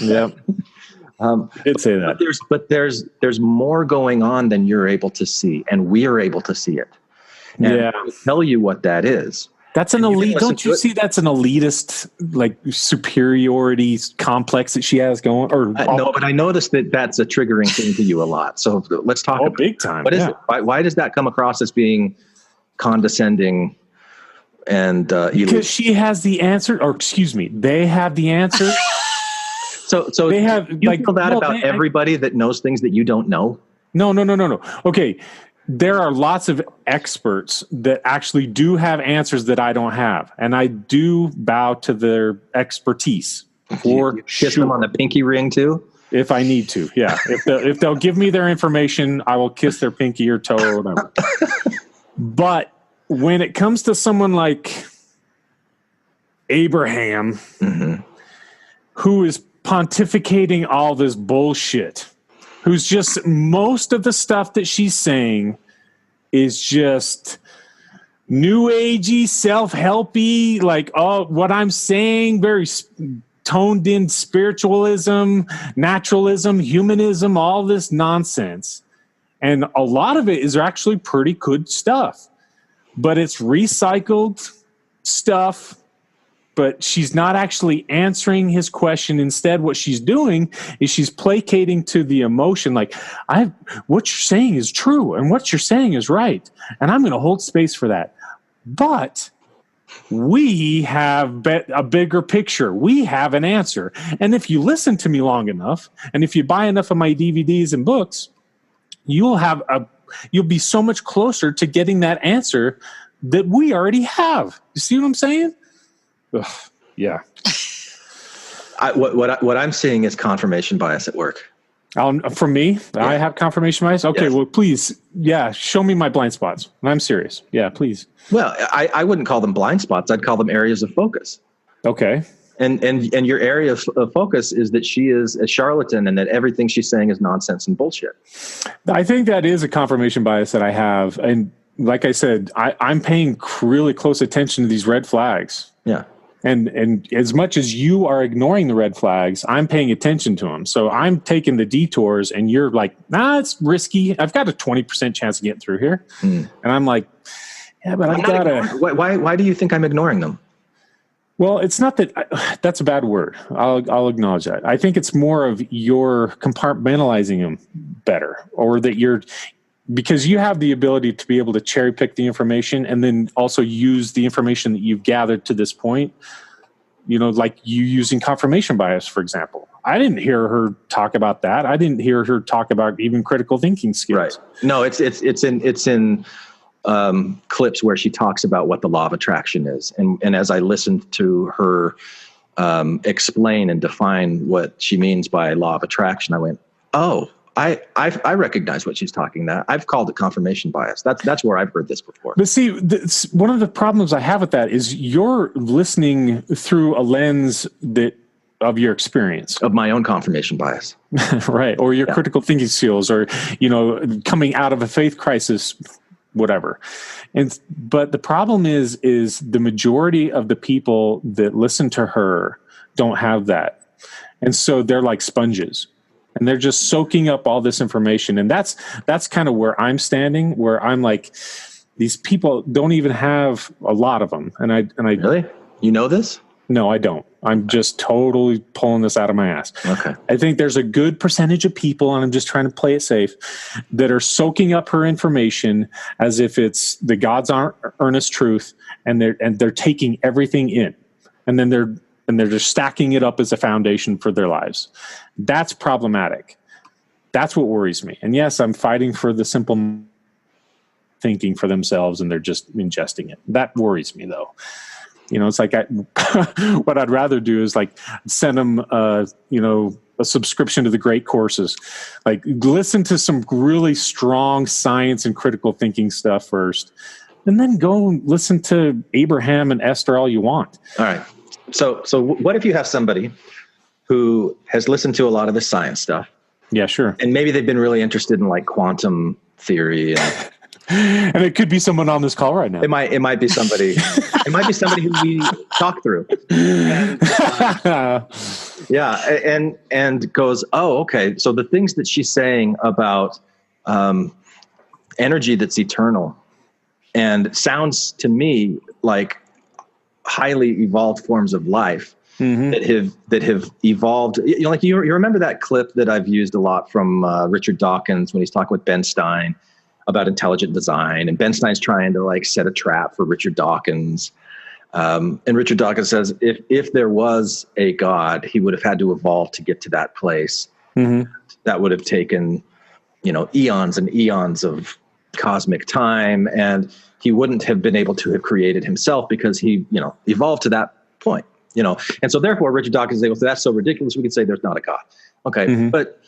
Did say that. But there's more going on than you're able to see, and we're able to see it. And yeah. I will tell you what that is. That's an elite. Don't you see that's an elitist, like, superiority complex that she has going? Or no, but I noticed that that's a triggering thing to you a lot. So let's talk about big time. What is it? Why does that come across as being condescending and because she has the answer, or excuse me, they have the answer. So they have, you feel that about everybody that knows things that you don't know? No. Okay. There are lots of experts that actually do have answers that I don't have, and I do bow to their expertise. For you kiss them on the pinky ring too, if I need to. Yeah, if they'll give me their information, I will kiss their pinky or toe or whatever. But when it comes to someone like Abraham, who is pontificating all this bullshit, who's just, most of the stuff that she's saying is just new agey, self-helpy, like, oh, what I'm saying, very toned in spiritualism, naturalism, humanism, all this nonsense. And a lot of it is actually pretty good stuff, but it's recycled stuff. But she's not actually answering his question. Instead, what she's doing is she's placating to the emotion, like, what you're saying is true, and what you're saying is right, and I'm going to hold space for that. But we have a bigger picture. We have an answer. And if you listen to me long enough, and if you buy enough of my DVDs and books, you'll be so much closer to getting that answer that we already have. You see what I'm saying? Ugh, yeah. What I'm seeing is confirmation bias at work. For me, yeah. I have confirmation bias. Okay, yes. Well, please, show me my blind spots. I'm serious. Yeah, please. Well, I wouldn't call them blind spots. I'd call them areas of focus. Okay. And your area of focus is that she is a charlatan and that everything she's saying is nonsense and bullshit. I think that is a confirmation bias that I have, and like I said, I'm paying really close attention to these red flags. Yeah. And as much as you are ignoring the red flags, I'm paying attention to them. So I'm taking the detours, and you're like, it's risky. I've got a 20% chance of getting through here. And I'm like, yeah, but I've got to. Why do you think I'm ignoring them? Well, it's not that that's a bad word. I'll acknowledge that. I think it's more of you're compartmentalizing them better, or that because you have the ability to be able to cherry pick the information and then also use the information that you've gathered to this point, like you using confirmation bias, for example. I didn't hear her talk about that. I didn't hear her talk about even critical thinking skills. Right. No, it's in clips where she talks about what the law of attraction is. And as I listened to her explain and define what she means by law of attraction, I went, oh, I recognize what she's talking about. I've called it confirmation bias. That's where I've heard this before. But see, one of the problems I have with that is you're listening through a lens of your experience, of my own confirmation bias, right? Or your critical thinking skills, or coming out of a faith crisis, whatever. But the problem is the majority of the people that listen to her don't have that, and so they're like sponges. And they're just soaking up all this information. And that's kind of where I'm standing, where I'm like, these people don't even have a lot of them. And I really? You know this? No, I don't. I'm just totally pulling this out of my ass. Okay. I think there's a good percentage of people, and I'm just trying to play it safe, that are soaking up her information as if it's the God's earnest truth, and they're taking everything in. And then they're just stacking it up as a foundation for their lives. That's problematic. That's what worries me. And yes, I'm fighting for the simple thinking for themselves, and they're just ingesting it. That worries me, though. It's like what I'd rather do is like send them, a subscription to the great courses. Like, listen to some really strong science and critical thinking stuff first, and then go listen to Abraham and Esther all you want. All right. So what if you have somebody who has listened to a lot of the science stuff? Yeah, sure. And maybe they've been really interested in like quantum theory. And it could be someone on this call right now. It might be somebody. It might be somebody who we talk through. And goes, oh, okay. So the things that she's saying about energy that's eternal, and sounds to me like highly evolved forms of life that have evolved. You remember that clip that I've used a lot from Richard Dawkins when he's talking with Ben Stein about intelligent design, and Ben Stein's trying to like set a trap for Richard Dawkins. And Richard Dawkins says, if there was a God, he would have had to evolve to get to that place. That would have taken, eons and eons of cosmic time, and he wouldn't have been able to have created himself because he, evolved to that point, And so therefore Richard Dawkins is able to say, that's so ridiculous, we could say there's not a God. Okay. But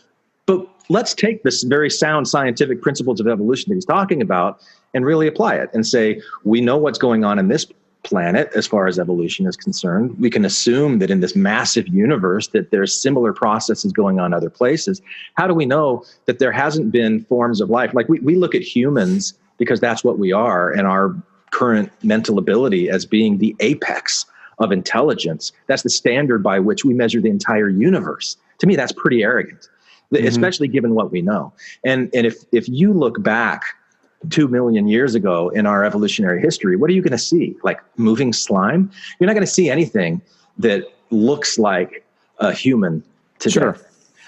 But let's take this very sound scientific principles of evolution that he's talking about and really apply it and say, we know what's going on in this planet as far as evolution is concerned. We can assume that in this massive universe that there's similar processes going on other places. How do we know that there hasn't been forms of life? Like we look at humans because that's what we are, and our current mental ability as being the apex of intelligence. That's the standard by which we measure the entire universe. To me, that's pretty arrogant, especially given what we know. And if you look back 2 million years ago in our evolutionary history, what are you going to see? Like moving slime? You're not going to see anything that looks like a human today.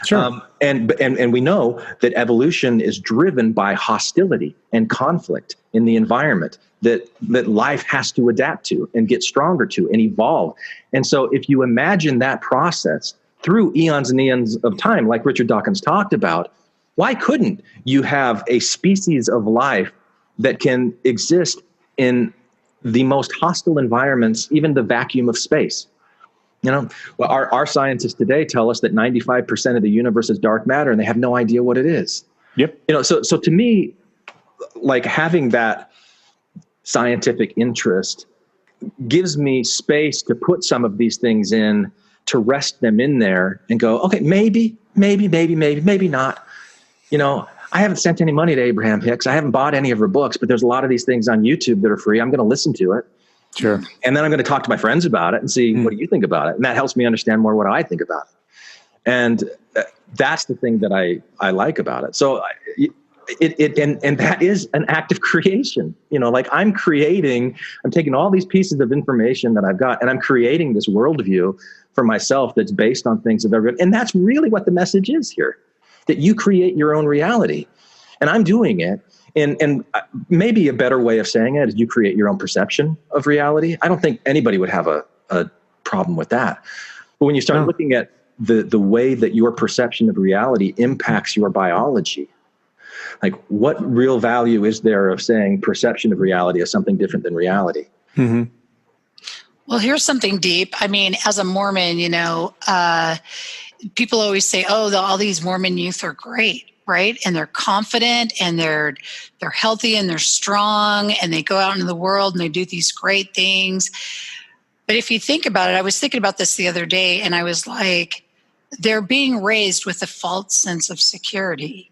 Sure. And we know that evolution is driven by hostility and conflict in the environment that life has to adapt to and get stronger to and evolve. And so if you imagine that process through eons and eons of time, like Richard Dawkins talked about, why couldn't you have a species of life that can exist in the most hostile environments, even the vacuum of space? You know, well, our scientists today tell us that 95% of the universe is dark matter, and they have no idea what it is. Yep. You know, so to me, like having that scientific interest gives me space to put some of these things in, to rest them in there and go, okay, maybe not. You know, I haven't sent any money to Abraham Hicks. I haven't bought any of her books, but there's a lot of these things on YouTube that are free. I'm going to listen to it. Sure. And then I'm going to talk to my friends about it and see, what do you think about it? And that helps me understand more what I think about it. And that's the thing that I like about it. So and that is an act of creation. You know, like I'm taking all these pieces of information that I've got, and I'm creating this worldview for myself that's based on things of everyone. And that's really what the message is here, that you create your own reality. And I'm doing it. And maybe a better way of saying it is you create your own perception of reality. I don't think anybody would have a problem with that. But when you start looking at the way that your perception of reality impacts your biology, like what real value is there of saying perception of reality is something different than reality? Mm-hmm. Well, here's something deep. I mean, as a Mormon, you know, people always say, oh, all these Mormon youth are great, right? And they're confident and they're healthy and they're strong and they go out into the world and they do these great things. But if you think about it, I was thinking about this the other day and I was like, they're being raised with a false sense of security.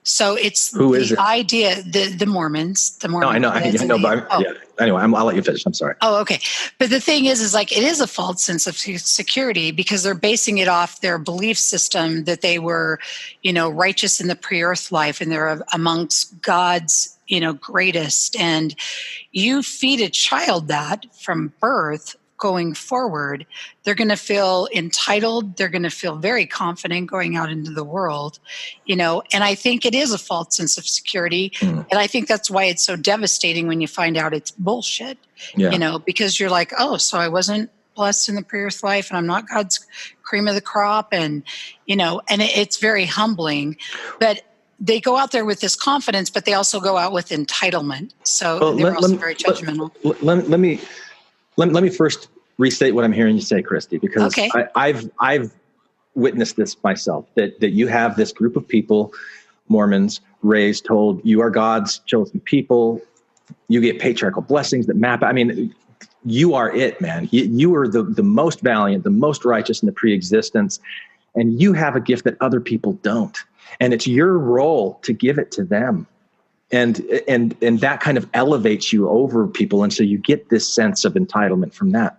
So it's idea, the Mormons, the Mormons. No, I know, yeah. Anyway, I'll let you finish. I'm sorry. Oh, okay. But the thing is like, it is a false sense of security because they're basing it off their belief system that they were, you know, righteous in the pre-earth life and they're amongst God's, you know, greatest. And you feed a child that from birth going forward, they're going to feel entitled. They're going to feel very confident going out into the world, you know, and I think it is a false sense of security. And I think that's why it's so devastating when you find out it's bullshit, you know, because you're like, oh, so I wasn't blessed in the pre-earth life and I'm not God's cream of the crop. And, you know, and it's very humbling, but they go out there with this confidence, but they also go out with entitlement. So they're also very judgmental. Let me first restate what I'm hearing you say, Christy, because I've witnessed this myself, that you have this group of people, Mormons, raised, told you are God's chosen people. You get patriarchal blessings that map. I mean, you are it, man. You are the most valiant, the most righteous in the pre-existence, and you have a gift that other people don't. And it's your role to give it to them. And that kind of elevates you over people. And so you get this sense of entitlement from that.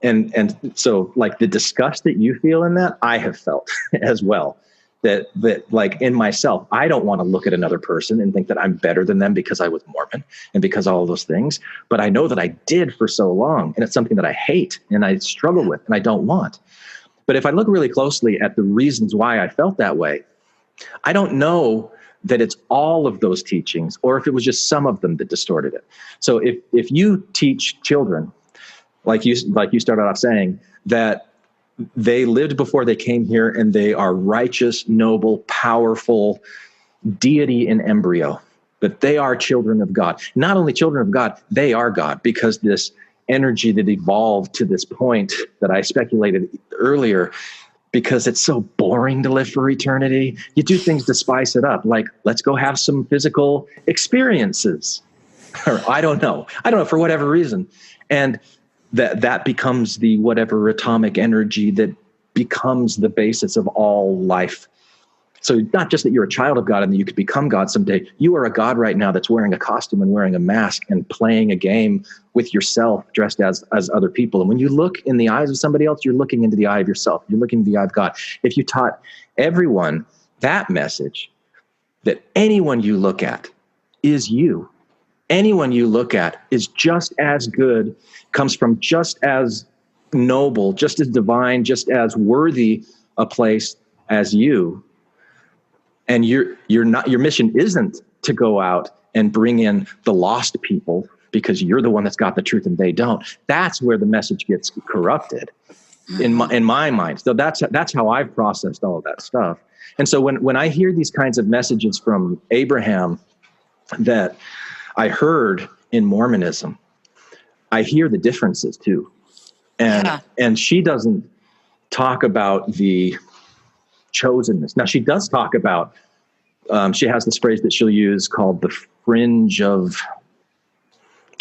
And so like the disgust that you feel in that, I have felt as well, that like in myself, I don't want to look at another person and think that I'm better than them because I was Mormon and because all of those things. But I know that I did for so long. And it's something that I hate and I struggle with and I don't want. But if I look really closely at the reasons why I felt that way, I don't know that it's all of those teachings or if it was just some of them that distorted it. So if you teach children, like you started off saying, that they lived before they came here and they are righteous, noble, powerful deity in embryo, that they are children of God. Not only children of God, they are God, because this energy that evolved to this point that I speculated earlier because it's so boring to live for eternity. You do things to spice it up, like let's go have some physical experiences. Or I don't know for whatever reason. And that becomes the whatever atomic energy that becomes the basis of all life. So not just that you're a child of God and that you could become God someday. You are a God right now that's wearing a costume and wearing a mask and playing a game with yourself dressed as other people. And when you look in the eyes of somebody else, you're looking into the eye of yourself. You're looking into the eye of God. If you taught everyone that message, that anyone you look at is you, anyone you look at is just as good, comes from just as noble, just as divine, just as worthy a place as you. And your mission isn't to go out and bring in the lost people because you're the one that's got the truth and they don't. That's where the message gets corrupted in my mind. So that's how I've processed all of that stuff. And so when I hear these kinds of messages from Abraham that I heard in Mormonism, I hear the differences too. And she doesn't talk about the chosenness. Now she does talk about, she has this phrase that she'll use called the fringe of,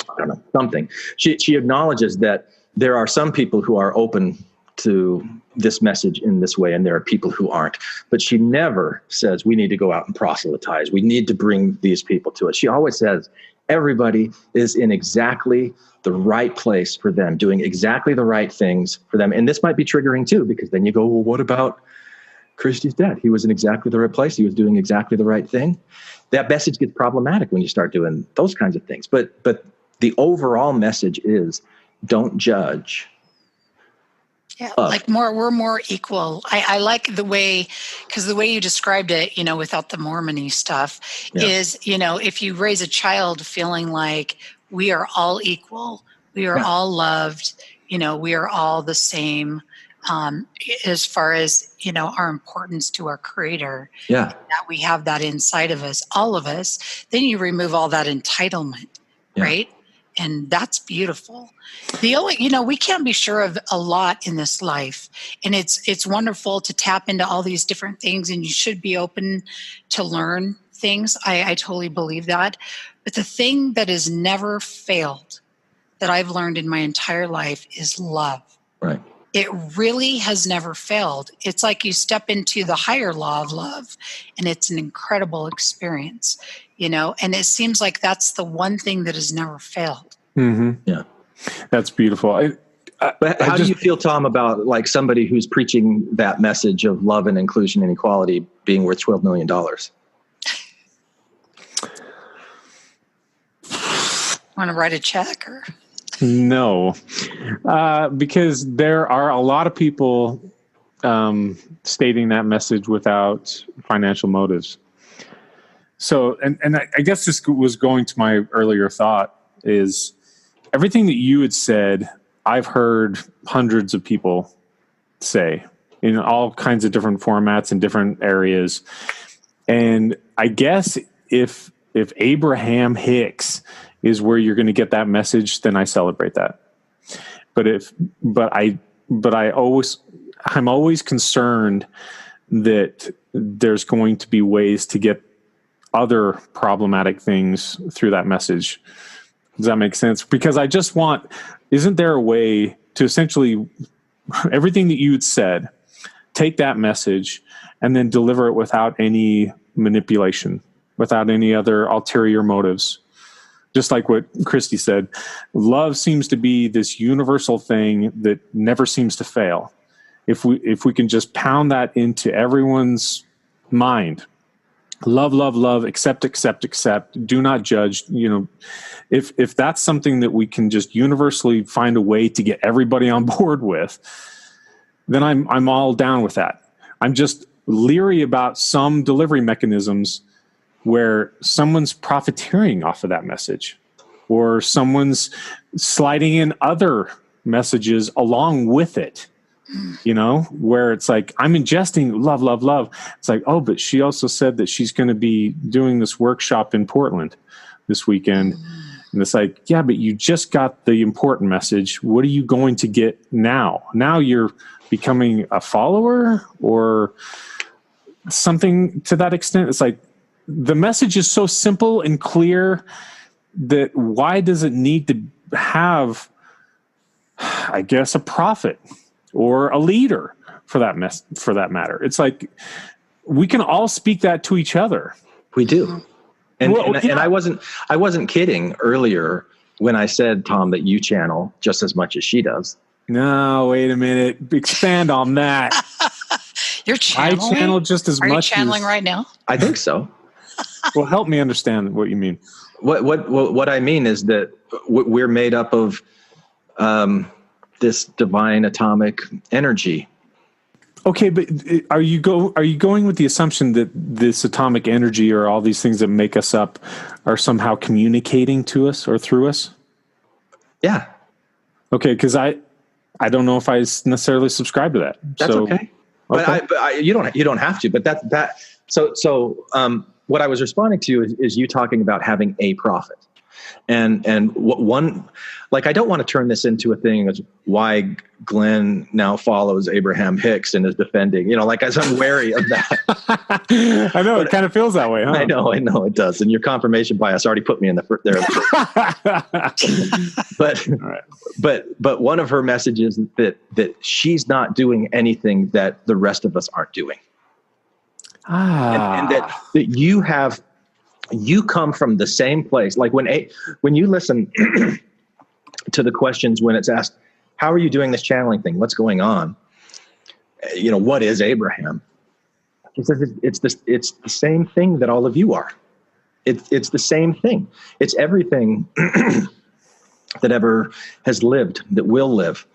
I don't know, something. She acknowledges that there are some people who are open to this message in this way, and there are people who aren't. But she never says we need to go out and proselytize. We need to bring these people to it. She always says everybody is in exactly the right place for them, doing exactly the right things for them. And this might be triggering too, because then you go, well, what about Christy's dad? He was in exactly the right place. He was doing exactly the right thing. That message gets problematic when you start doing those kinds of things. But the overall message is don't judge. Yeah, we're more equal. I like the way, because the way you described it, without the Mormon-y stuff, is, if you raise a child feeling like we are all equal, we are all loved, we are all the same, as far as, our importance to our Creator, that we have that inside of us, all of us, then you remove all that entitlement, right? And that's beautiful. The only, we can't be sure of a lot in this life. And it's wonderful to tap into all these different things, and you should be open to learn things. I totally believe that. But the thing that has never failed that I've learned in my entire life is love. Right. It really has never failed. It's like you step into the higher law of love, and it's an incredible experience, and it seems like that's the one thing that has never failed. Mm-hmm. Yeah. That's beautiful. But how do you feel, Tom, about like somebody who's preaching that message of love and inclusion and equality being worth $12 million? Want to write a check or? No, because there are a lot of people stating that message without financial motives. So, and I guess this was going to my earlier thought is everything that you had said, I've heard hundreds of people say in all kinds of different formats and different areas. And I guess if Abraham Hicks is where you're going to get that message, then I celebrate that. I'm always concerned that there's going to be ways to get other problematic things through that message. Does that make sense? Because I just isn't there a way to essentially everything that you had said, take that message and then deliver it without any manipulation, without any other ulterior motives? Just like what Christy said, love seems to be this universal thing that never seems to fail. If we can just pound that into everyone's mind, love, love, love, accept, accept, accept, do not judge. If that's something that we can just universally find a way to get everybody on board with, then I'm all down with that. I'm just leery about some delivery mechanisms where someone's profiteering off of that message, or someone's sliding in other messages along with it, where it's like, I'm ingesting love, love, love. It's like, oh, but she also said that she's going to be doing this workshop in Portland this weekend. And it's like, yeah, but you just got the important message. What are you going to get now? Now you're becoming a follower or something to that extent. It's like the message is so simple and clear that why does it need to have, I guess, a prophet or a leader for that matter? It's like we can all speak that to each other. We do. And I wasn't kidding earlier when I said, Tom, that you channel just as much as she does. No, wait a minute. Expand on that. You're channeling? I channel just as much. Are you channeling right now? I think so. Well, help me understand what you mean. What I mean is that we're made up of this divine atomic energy. Okay, but are you going with the assumption that this atomic energy or all these things that make us up are somehow communicating to us or through us? Yeah. Okay, because I don't know if I necessarily subscribe to that. That's okay. But you don't have to. But so what I was responding to is you talking about having a prophet. And one, like, I don't want to turn this into a thing as why Glenn now follows Abraham Hicks and is defending, like, as I'm wary of that. I know, it kind of feels that way, huh? I know it does. And your confirmation bias already put me in there. But one of her messages that she's not doing anything that the rest of us aren't doing. And that you come from the same place. Like when you listen to the questions when it's asked, how are you doing this channeling thing? What's going on? What is Abraham? He says it's the same thing that all of you are. It's the same thing. It's everything that ever has lived, that will live,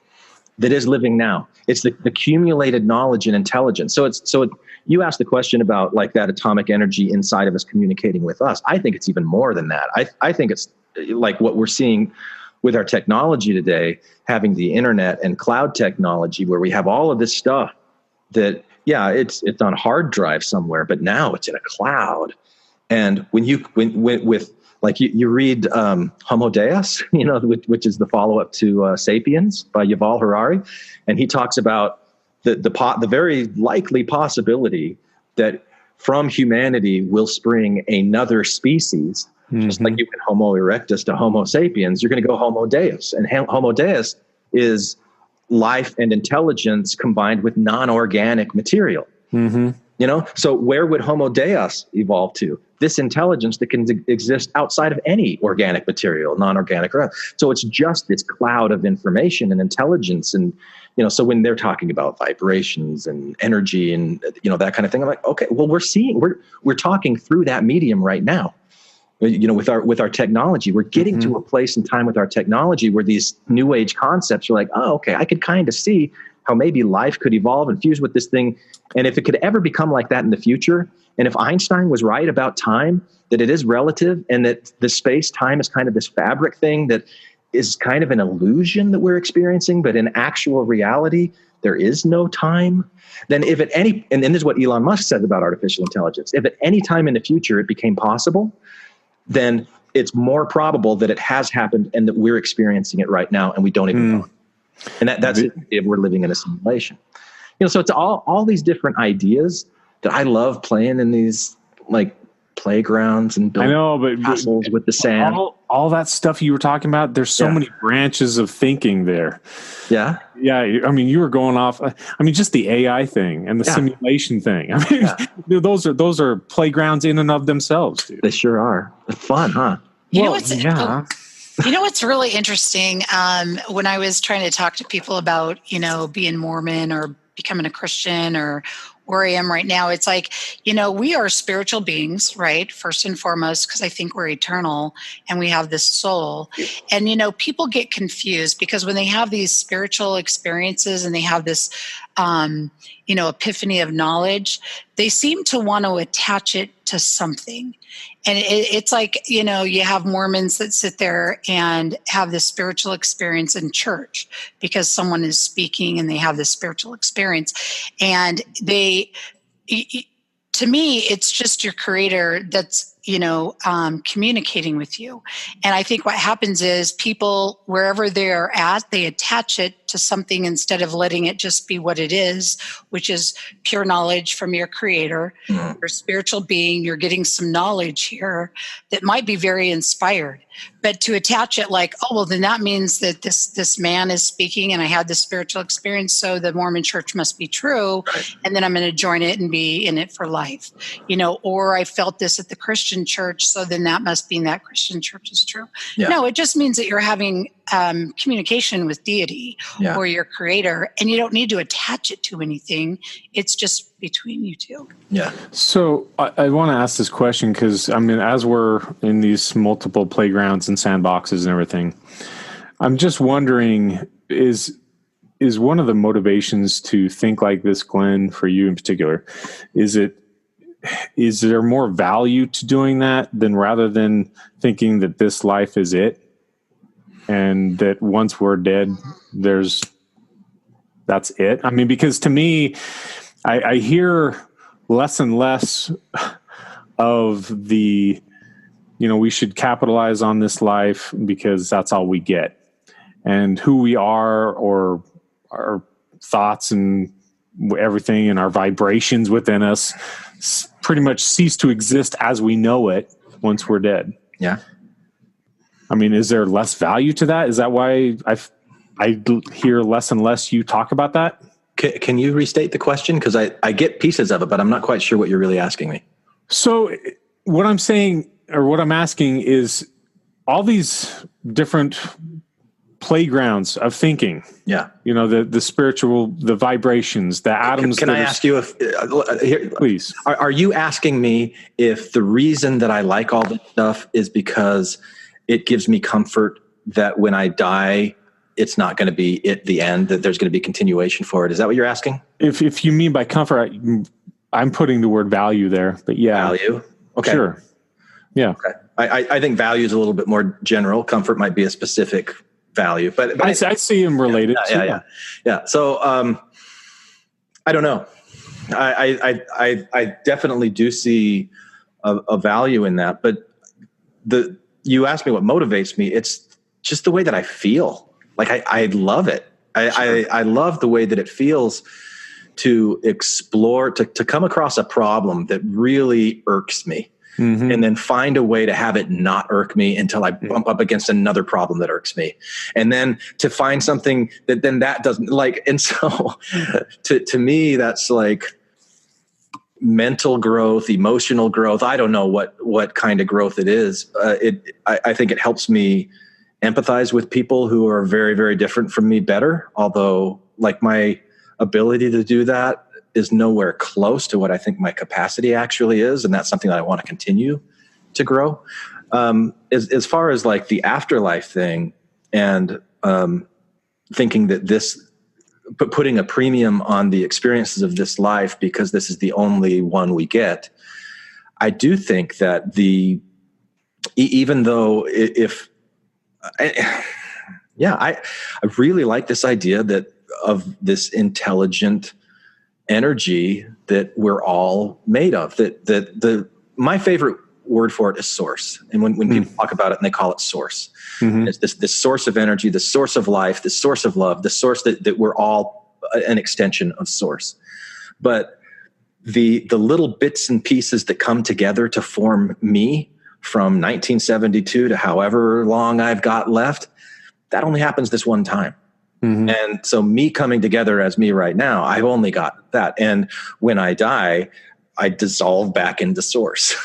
that is living now. It's the accumulated knowledge and intelligence. So you asked the question about like that atomic energy inside of us communicating with us. I think it's even more than that. I think it's like what we're seeing with our technology today, having the internet and cloud technology, where we have all of this stuff that, yeah, it's on a hard drive somewhere, but now it's in a cloud. And when you read Homo Deus, which is the follow-up to Sapiens by Yuval Harari, and he talks about the very likely possibility that from humanity will spring another species, just like you went Homo erectus to Homo sapiens, you're going to go Homo Deus. And Homo Deus is life and intelligence combined with non-organic material. So where would Homo Deus evolve to? This intelligence that can exist outside of any organic material, non-organic. So it's just this cloud of information and intelligence. And, so when they're talking about vibrations and energy and, that kind of thing, I'm like, okay, well, we're talking through that medium right now. With our technology, we're getting to a place in time with our technology where these new age concepts are like, oh, okay, I could kind of see how maybe life could evolve and fuse with this thing. And if it could ever become like that in the future, and if Einstein was right about time, that it is relative and that the space-time is kind of this fabric thing that is kind of an illusion that we're experiencing, but in actual reality, there is no time, then if at any, and this is what Elon Musk says about artificial intelligence, if at any time in the future it became possible, then it's more probable that it has happened and that we're experiencing it right now and we don't even know. And that's it, if we're living in a simulation. So it's all these different ideas that I love playing in these like playgrounds and building castles with the sand. All that stuff you were talking about, there's so many branches of thinking there. Yeah. Yeah. I mean, you were going off, just the AI thing and the simulation thing. Those are playgrounds in and of themselves, dude. They sure are. It's fun, huh? You know what's really interesting? When I was trying to talk to people about, being Mormon or becoming a Christian or where I am right now, it's like, we are spiritual beings, right? First and foremost, because I think we're eternal and we have this soul. And, people get confused because when they have these spiritual experiences and they have this, epiphany of knowledge, they seem to want to attach it to something. And it's like, you have Mormons that sit there and have this spiritual experience in church because someone is speaking and they have this spiritual experience. And to me, it's just your creator that's, communicating with you. And I think what happens is people, wherever they're at, they attach it to something instead of letting it just be what it is, which is pure knowledge from your creator, your spiritual being. You're getting some knowledge here that might be very inspired. But to attach it like, oh, well, then that means that this man is speaking and I had this spiritual experience, so the Mormon church must be true. Right. And then I'm going to join it and be in it for life, or I felt this at the Christian church, so then that must mean that Christian church is true. Yeah. No, it just means that you're having communication with deity or your creator, and you don't need to attach it to anything. It's just between you two. Yeah. So I want to ask this question because, as we're in these multiple playgrounds and sandboxes and everything, I'm just wondering, is one of the motivations to think like this, Glenn, for you in particular, is there more value to doing that than rather than thinking that this life is it? And that once we're dead, that's it. Because to me, I hear less and less of the, we should capitalize on this life because that's all we get. And who we are, or our thoughts and everything and our vibrations within us pretty much cease to exist as we know it once we're dead. Yeah. Is there less value to that? Is that why I hear less and less you talk about that? Can you restate the question? Because I get pieces of it, but I'm not quite sure what you're really asking me. So what I'm saying, or what I'm asking, is all these different playgrounds of thinking. Yeah. The spiritual, the vibrations, the atoms. Can I ask you if, please, are you asking me if the reason that I like all this stuff is because it gives me comfort that when I die, it's not going to be the end, that there's going to be continuation for it? Is that what you're asking? If you mean by comfort, I'm putting the word value there, but yeah. Value. Okay. Sure. Yeah. Okay. I think value is a little bit more general. Comfort might be a specific value, but I see them related. Yeah. So, I don't know. I definitely do see a value in that, but you asked me what motivates me. It's just the way that I feel. Like I love it. I love the way that it feels to explore, to come across a problem that really irks me, and then find a way to have it not irk me until I bump up against another problem that irks me. And then to find something that then that doesn't like. And so to me, that's like mental growth, emotional growth. I don't know what kind of growth it is. I think it helps me empathize with people who are very, very different from me better. Although like my ability to do that is nowhere close to what I think my capacity actually is. And that's something that I want to continue to grow. As far as like the afterlife thing and thinking that putting a premium on the experiences of this life because this is the only one we get, I do think that even though I really like this idea of this intelligent energy that we're all made of. My favorite word for it is source. And when people talk about it and they call it source, it's this source of energy, the source of life, the source of love, the source that we're all an extension of source. But the little bits and pieces that come together to form me from 1972 to however long I've got left, that only happens this one time. And so me coming together as me right now, I've only got that. And when I die, I dissolve back into source,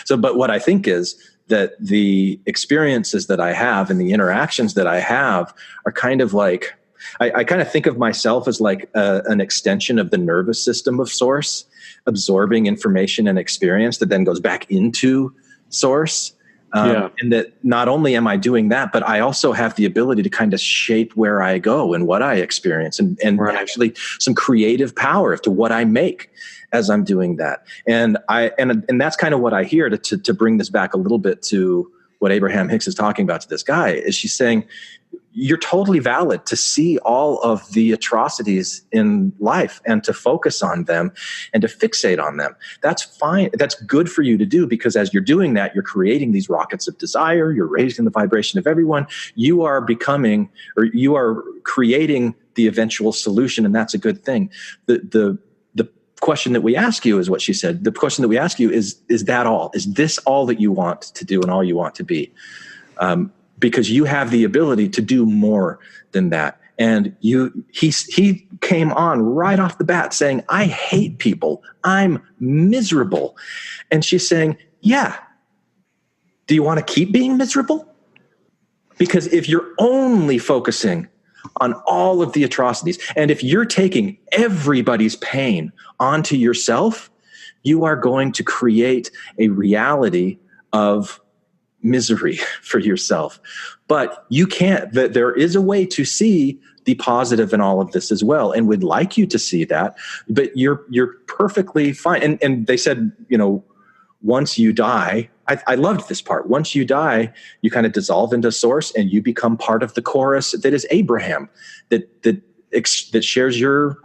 So, but what I think is that the experiences that I have and the interactions that I have are kind of like, I kind of think of myself as like an extension of the nervous system of source, absorbing information and experience that then goes back into source. And that not only am I doing that, but I also have the ability to kind of shape where I go and what I experience and actually some creative power to what I make as I'm doing that. And that's kind of what I hear to bring this back a little bit to what Abraham Hicks is talking about to this guy is she's saying, you're totally valid to see all of the atrocities in life and to focus on them and to fixate on them. That's fine. That's good for you to do, because as you're doing that, you're creating these rockets of desire. You're raising the vibration of everyone. You are becoming, or you are creating the eventual solution. And that's a good thing. The question that we ask you is what she said. The question that we ask you is that all? Is this all that you want to do and all you want to be? Because you have the ability to do more than that. And he came on right off the bat saying, I hate people. I'm miserable. And she's saying, yeah. Do you want to keep being miserable? Because if you're only focusing on all of the atrocities, and if you're taking everybody's pain onto yourself, you are going to create a reality of misery for yourself. But you can't, there is a way to see the positive in all of this as well, and would like you to see that, but you're perfectly fine. And they said, once you die, I loved this part. Once you die, you kind of dissolve into source and you become part of the chorus that is Abraham, that shares your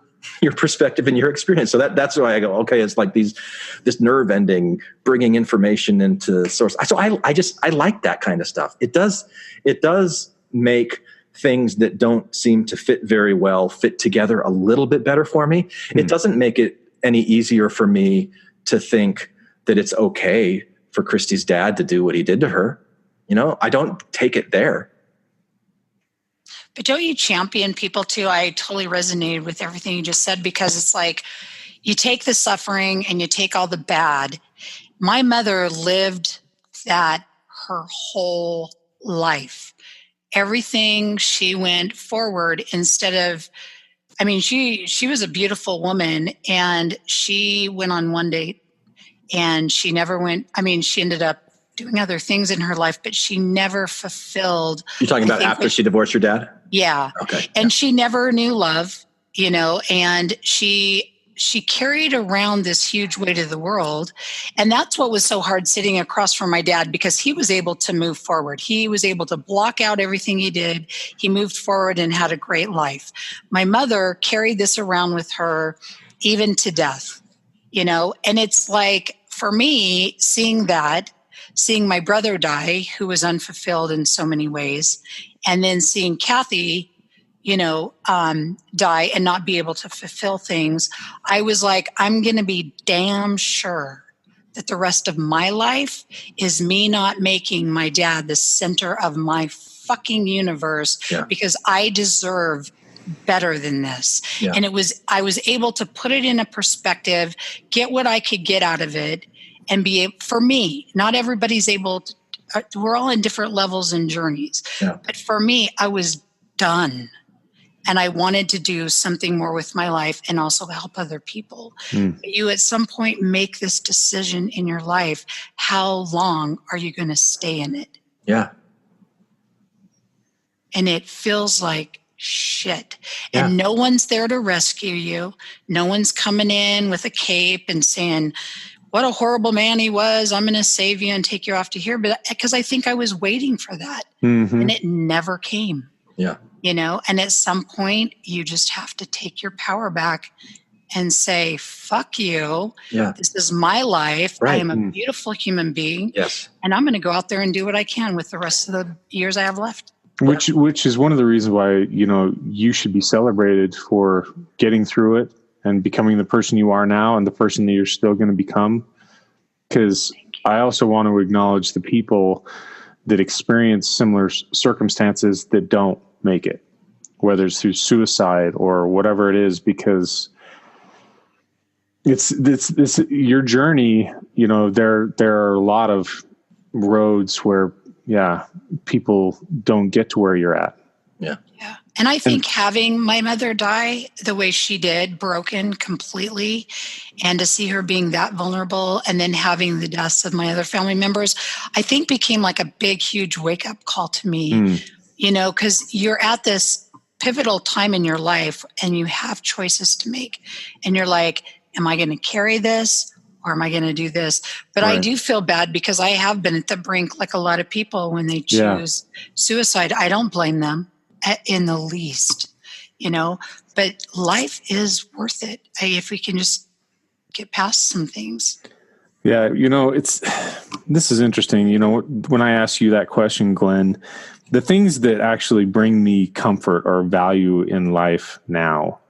perspective and your experience. So that's why I go, okay, it's like this nerve ending, bringing information into source. So I like that kind of stuff. It does make things that don't seem to fit very well fit together a little bit better for me. It doesn't make it any easier for me to think that it's okay for Christy's dad to do what he did to her. I don't take it there. But don't you champion people too? I totally resonated with everything you just said, because it's like you take the suffering and you take all the bad. My mother lived that her whole life. Everything she went forward instead of, she was a beautiful woman, and she went on one date and she never went, she ended up doing other things in her life, but she never fulfilled. You're talking about after she divorced your dad? Yeah. Okay. And she never knew love, and she carried around this huge weight of the world. And that's what was so hard sitting across from my dad, because he was able to move forward. He was able to block out everything he did. He moved forward and had a great life. My mother carried this around with her even to death, and it's like, for me, seeing my brother die, who was unfulfilled in so many ways, and then seeing Kathy, die and not be able to fulfill things, I was like, I'm going to be damn sure that the rest of my life is me not making my dad the center of my fucking universe, because I deserve better than this. Yeah. And I was able to put it in a perspective, get what I could get out of it, and for me, not everybody's able to, we're all in different levels and journeys. Yeah. But for me, I was done. And I wanted to do something more with my life and also help other people. But you at some point make this decision in your life. How long are you going to stay in it? Yeah. And it feels like shit. Yeah. And no one's there to rescue you. No one's coming in with a cape and saying, what a horrible man he was. I'm going to save you and take you off to here. But because I think I was waiting for that. And it never came. Yeah. And at some point you just have to take your power back and say, fuck you. Yeah. This is my life. Right. I am a beautiful human being. Yes. And I'm going to go out there and do what I can with the rest of the years I have left. Which is one of the reasons why, you should be celebrated for getting through it and becoming the person you are now and the person that you're still going to become. Because I also want to acknowledge the people that experience similar circumstances that don't make it, whether it's through suicide or whatever it is, because it's this your journey. There are a lot of roads where people don't get to where you're at. Yeah. And I think having my mother die the way she did, broken completely, and to see her being that vulnerable, and then having the deaths of my other family members, I think became like a big, huge wake-up call to me, because you're at this pivotal time in your life and you have choices to make. And you're like, am I going to carry this, or am I going to do this? But I do feel bad because I have been at the brink, like a lot of people, when they choose suicide. I don't blame them in the least, but life is worth it if we can just get past some things. Yeah, this is interesting. When I ask you that question, Glenn, the things that actually bring me comfort or value in life now,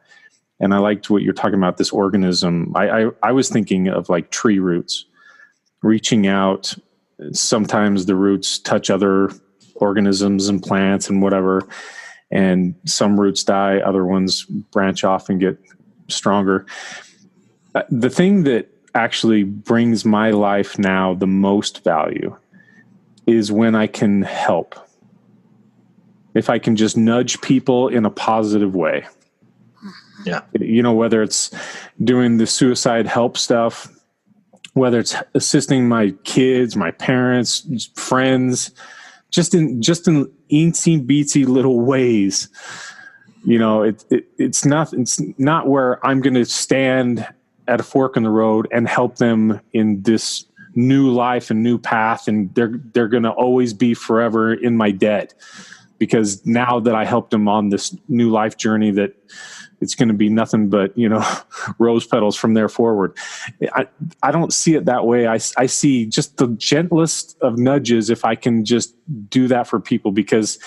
and I liked what you're talking about, this organism. I was thinking of like tree roots, reaching out. Sometimes the roots touch other organisms and plants and whatever, and some roots die, other ones branch off and get stronger. The thing that actually brings my life now the most value is when I can help. If I can just nudge people in a positive way. Yeah. Whether it's doing the suicide help stuff, whether it's assisting my kids, my parents, friends, just in eensy beatsy little ways. It's not where I'm going to stand at a fork in the road and help them in this new life and new path, and they're going to always be forever in my debt, because now that I helped them on this new life journey, that it's going to be nothing but rose petals from there forward. I don't see it that way. I see just the gentlest of nudges if I can just do that for people, because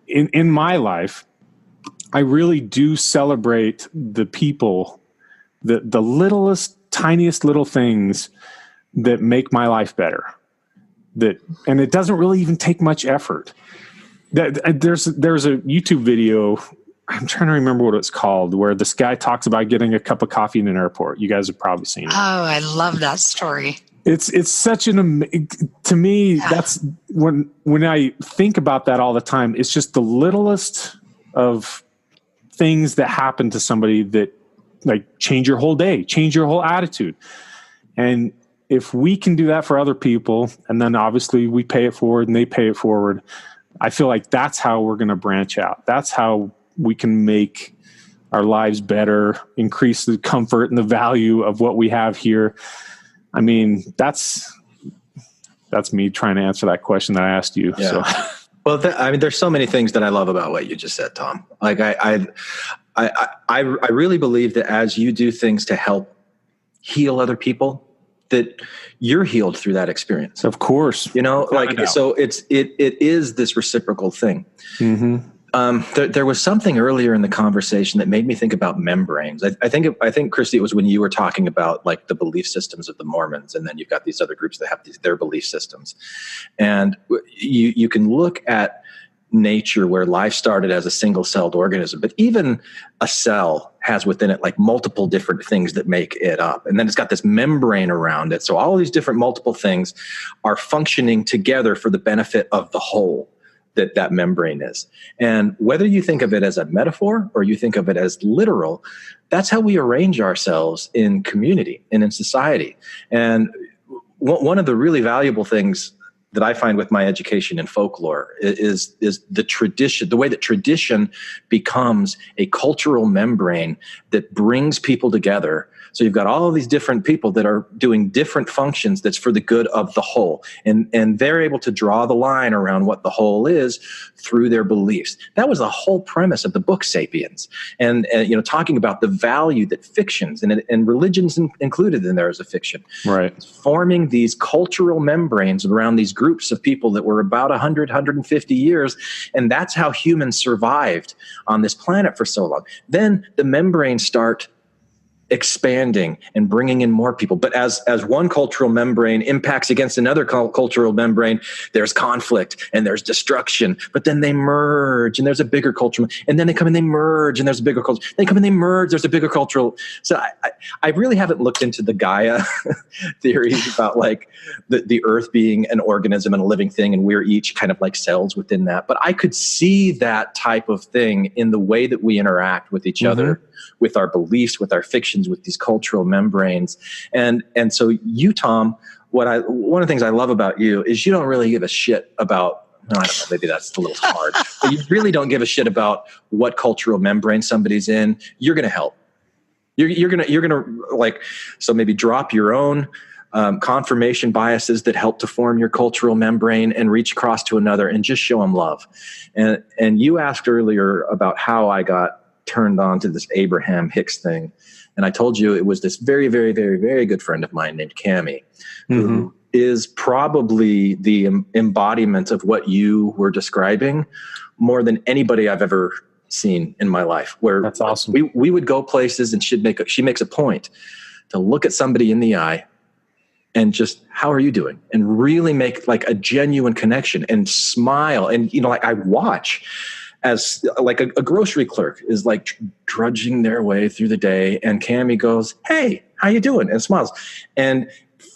in my life I really do celebrate the people, the littlest, tiniest little things that make my life better. And it doesn't really even take much effort. There's a YouTube video, I'm trying to remember what it's called, where this guy talks about getting a cup of coffee in an airport. You guys have probably seen it. Oh, I love that story. It's such to me, that's when I think about that all the time, it's just the littlest of things that happen to somebody that like change your whole day, change your whole attitude. And if we can do that for other people, and then obviously we pay it forward and they pay it forward, I feel like that's how we're going to branch out. That's how we can make our lives better, increase the comfort and the value of what we have here. I mean, that's me trying to answer that question that I asked you. Yeah. So. Well, there's so many things that I love about what you just said, Tom. Like I really believe that as you do things to help heal other people, that you're healed through that experience. Of course. So it is this reciprocal thing. Mm-hmm. There was something earlier in the conversation that made me think about membranes. I think, Christy, it was when you were talking about like the belief systems of the Mormons, and then you've got these other groups that have their belief systems. And you can look at nature where life started as a single-celled organism, but even a cell has within it like multiple different things that make it up. And then it's got this membrane around it. So all of these different multiple things are functioning together for the benefit of the whole that membrane is. And whether you think of it as a metaphor or you think of it as literal, that's how we arrange ourselves in community and in society. And one of the really valuable things that I find with my education in folklore is the tradition, the way that tradition becomes a cultural membrane that brings people together. So you've got all of these different people that are doing different functions that's for the good of the whole. And they're able to draw the line around what the whole is through their beliefs. That was the whole premise of the book Sapiens. And talking about the value that fictions and religions included in there as a fiction. Right. Forming these cultural membranes around these groups of people that were about 100, 150 years. And that's how humans survived on this planet for so long. Then the membranes start expanding and bringing in more people. But as one cultural membrane impacts against another cultural membrane, there's conflict and there's destruction. But then they merge and there's a bigger cultural, and then they come and they merge and there's a bigger culture. They come and they merge, there's a bigger cultural. So I really haven't looked into the Gaia theories about like the earth being an organism and a living thing, and we're each kind of like cells within that. But I could see that type of thing in the way that we interact with each other, with our beliefs, with our fictions, with these cultural membranes. And so you, Tom, one of the things I love about you is you don't really give a shit about, I don't know, maybe that's a little hard, but you really don't give a shit about what cultural membrane somebody's in. You're going to help. You're gonna like, so maybe drop your own confirmation biases that help to form your cultural membrane and reach across to another and just show them love. And you asked earlier about how I got turned on to this Abraham Hicks thing. And I told you it was this very, very, very, very good friend of mine named Cammie, who is probably the embodiment of what you were describing more than anybody I've ever seen in my life. Where that's awesome. We would go places and she makes a point to look at somebody in the eye and just, how are you doing? And really make like a genuine connection and smile. And, you know, like I watch as like a grocery clerk is like drudging their way through the day. And Cammie goes, hey, how you doing? And smiles. And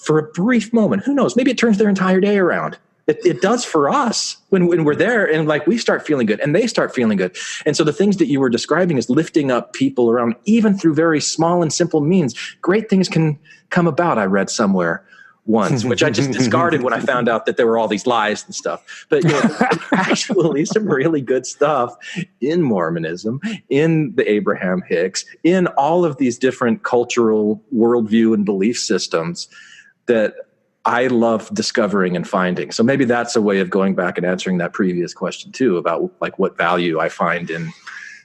for a brief moment, who knows, maybe it turns their entire day around. It does for us when we're there, and like we start feeling good and they start feeling good. And so the things that you were describing is lifting up people around, even through very small and simple means. Great things can come about, I read somewhere once, which I just discarded when I found out that there were all these lies and stuff. But you know, actually some really good stuff in Mormonism, in the Abraham Hicks, in all of these different cultural worldview and belief systems that I love discovering and finding. So maybe that's a way of going back and answering that previous question too, about like what value I find in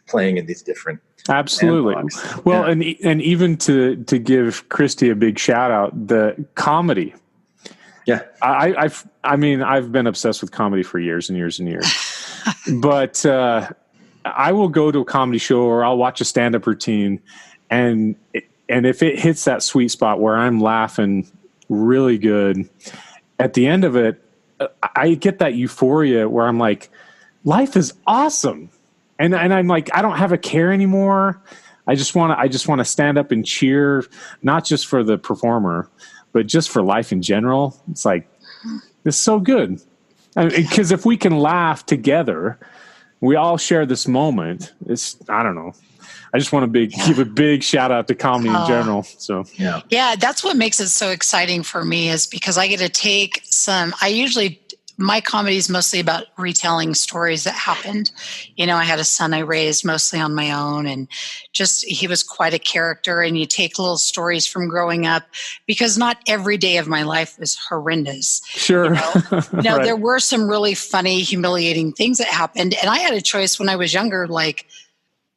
playing in these different. Absolutely. Well, yeah. and even to give Christy a big shout out, the comedy. Yeah. I mean, I've been obsessed with comedy for years and years and years, but I will go to a comedy show or I'll watch a stand-up routine, and if it hits that sweet spot where I'm laughing really good, at the end of it, I get that euphoria where I'm like, life is awesome. And I'm like, I don't have a care anymore. I just want to stand up and cheer, not just for the performer, but just for life in general. It's like, it's so good. Because if we can laugh together, we all share this moment. I don't know. I just want to give a big shout out to comedy in general. So yeah, that's what makes it so exciting for me, is because I get to take my comedy is mostly about retelling stories that happened. You know, I had a son I raised mostly on my own, and just, he was quite a character, and you take little stories from growing up, because not every day of my life was horrendous. Sure. You know, there were some really funny, humiliating things that happened. And I had a choice when I was younger, like,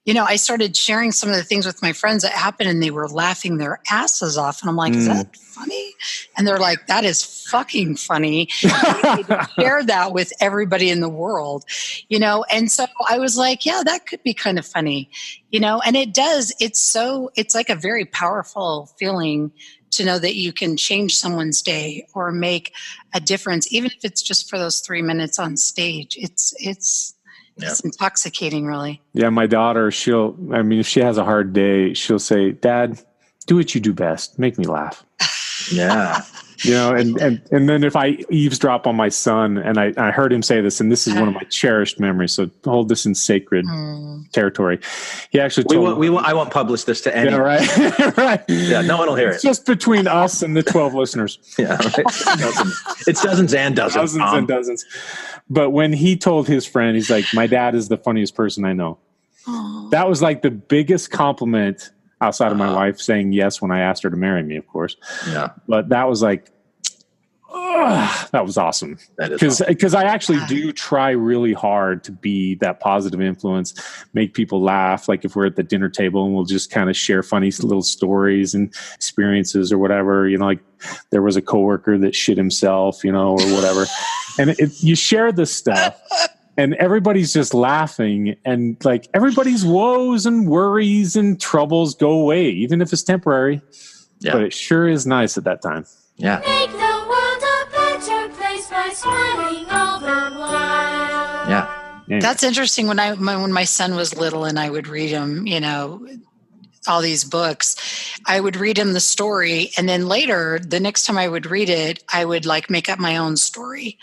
you know, I started sharing some of the things with my friends that happened, and they were laughing their asses off. And I'm like, is that funny? And they're like, that is fucking funny. You need to share that with everybody in the world, you know? And so I was like, yeah, that could be kind of funny, you know? And it does. It's like a very powerful feeling to know that you can change someone's day or make a difference, even if it's just for those 3 minutes on stage. It's intoxicating, really. Yeah, my daughter, if she has a hard day, she'll say, Dad, do what you do best. Make me laugh. Yeah. You know, and then if I eavesdrop on my son, and I heard him say this, and this is one of my cherished memories, so hold this in sacred territory. He actually told me, I won't publish this to anyone. Yeah, right. Right. Yeah, no one will hear it. It's just between us and the 12 listeners. Yeah, right. It's dozens and dozens. Dozens and dozens. But when he told his friend, he's like, my dad is the funniest person I know. Aww. That was like the biggest compliment outside of my wife saying yes when I asked her to marry me, of course. Yeah. But that was like, that was awesome. Because I actually do try really hard to be that positive influence, make people laugh. Like if we're at the dinner table and we'll just kind of share funny little stories and experiences or whatever, you know, like there was a coworker that shit himself, you know, or whatever. And you share this stuff and everybody's just laughing, and like everybody's woes and worries and troubles go away, even if it's temporary. Yeah. But it sure is nice at that time. Yeah. Make the world a better place by smiling all the while. Yeah. That's interesting. When my son was little and I would read him, you know, all these books, I would read him the story, and then later, the next time I would read it, I would like make up my own story.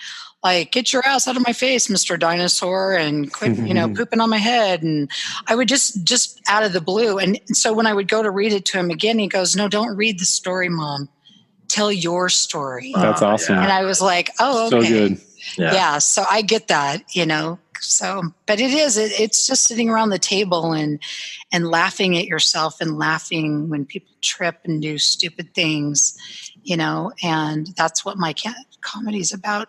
Like, get your ass out of my face, Mr. Dinosaur, and quit, you know, pooping on my head. And I would just out of the blue. And so when I would go to read it to him again, he goes, no, don't read the story, Mom. Tell your story. That's awesome. And I was like, oh, okay. So good. Yeah. So I get that, you know, So, but it's just sitting around the table and laughing at yourself and laughing when people trip and do stupid things, and that's what my comedy is about.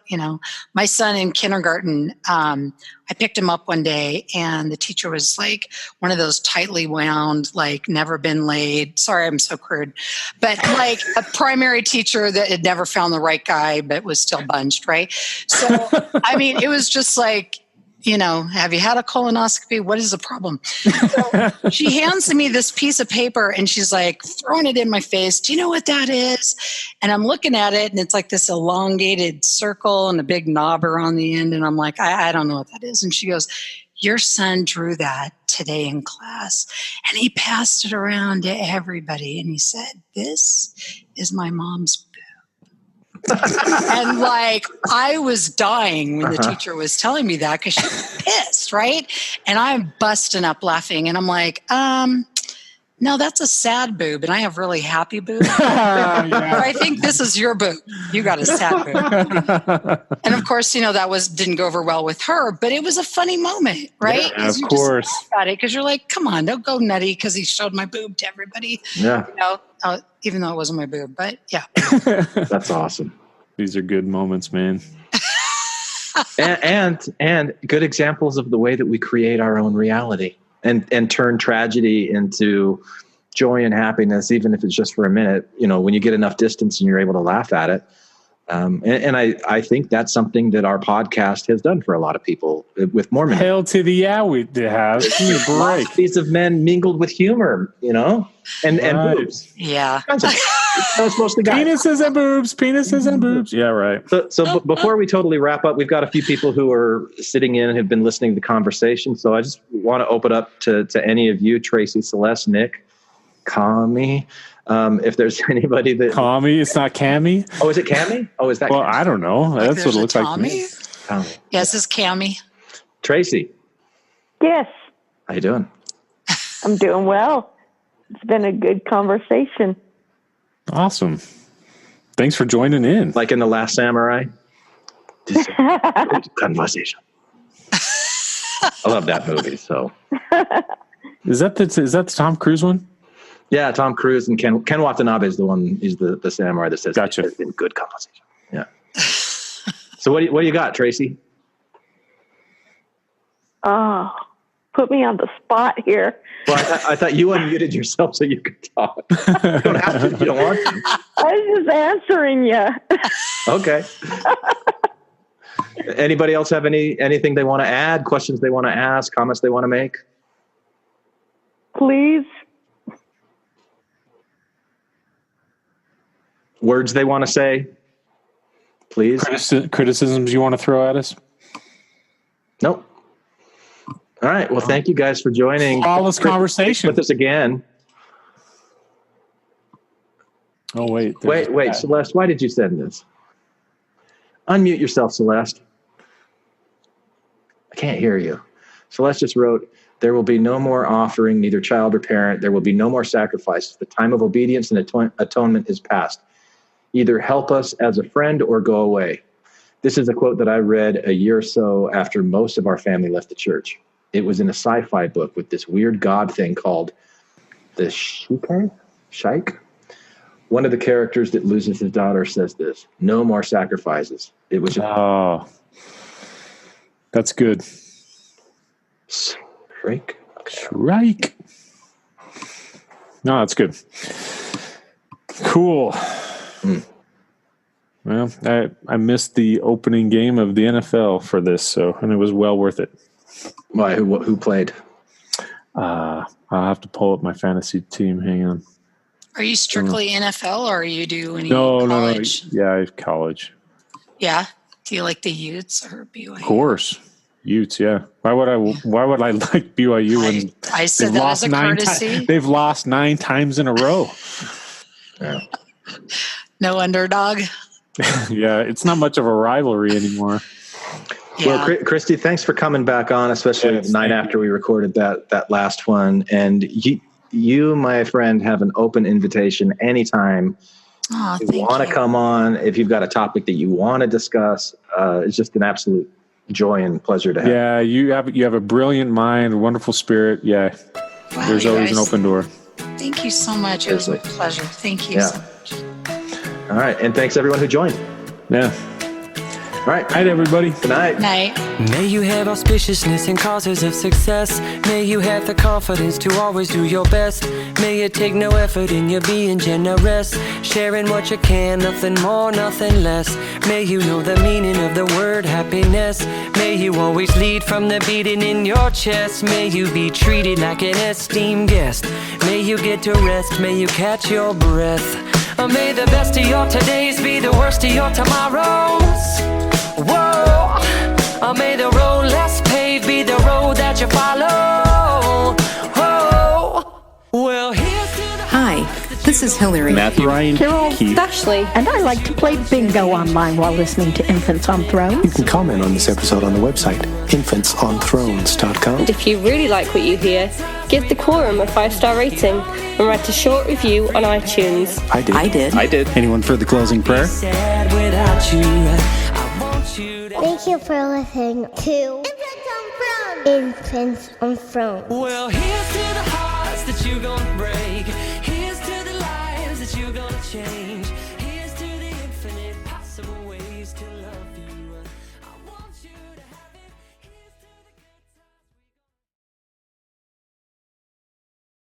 My son in kindergarten, I picked him up one day and the teacher was like one of those tightly wound, like never been laid. Sorry, I'm so crude, but like a primary teacher that had never found the right guy, but was still bunched. Right. So, I mean, it was just like, have you had a colonoscopy? What is the problem? So she hands me this piece of paper and she's like throwing it in my face. Do you know what that is? And I'm looking at it and it's like this elongated circle and a big knobber on the end. And I'm like, I don't know what that is. And she goes, your son drew that today in class. And he passed it around to everybody. And he said, this is my mom's boob. And like, I was dying when the teacher was telling me that because she was pissed, right? And I'm busting up laughing. And I'm like, no, that's a sad boob. And I have really happy boobs. I think this is your boob. You got a sad boob. And of course, that didn't go over well with her, but it was a funny moment, right? Yeah, of course. Because you're like, come on, don't go nutty because he showed my boob to everybody. Yeah. Even though it wasn't my boob, but yeah. That's awesome. These are good moments, man. and good examples of the way that we create our own reality and turn tragedy into joy and happiness, even if it's just for a minute, when you get enough distance and you're able to laugh at it. And I think that's something that our podcast has done for a lot of people with Mormon. Hell to the yeah, we have. Philosophies of men mingled with humor, and boobs. Yeah. That's mostly guys. Penises and boobs. Yeah, right. So before we totally wrap up, we've got a few people who are sitting in and have been listening to the conversation. So I just want to open up to any of you, Tracy, Celeste, Nick, Kami. If there's anybody that Kami, it's not Cami. Oh, is it Cami? Oh, is that? Well, Cami? I don't know. That's what it looks like to me. Yes, it's Cami. Tracy. Yes. How you doing? I'm doing well. It's been a good conversation. Awesome. Thanks for joining in. Like in The Last Samurai. Conversation. I love that movie. So. Is that the Tom Cruise one? Yeah, Tom Cruise and Ken Watanabe is the one. He's the samurai that says, "Gotcha." It's been good conversation. Yeah. So what do you got, Tracy? Oh, put me on the spot here. Well, I thought you unmuted yourself so you could talk. You don't have to. You don't want to. I was just answering you. Okay. Anybody else have anything they want to add? Questions they want to ask? Comments they want to make? Please. Words they want to say? Please. Criticisms you want to throw at us? Nope. All right. Well, thank you guys for joining. Flawless conversation with us again. Oh, wait. Wait, Celeste, why did you send this? Unmute yourself, Celeste. I can't hear you. Celeste just wrote, there will be no more offering, neither child or parent. There will be no more sacrifices. The time of obedience and atonement is past. Either help us as a friend or go away. This is a quote that I read a year or so after most of our family left the church. It was in a sci-fi book with this weird god thing called the Sheik. One of the characters that loses his daughter says this, no more sacrifices. It was just... Oh, that's good. Shrike. No, that's good. Cool. Well, I missed the opening game of the NFL for this, and it was well worth it. Why? Who played? I'll have to pull up my fantasy team. Hang on. Are you strictly NFL or are you do any college? No. Yeah, college. Yeah. Do you like the Utes or BYU? Of course. Utes, yeah. Why would I like BYU when I said that as a courtesy? They've lost 9 times in a row. Yeah. No underdog. Yeah, it's not much of a rivalry anymore. Yeah. Well, Christy, thanks for coming back on, especially the night after we recorded that last one. And you, my friend, have an open invitation anytime you want to come on. If you've got a topic that you want to discuss, it's just an absolute joy and pleasure to have. Yeah, you have a brilliant mind, a wonderful spirit. Yeah, Wow, there's you always guys. an open door. Thank you so much. It was a pleasure. Thank you so much. All right. And thanks everyone who joined. Yeah. All right. Night, everybody. Good night. Night. May you have auspiciousness and causes of success. May you have the confidence to always do your best. May you take no effort in your being generous, sharing what you can, nothing more, nothing less. May you know the meaning of the word happiness. May you always lead from the beating in your chest. May you be treated like an esteemed guest. May you get to rest, may you catch your breath. May the best of your todays be the worst of your tomorrows. Whoa, may the road less paved be the road that you follow. Whoa, well, here's to the Hi, this is Hillary. Matthew, Ryan, Carol, Keith, Ashley, and I like to play bingo online while listening to Infants on Thrones. You can comment on this episode on the website, infantsonthrones.com. And if you really like what you hear, give the Quorum a 5-star rating and write a short review on iTunes. I did. Anyone for the closing prayer? Thank you for listening to Infants on Thrones. Well, here's to the hearts that you gonna break.